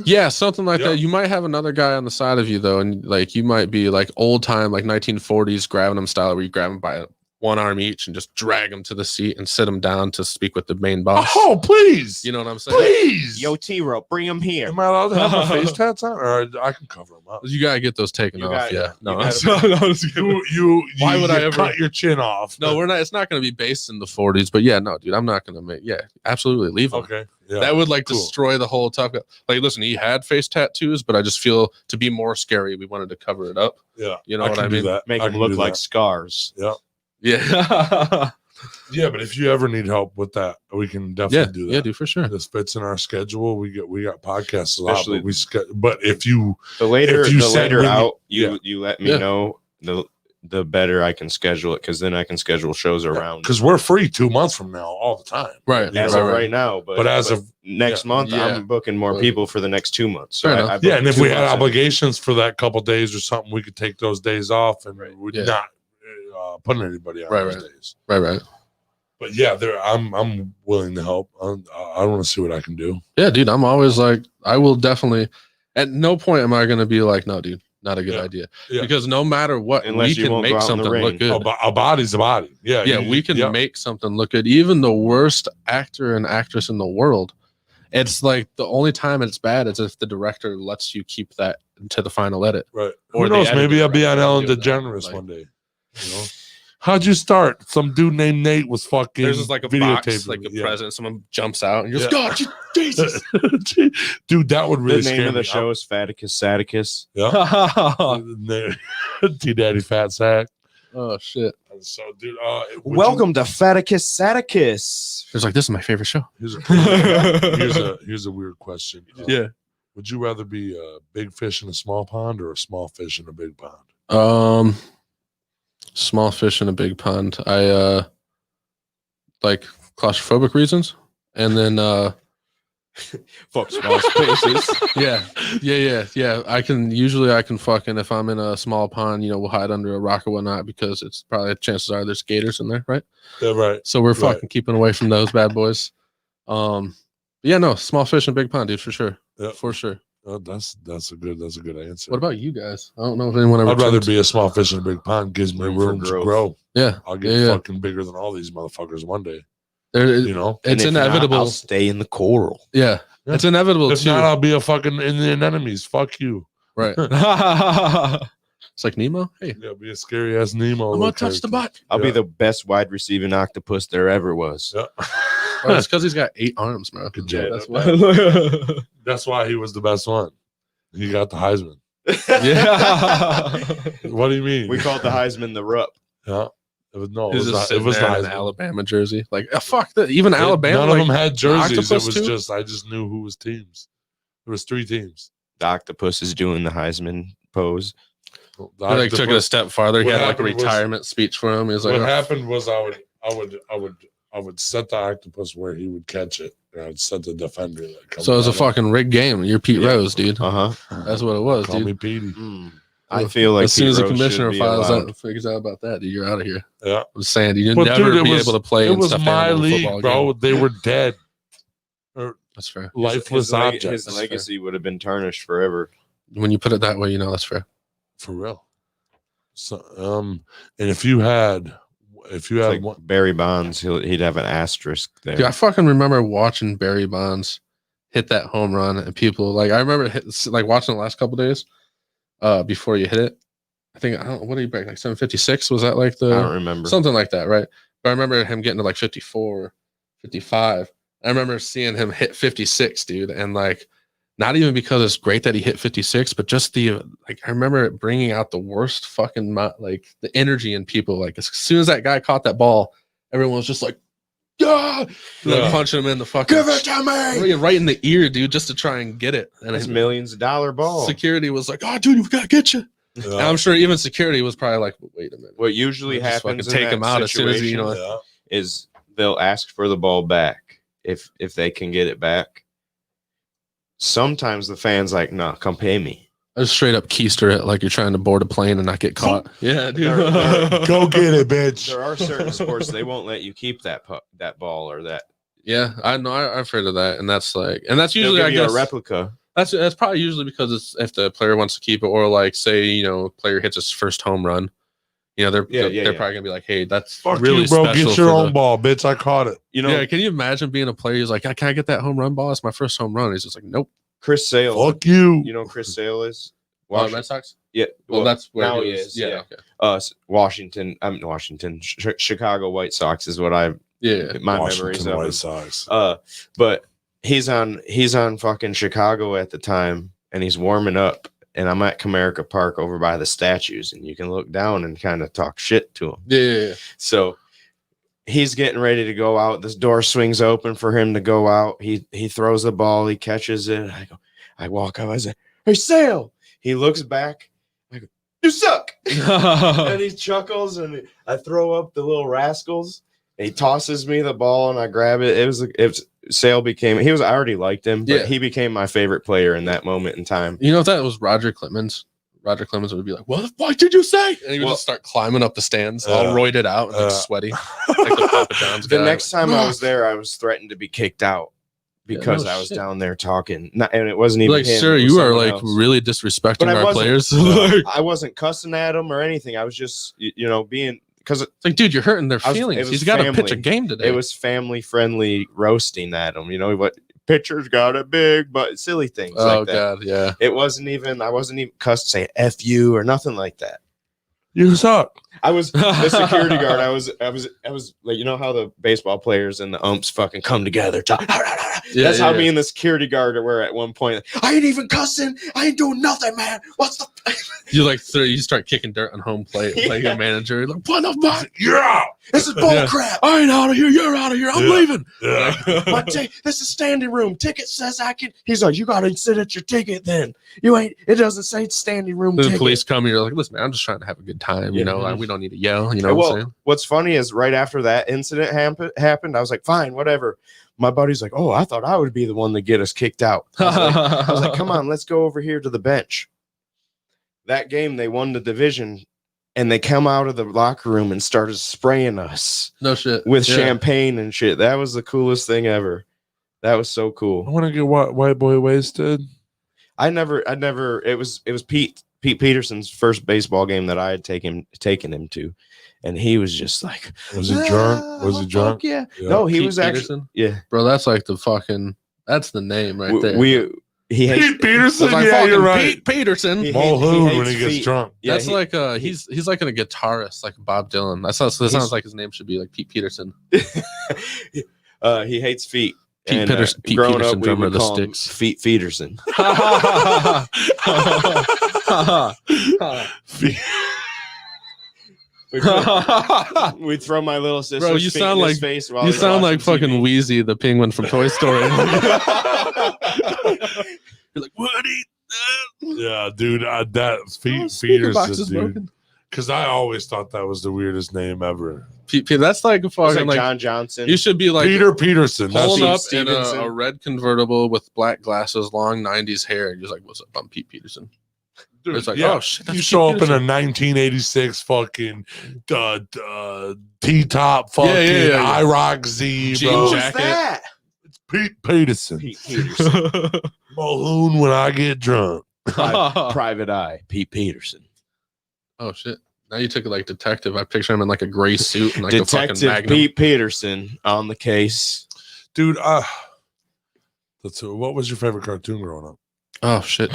Yeah, something like that. You might have another guy on the side of you though, and like you might be like old time, like 1940s grabbing him style, where you grab him by one arm each and just drag him to the seat and sit him down to speak with the main boss. Oh, please! You know what I'm saying? Please, Yo, T-Ro, bring him here. Am I allowed to have my face tats on, or I can cover them up? You gotta get those taken off. Yeah, no, you. Why would I ever cut your chin off? No, we're not. It's not gonna be based in the 40s, but yeah, no, dude, I'm not gonna make. Yeah, absolutely, leave him. Okay, yeah, that would like destroy the whole tough. Like, listen, he had face tattoos, but I just feel to be more scary, we wanted to cover it up. Yeah, you know what I mean? Make him look like scars. Yeah. Yeah. Yeah, but if you ever need help with that, we can definitely do that. Yeah, dude, for sure. This fits in our schedule. We got podcasts a lot, but if you the later out you let me know, the better I can schedule it, because then I can schedule shows around. Because we're free 2 months from now all the time. Right. As of right now, but as of next month, I'm booking more people for the next 2 months. So and if we had obligations for that couple days or something, we could take those days off and we're not putting anybody on those days. Right. But yeah, I'm willing to help. I want to see what I can do. Yeah, dude. I'm always like, I will definitely. At no point am I going to be like, no, dude, not a good idea. Yeah. Because no matter what, we can make something look good. A body's a body. Yeah. Yeah, we can make something look good. Even the worst actor and actress in the world, it's like the only time it's bad is if the director lets you keep that to the final edit. Right. Or who knows? Maybe I'll be on Ellen DeGeneres one day. You know? How'd you start? Some dude named Nate was fucking. There's just like a box, like a president. Someone jumps out and you're like, God, Jesus, dude, that would really. The name of the show is Faticus Saticus. Yeah. T Daddy Fat Sack. Oh shit. So, dude, welcome to Faticus Saticus. It's like, this is my favorite show. Here's a weird question. Yeah. Would you rather be a big fish in a small pond or a small fish in a big pond? Small fish in a big pond. I like claustrophobic reasons, and then fuck small spaces. Yeah. I can fucking, if I'm in a small pond, we'll hide under a rock or whatnot, because it's probably, chances are there's gators in there, right? Yeah, right. So we're fucking keeping away from those bad boys. Small fish in a big pond, dude, for sure. Yeah, for sure. Oh, that's a good answer. What about you guys? I don't know if anyone ever. I'd rather be a small fish in a big pond. Gives me room to grow. Yeah, I'll get fucking bigger than all these motherfuckers one day. It's inevitable. I'll stay in the coral. Yeah. It's inevitable. If not, I'll be a fucking Indian enemies. Fuck you. Right. It's like Nemo. Hey, yeah, be a scary ass Nemo. I'm gonna touch the butt. I'll be the best wide receiving octopus there ever was. Yeah. Bro, it's because he's got 8 arms, bro. Good job. That's why. That's why he was the best one. He got the Heisman. Yeah. What do you mean? We called the Heisman the Rupp. Yeah. It was the Heisman. Alabama jersey. Like, fuck that. Even Alabama. None of them had jerseys. It was just, I just knew who was teams. There was 3 teams. The octopus is doing the Heisman pose. They took it a step farther. He had like a retirement speech for him. He was like, what happened was I would set the octopus where he would catch it. And I'd set the defender. So it was a fucking rigged game. You're Pete Rose, dude. That's what it was, Call dude. me Petey. I feel like as soon as the commissioner figures out about that, dude, you're out of here. Yeah. I'm saying you'd never be able to play. It was my league, bro. They were dead. That's fair. Lifeless objects. His legacy would have been tarnished forever. When you put it that way, that's fair. For real. So, and if you had like one, Barry Bonds, he'd have an asterisk there. Dude, I fucking remember watching Barry Bonds hit that home run, and people I remember watching the last couple days before you hit it. I think what did he break, like 756? Was that like the? I don't remember, something like that, right? But I remember him getting to like 54, 55. I remember seeing him hit 56, dude, and like. Not even because it's great that he hit 56, but just I remember it bringing out the worst fucking the energy in people. Like as soon as that guy caught that ball, everyone was just like, yeah, punching him in the fucking. Give it to me, right in the ear, dude, just to try and get it. And it's $millions ball. Security was like, oh, dude, we gotta get you. Yeah. And I'm sure even security was probably like, wait a minute. What usually happens, take him out as soon as is they'll ask for the ball back if they can get it back. Sometimes the fans like, no, come pay me. I just straight up keister it like you're trying to board a plane and not get caught. Yeah, dude. Go get it, bitch. There are certain sports they won't let you keep that ball or that. Yeah, I know. I've heard of that, and that's usually I guess a replica. That's probably usually because it's if the player wants to keep it, or like say player hits his first home run. They're probably gonna be like, hey, that's fuck really you, bro. special. Get your own ball, bitch. I caught it. Yeah. Can you imagine being a player who's like, can I get that home run ball? It's my first home run. He's just like, nope. Chris Sale. Fuck you. You know who Chris Sale is? Red Sox. Yeah. Well, that's where now he is. Yeah. Okay. Washington. Chicago White Sox is what my memories of White Sox. But he's on fucking Chicago at the time, and he's warming up. And I'm at Comerica Park over by the statues, and you can look down and kind of talk shit to him. Yeah. So he's getting ready to go out. This door swings open for him to go out. He throws the ball. He catches it. I walk up. I say, "Hey, Sale." He looks back. I go, "You suck." And he chuckles, and I throw up the little rascals. And he tosses me the ball, and I grab it. It was Sale became. He was. I already liked him, but he became my favorite player in that moment in time. You know, if that was Roger Clemens. Roger Clemens would be like, "What the fuck did you say?" And he would just start climbing up the stands, all roided out and like sweaty, like the Papa John's guy. The next time I was there, I was threatened to be kicked out because I was down there talking, and it wasn't even like, him, sir, you are like really disrespecting our players. I wasn't cussing at him or anything. I was just, being because it's like, dude, you're hurting their feelings. He's got to pitch a game today. It was family friendly roasting at him. You know what? Pitcher's got it big, but silly things like that. Oh God, yeah. It wasn't even. I wasn't even cussed say "f you" or nothing like that. You suck. I was the security guard. I was like, you know how the baseball players and the umps fucking come together. That's how me and the security guard were at one point. I ain't even cussing. I ain't doing nothing, man. What's the? You start kicking dirt on home plate like your manager. You're like, what the fuck? You're out. This is bull crap. I ain't out of here. You're out of here. I'm leaving. Yeah. This is standing room. Ticket says I can. He's like, you gotta sit at your ticket then. You ain't. It doesn't say standing room. The police come. You're like, listen, man, I'm just trying to have a good time. You know, like, we don't need to yell. You know what I'm saying? What's funny is right after that incident happened, I was like, fine, whatever. My buddy's like, oh, I thought I would be the one to get us kicked out. I was like, come on, let's go over here to the bench. That game, they won the division, and they come out of the locker room and started spraying us. No shit. With champagne and shit. That was the coolest thing ever. That was so cool. I want to get white boy wasted. I never. It was Pete Peterson's first baseball game that I had taken him to. And he was just like, was he drunk? Was he drunk? Yeah. No, he was actually. Yeah, bro. That's like that's the name right there. He hates Pete Peterson. Yeah, you're right. Pete Peterson. Mulhoon when he gets drunk. Yeah, that's like he's like a guitarist, like Bob Dylan. That sounds like his name should be like Pete Peterson. He hates feet. Pete Peterson, drummer of the Sticks. Feet Peterson. We throw my little sister's bro, you sound like face while you sound like fucking TV. Wheezy, the penguin from Toy Story. You're like, what? Yeah, dude, that Peterson, because I always thought that was the weirdest name ever. That's like a fucking like John Johnson. You should be like Peter Peterson. Pulling up in a red convertible with black glasses, long 90s hair, and you're like, what's up? I'm Pete Peterson. Dude, it's like, oh shit! You show up in a 1986 fucking T-top fucking IROC Z jean jacket. It's Pete Peterson. Mulhoon when I get drunk. Private Eye. Pete Peterson. Oh shit! Now you took it like detective. I picture him in like a gray suit and like Detective a fucking Magnum. Pete Peterson on the case, dude. What was your favorite cartoon growing up? Oh shit.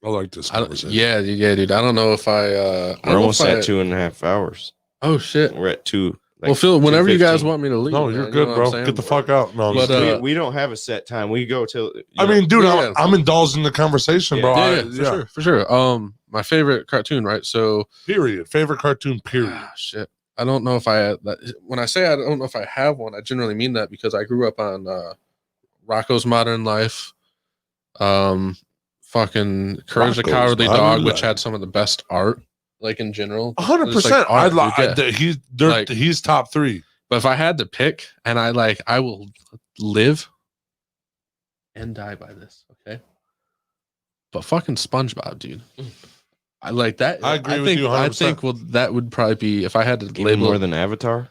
I like this conversation. Yeah, dude. I don't know if we're almost at 2.5 hours. Oh shit, we're at 2. Like, well, Phil, whenever you guys want me to leave, no, you're good, bro. Get the fuck out. No, but, we don't have a set time. We go till. I mean, dude, I'm indulging the conversation, bro. Yeah, for sure. My favorite cartoon, right? So, favorite cartoon. Period. Shit. I don't know if I had that. When I say I don't know if I have one, I generally mean that because I grew up on Rocko's Modern Life. Fucking Courage the Cowardly Dog, which had some of the best art, like in general. 100%. He's top 3. But if I had to pick, and I will live and die by this, okay? But fucking SpongeBob, dude. I like that. I agree with you 100%. I think that would probably be if I had to label more than Avatar.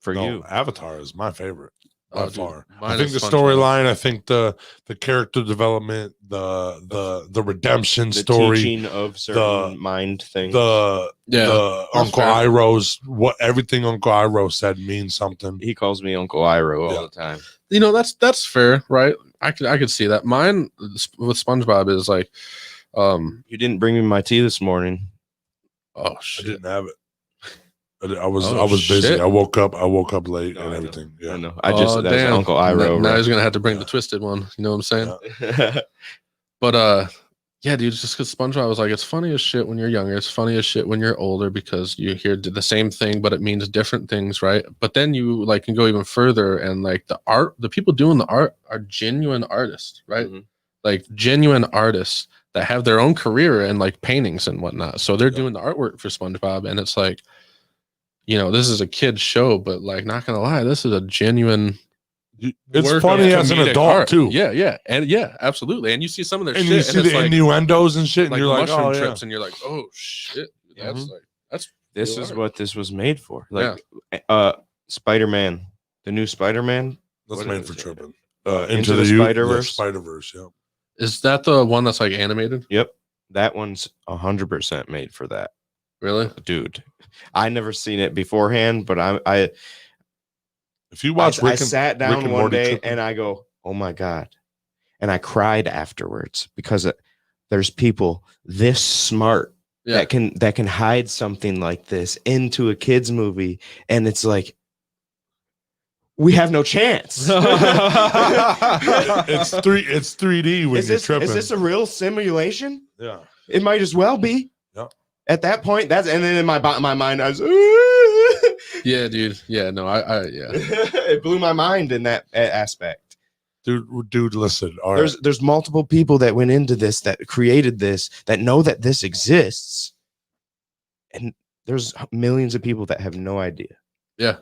For you, Avatar is my favorite. By far. I think the storyline, I think the character development, the redemption story, teaching of certain mind things, the Uncle Iroh's everything Uncle Iroh said means something. He calls me Uncle Iroh all the time. You know, that's fair, right? I could see that. Mine with SpongeBob is like, you didn't bring me my tea this morning. Oh shit, I didn't have it. I was busy. I woke up late and everything. Yeah, I know. That's Uncle Iroh. Now he's gonna have to bring the twisted one. You know what I'm saying? Yeah. But Yeah, dude, just because SpongeBob was like, it's funny as shit when you're younger. It's funny as shit when you're older because you hear the same thing, but it means different things, right? But then you like can go even further and like the people doing the art are genuine artists, right? Mm-hmm. Like genuine artists that have their own career and like paintings and whatnot. So they're doing the artwork for SpongeBob, and it's like, this is a kid's show, but like, not gonna lie, this is a genuine. It's funny as an adult art. too. Yeah, and yeah, absolutely. And you see some of their and shit, you see the like, innuendos and shit, and you're like, mushroom trips, and you're like, oh shit, this is what this was made for. Like, Spider-Man, the new Spider-Man. That's made for tripping. Into the Spider-Verse. Spider-Verse, yeah. Is that the one that's like animated? Yep, that one's 100% made for that. Really, dude? I never seen it beforehand, but I if you watch, I sat down one day and I go, oh my God. And I cried afterwards because there's people this smart that can hide something like this into a kid's movie. And it's like, we have no chance. It's 3D when you're tripping. Is this a real simulation? Yeah. It might as well be. Yeah. At that point, and then in my mind, I was yeah, dude. Yeah, no, I it blew my mind in that aspect. Dude, listen. There's multiple people that went into this, that created this, that know that this exists, and there's millions of people that have no idea. Yeah.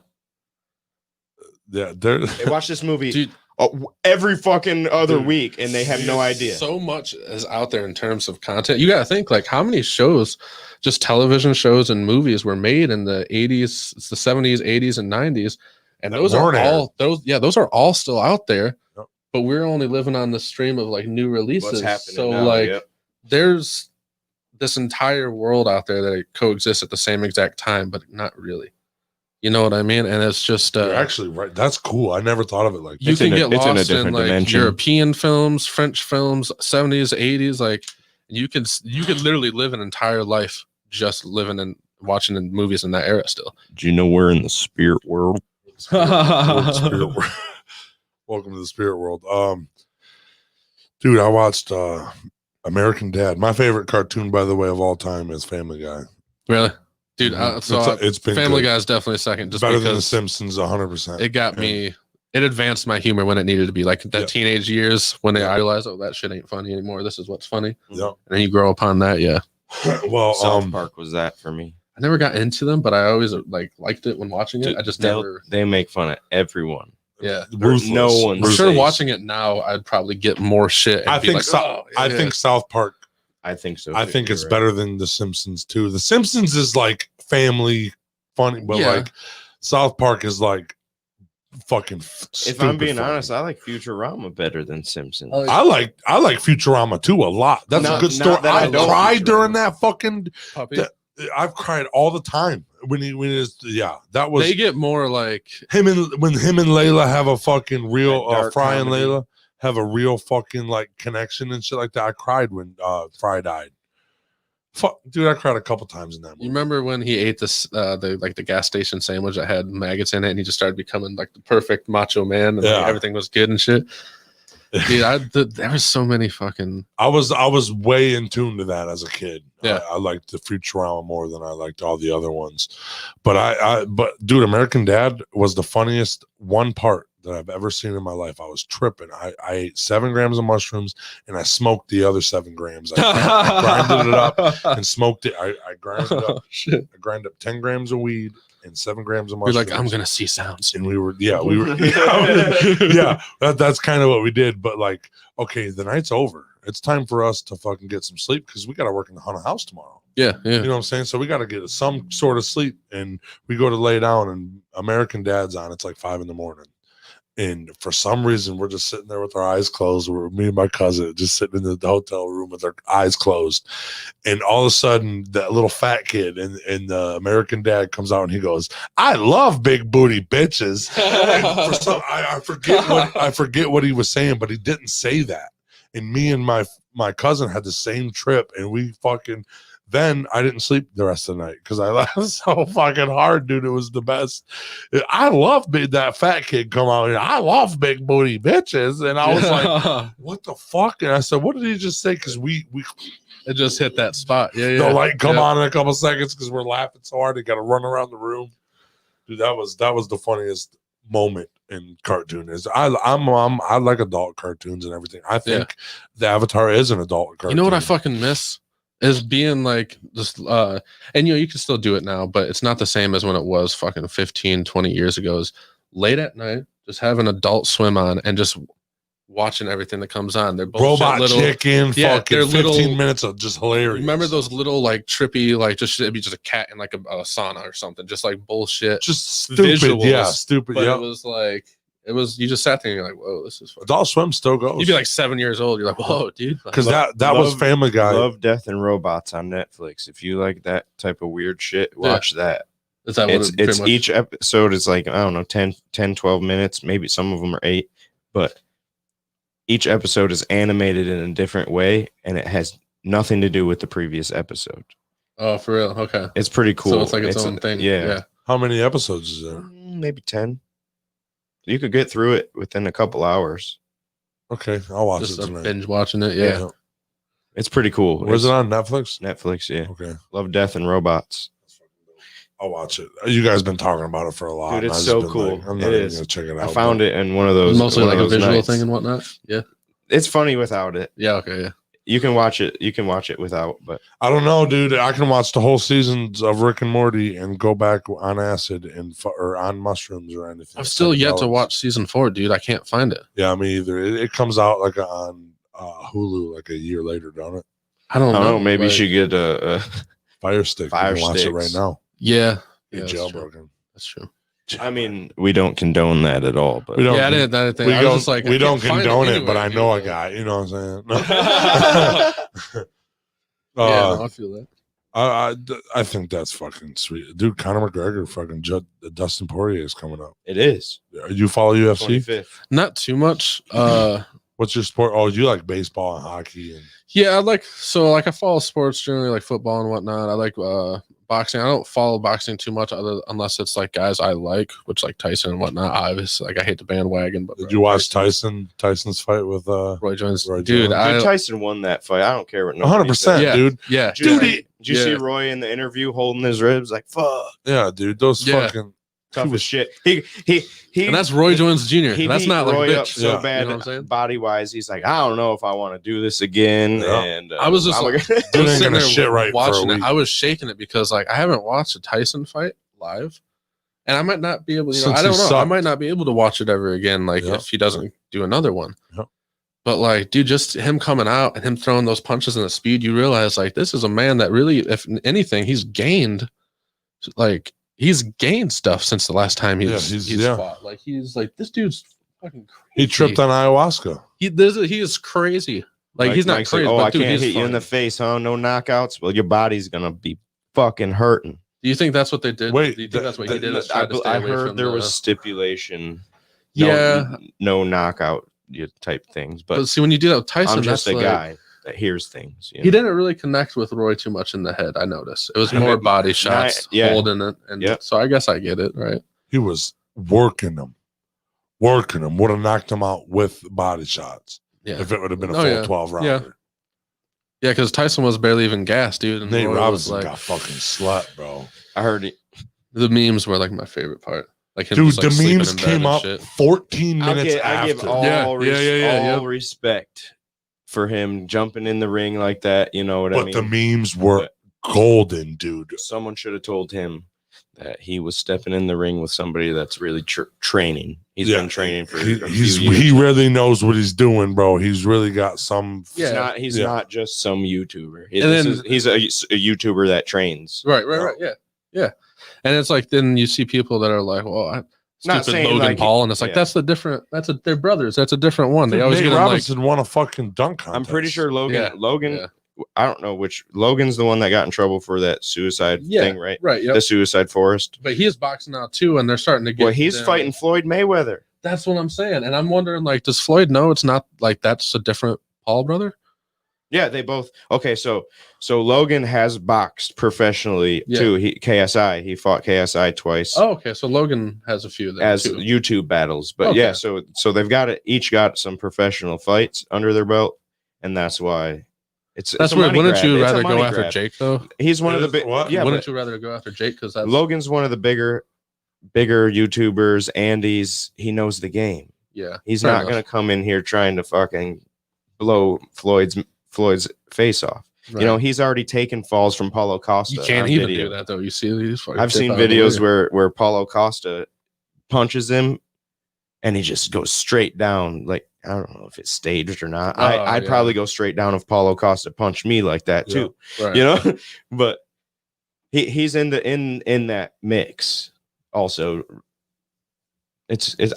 Yeah, they watch this movie, dude, every fucking other week, and they have no idea. So much is out there in terms of content. You gotta think, like, how many shows, just television shows and movies, were made in the 80s, the 70s, 80s, and 90s, and those are all still out there. Yep. But we're only living on the stream of like new releases. So now, like, there's this entire world out there that coexists at the same exact time, but not really. You know what I mean? And it's just you're actually right. That's cool. I never thought of it like that. You can get lost in like dimension. European films, French films, 70s, 80s. Like you could literally live an entire life just living and watching in movies in that era still. Do you know we're in the spirit world? Welcome to the spirit world. Dude, I watched American Dad. My favorite cartoon, by the way, of all time is Family Guy. Really? Dude, it's been Family Guy is definitely second. Just better than The Simpsons, 100%. It got me. It advanced my humor when it needed to be. Like that teenage years when they idolize, oh, that shit ain't funny anymore. This is what's funny. Yeah. And then you grow upon that. Yeah. Well, South Park was that for me. I never got into them, but I always liked it when watching it. Dude, I just never. They make fun of everyone. Yeah. No one. I'm sure watching it now, I'd probably get more shit. I think South Park. I think so. I think it's better than The Simpsons too. The Simpsons is like family funny, but like South Park is like fucking. If I'm being honest, I like Futurama better than Simpsons. I like Futurama too a lot. That's a good story. I cried during that fucking. I've cried all the time when that was. They get more like him and Layla have a fucking real Fry and Layla have a real fucking like connection and shit like that. I cried when Fry died. Fuck, dude, I cried a couple times in that movie. You remember when he ate this the gas station sandwich that had maggots in it, and he just started becoming like the perfect macho man, and like, everything was good and shit. Dude, there was so many fucking. I was way in tune to that as a kid. Yeah, I liked the Futurama more than I liked all the other ones. But dude, American Dad was the funniest one part that I've ever seen in my life. I was tripping. I ate 7 grams of mushrooms and I smoked the other 7 grams. I grinded it up and smoked it. I grinded it up. I grinded up 10 grams of weed and 7 grams of mushrooms. You're like, I'm gonna see sounds. And we were that's kind of what we did. But like, okay, the night's over. It's time for us to fucking get some sleep because we got to work in the haunted house tomorrow. Yeah. You know what I'm saying? So we got to get some sort of sleep, and we go to lay down, and American Dad's on. It's like 5 a.m. And for some reason, we're just sitting there with our eyes closed. Me and my cousin just sitting in the hotel room with our eyes closed. And all of a sudden, that little fat kid and the American Dad comes out and he goes, "I love big booty bitches." And for some, I forget what he was saying, but he didn't say that. And me and my cousin had the same trip, and we fucking Then I didn't sleep the rest of the night because I laughed so fucking hard, dude. It was the best. I love that fat kid come out here. I love big booty bitches. And I was like, what the fuck? And I said, what did he just say? Because we it just hit that spot. Yeah, the light come on in a couple seconds because we're laughing so hard. They got to run around the room. Dude, that was the funniest moment in cartoon. Is I like adult cartoons and everything. I think the Avatar is an adult cartoon. You know what I fucking miss is being like just and you can still do it now, but it's not the same as when it was fucking 15, 20 years ago. Is late at night, just have an Adult Swim on and just watching everything that comes on. They're Robot Chicken, yeah, fucking 15 minutes of just hilarious. Remember those little like trippy, like it'd be just a cat in like a sauna or something, just like bullshit, just stupid, visuals, yeah, stupid. But it was like you just sat there and you're like, whoa, this is fun. Adult Swim still goes. You'd be like 7 years old. You're like, whoa, dude. Because that was Family Guy. Love, Death, and Robots on Netflix. If you like that type of weird shit, watch that. Is that it's each episode is like, I don't know, 10, 12 minutes. Maybe some of them are 8. But each episode is animated in a different way, and it has nothing to do with the previous episode. Oh, for real? Okay. It's pretty cool. So it's like its own thing. Yeah. How many episodes is there? Maybe 10. You could get through it within a couple hours. Okay, I'll watch Just it tonight. Binge watching it, yeah. It's pretty cool. Where's it on Netflix? Netflix, yeah. Okay. Love, Death, and Robots. I'll watch it. You guys been talking about it for a while. Dude, it's so cool. Like, I'm not even gonna check it out. I found it in one of those. Mostly like a visual nights. thing and whatnot. Yeah. It's funny without it. Yeah, okay, yeah. You can watch it. You can watch it without, but I don't know, dude. I can watch the whole seasons of Rick and Morty and go back on acid or on mushrooms or anything. I've still yet to watch season 4, dude. I can't find it. Yeah, me either. It comes out like on Hulu like a year later, don't it? I don't know. Maybe you should get a Fire Stick. You can watch it right now. Yeah. Jailbroken. That's true. I mean, we don't condone that at all, but we don't. Yeah, I didn't think. We don't condone it, but I know a guy. You know what I'm saying? Yeah, I feel that. I think that's fucking sweet, dude. Conor McGregor, fucking Dustin Poirier is coming up. It is. You follow UFC? 25th. Not too much. What's your sport? Oh, you like baseball and hockey and yeah, I follow sports generally, like football and whatnot. I like boxing. I don't follow boxing too much unless it's like guys I like, which like Tyson and whatnot. Obviously, like I hate the bandwagon. But did you watch Tyson's fight with Roy Jones? Dude, Tyson won that fight. I don't care what. 100%, dude. Yeah, dude. Did you see Roy in the interview holding his ribs like fuck? Yeah, dude. Those fucking tough as shit. He and that's Roy Jones Jr. That's not like Roy bitch. Up so bad, you know body wise. He's like, I don't know if I want to do this again. Yeah. And I was just sitting there shit right watching it. I was shaking it because like I haven't watched a Tyson fight live, and I might not be able. I don't know. I might not be able to watch it ever again. Like if he doesn't do another one. Yep. But like, dude, just him coming out and him throwing those punches and the speed, you realize like this is a man that really, if anything, he's gained stuff since the last time he's fought. Like he's like this dude's fucking crazy. He tripped on ayahuasca. He is crazy. Like he's not crazy. Like, but I dude, can't hit funny. you in the face, huh? No knockouts. Well, your body's gonna be fucking hurting. Do you think that's what they did? Wait, do you think that's what he did? I heard there was stipulation. Yeah, no knockout type things. But see, when you do that with Tyson, I'm just that's a guy that hears things. He didn't really connect with Roy too much in the head. I noticed it was more body shots, holding it, and so I guess I get it, right? He was working him. Would have knocked him out with body shots. Yeah, if it would have been a full 12 round. Yeah, because Tyson was barely even gassed, dude. And Nate Roy Robinson was got fucking slept, bro. I heard it. The memes were like my favorite part. Like him dude, just, like, the memes came up 14 minutes after. I give all respect for him jumping in the ring like that. You know what I mean? But the memes were golden, dude. Someone should have told him that he was stepping in the ring with somebody that's really training. He's been training for he really knows what he's doing, bro. He's really got some. Yeah, he's not just some YouTuber. He's a YouTuber that trains. Right. Yeah. And it's like then you see people that are like, well, stupid Logan Paul, and it's like they're brothers. That's a different one. They always Nate get Robinson won a fucking dunk contest. I'm pretty sure Logan. I don't know which Logan's the one that got in trouble for that suicide thing, right? Right. Yep. The suicide forest. But he is boxing now too, and they're starting to get. Well, he's fighting Floyd Mayweather. That's what I'm saying, and I'm wondering, like, does Floyd know it's not like that's a different Paul brother? Yeah, they both. Okay, so Logan has boxed professionally too. KSI. He fought KSI twice. Oh, okay. So Logan has a few as too. YouTube battles, but yeah. So they've each got some professional fights under their belt, and that's why. That's weird. Wouldn't you rather go after Jake though? He's one of the big. Yeah. Wouldn't you rather go after Jake? Because Logan's one of the bigger YouTubers, and he knows the game. Yeah, he's not going to come in here trying to fucking blow Floyd's face off. Right. You know, he's already taken falls from Paulo Costa. You can't even do that though. You see these. I've seen videos where Paulo Costa punches him, and he just goes straight down. Like, I don't know if it's staged or not. I'd probably go straight down if Paulo Costa punched me like that too. Right. You know, but he's in that mix also.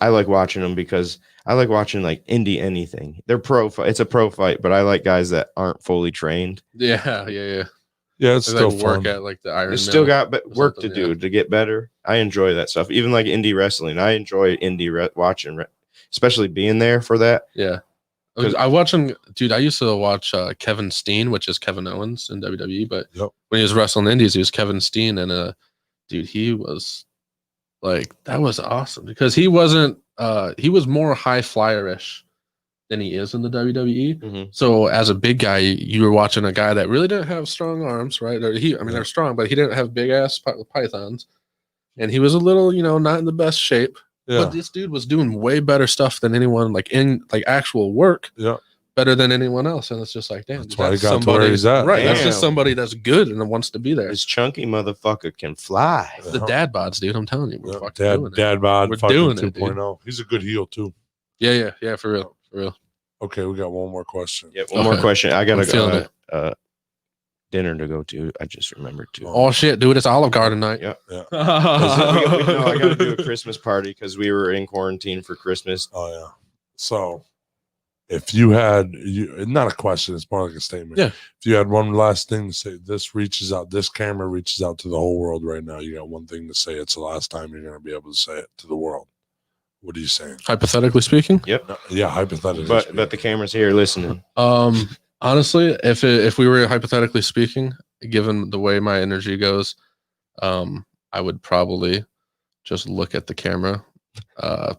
I like watching them because I like watching like indie anything. They're it's a pro fight, but I like guys that aren't fully trained. Yeah. It's still like work at like the Iron. It's still got work to do to get better. I enjoy that stuff. Even like indie wrestling, I enjoy watching, especially being there for that. Yeah, I watch him, dude. I used to watch Kevin Steen, which is Kevin Owens in WWE, but when he was wrestling indies, he was Kevin Steen, and dude, he was. Like, that was awesome because he wasn't he was more high flyer-ish than he is in the WWE. Mm-hmm. So as a big guy, you were watching a guy that really didn't have strong arms, right? Or they're strong, but he didn't have big ass pythons. And he was a little, not in the best shape. Yeah. But this dude was doing way better stuff than anyone, like in like actual work. Yeah. Better than anyone else, and it's just like, damn, that's why he got to where he's at. Right, that's just somebody that's good and wants to be there. This chunky motherfucker can fly. The dad bods, dude. I'm telling you, we're fucking doing it. Dad bod, we're doing 2.0. He's a good heel too. Yeah, for real. Okay, we got one more question. Yeah, one more question. I got a dinner to go to. I just remembered to. Oh shit, dude! It's Olive Garden night. Yeah. I got to do a Christmas party because we were in quarantine for Christmas. Oh yeah. So. If you had not a question, it's more like a statement. Yeah. If you had one last thing to say, this camera reaches out to the whole world right now. You got one thing to say. It's the last time you're going to be able to say it to the world. What are you saying? Hypothetically speaking? Yep. Yeah, hypothetically. But the camera's here listening. Honestly, if we were hypothetically speaking, given the way my energy goes, I would probably just look at the camera,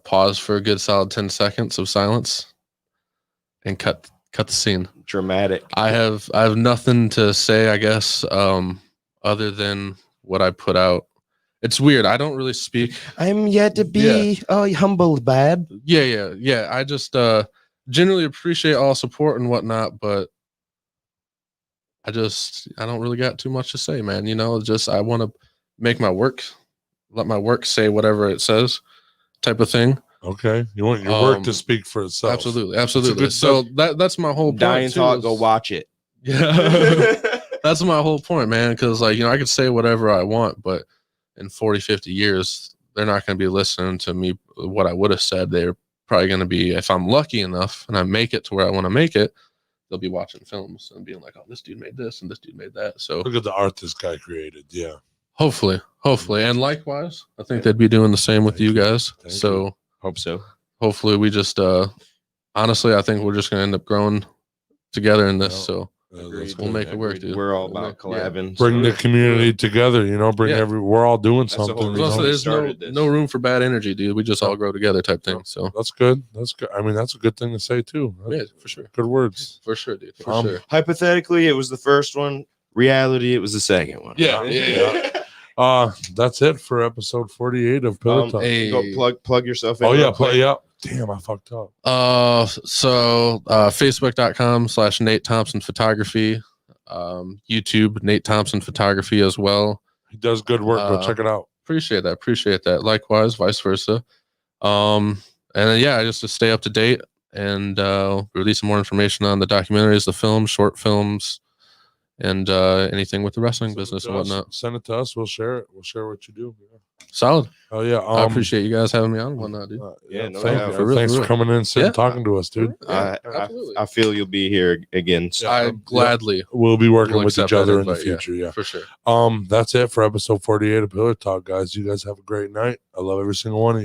pause for a good solid 10 seconds of silence. And cut the scene. Dramatic. I have nothing to say, I guess, other than what I put out. It's weird. I don't really speak. I'm yet to be humbled, bad. Yeah. I just generally appreciate all support and whatnot, but I don't really got too much to say, man. I want to make my work, let my work say whatever it says, type of thing. Okay, you want your work to speak for itself. Absolutely. So that's my whole point. Dying thought, go watch it. Yeah, that's my whole point, man. Because I could say whatever I want, but in 40, 50 years, they're not going to be listening to me. What I would have said, they're probably going to be, if I'm lucky enough and I make it to where I want to make it, they'll be watching films and being like, "Oh, this dude made this and this dude made that." So look at the art this guy created. Yeah. Hopefully, and likewise, I think they'd be doing the same with you guys. So. Hope so. Hopefully we just honestly I think we're just gonna end up growing together in this. So we'll make it work, dude. We're all about collabing. Bring the community together, we're all doing something. There's no room for bad energy, dude. We just all grow together type thing. So that's good. I mean, that's a good thing to say too. Yeah, for sure. Good words. For sure, dude. For sure. Hypothetically, it was the first one. Reality, it was the second one. Yeah. That's it for episode 48 of Pillar Talk. Go plug yourself in. Oh yeah, Damn, I fucked up. So Facebook.com/Nate Thompson Photography. YouTube Nate Thompson Photography as well. He does good work. Go check it out. Appreciate that. Likewise, vice versa. And then just to stay up to date and release more information on the documentaries, the films, short films. And anything with the wrestling business and whatnot. Send it to us. We'll share it. We'll share what you do. Yeah. Solid. Oh yeah. I appreciate you guys having me on and whatnot, dude. Thanks for coming in and talking to us, dude. I feel you'll be here again. So. I gladly. We'll be working with each other in the future. Yeah, for sure. That's it for episode 48 of Pillar Talk, guys. You guys have a great night. I love every single one of you.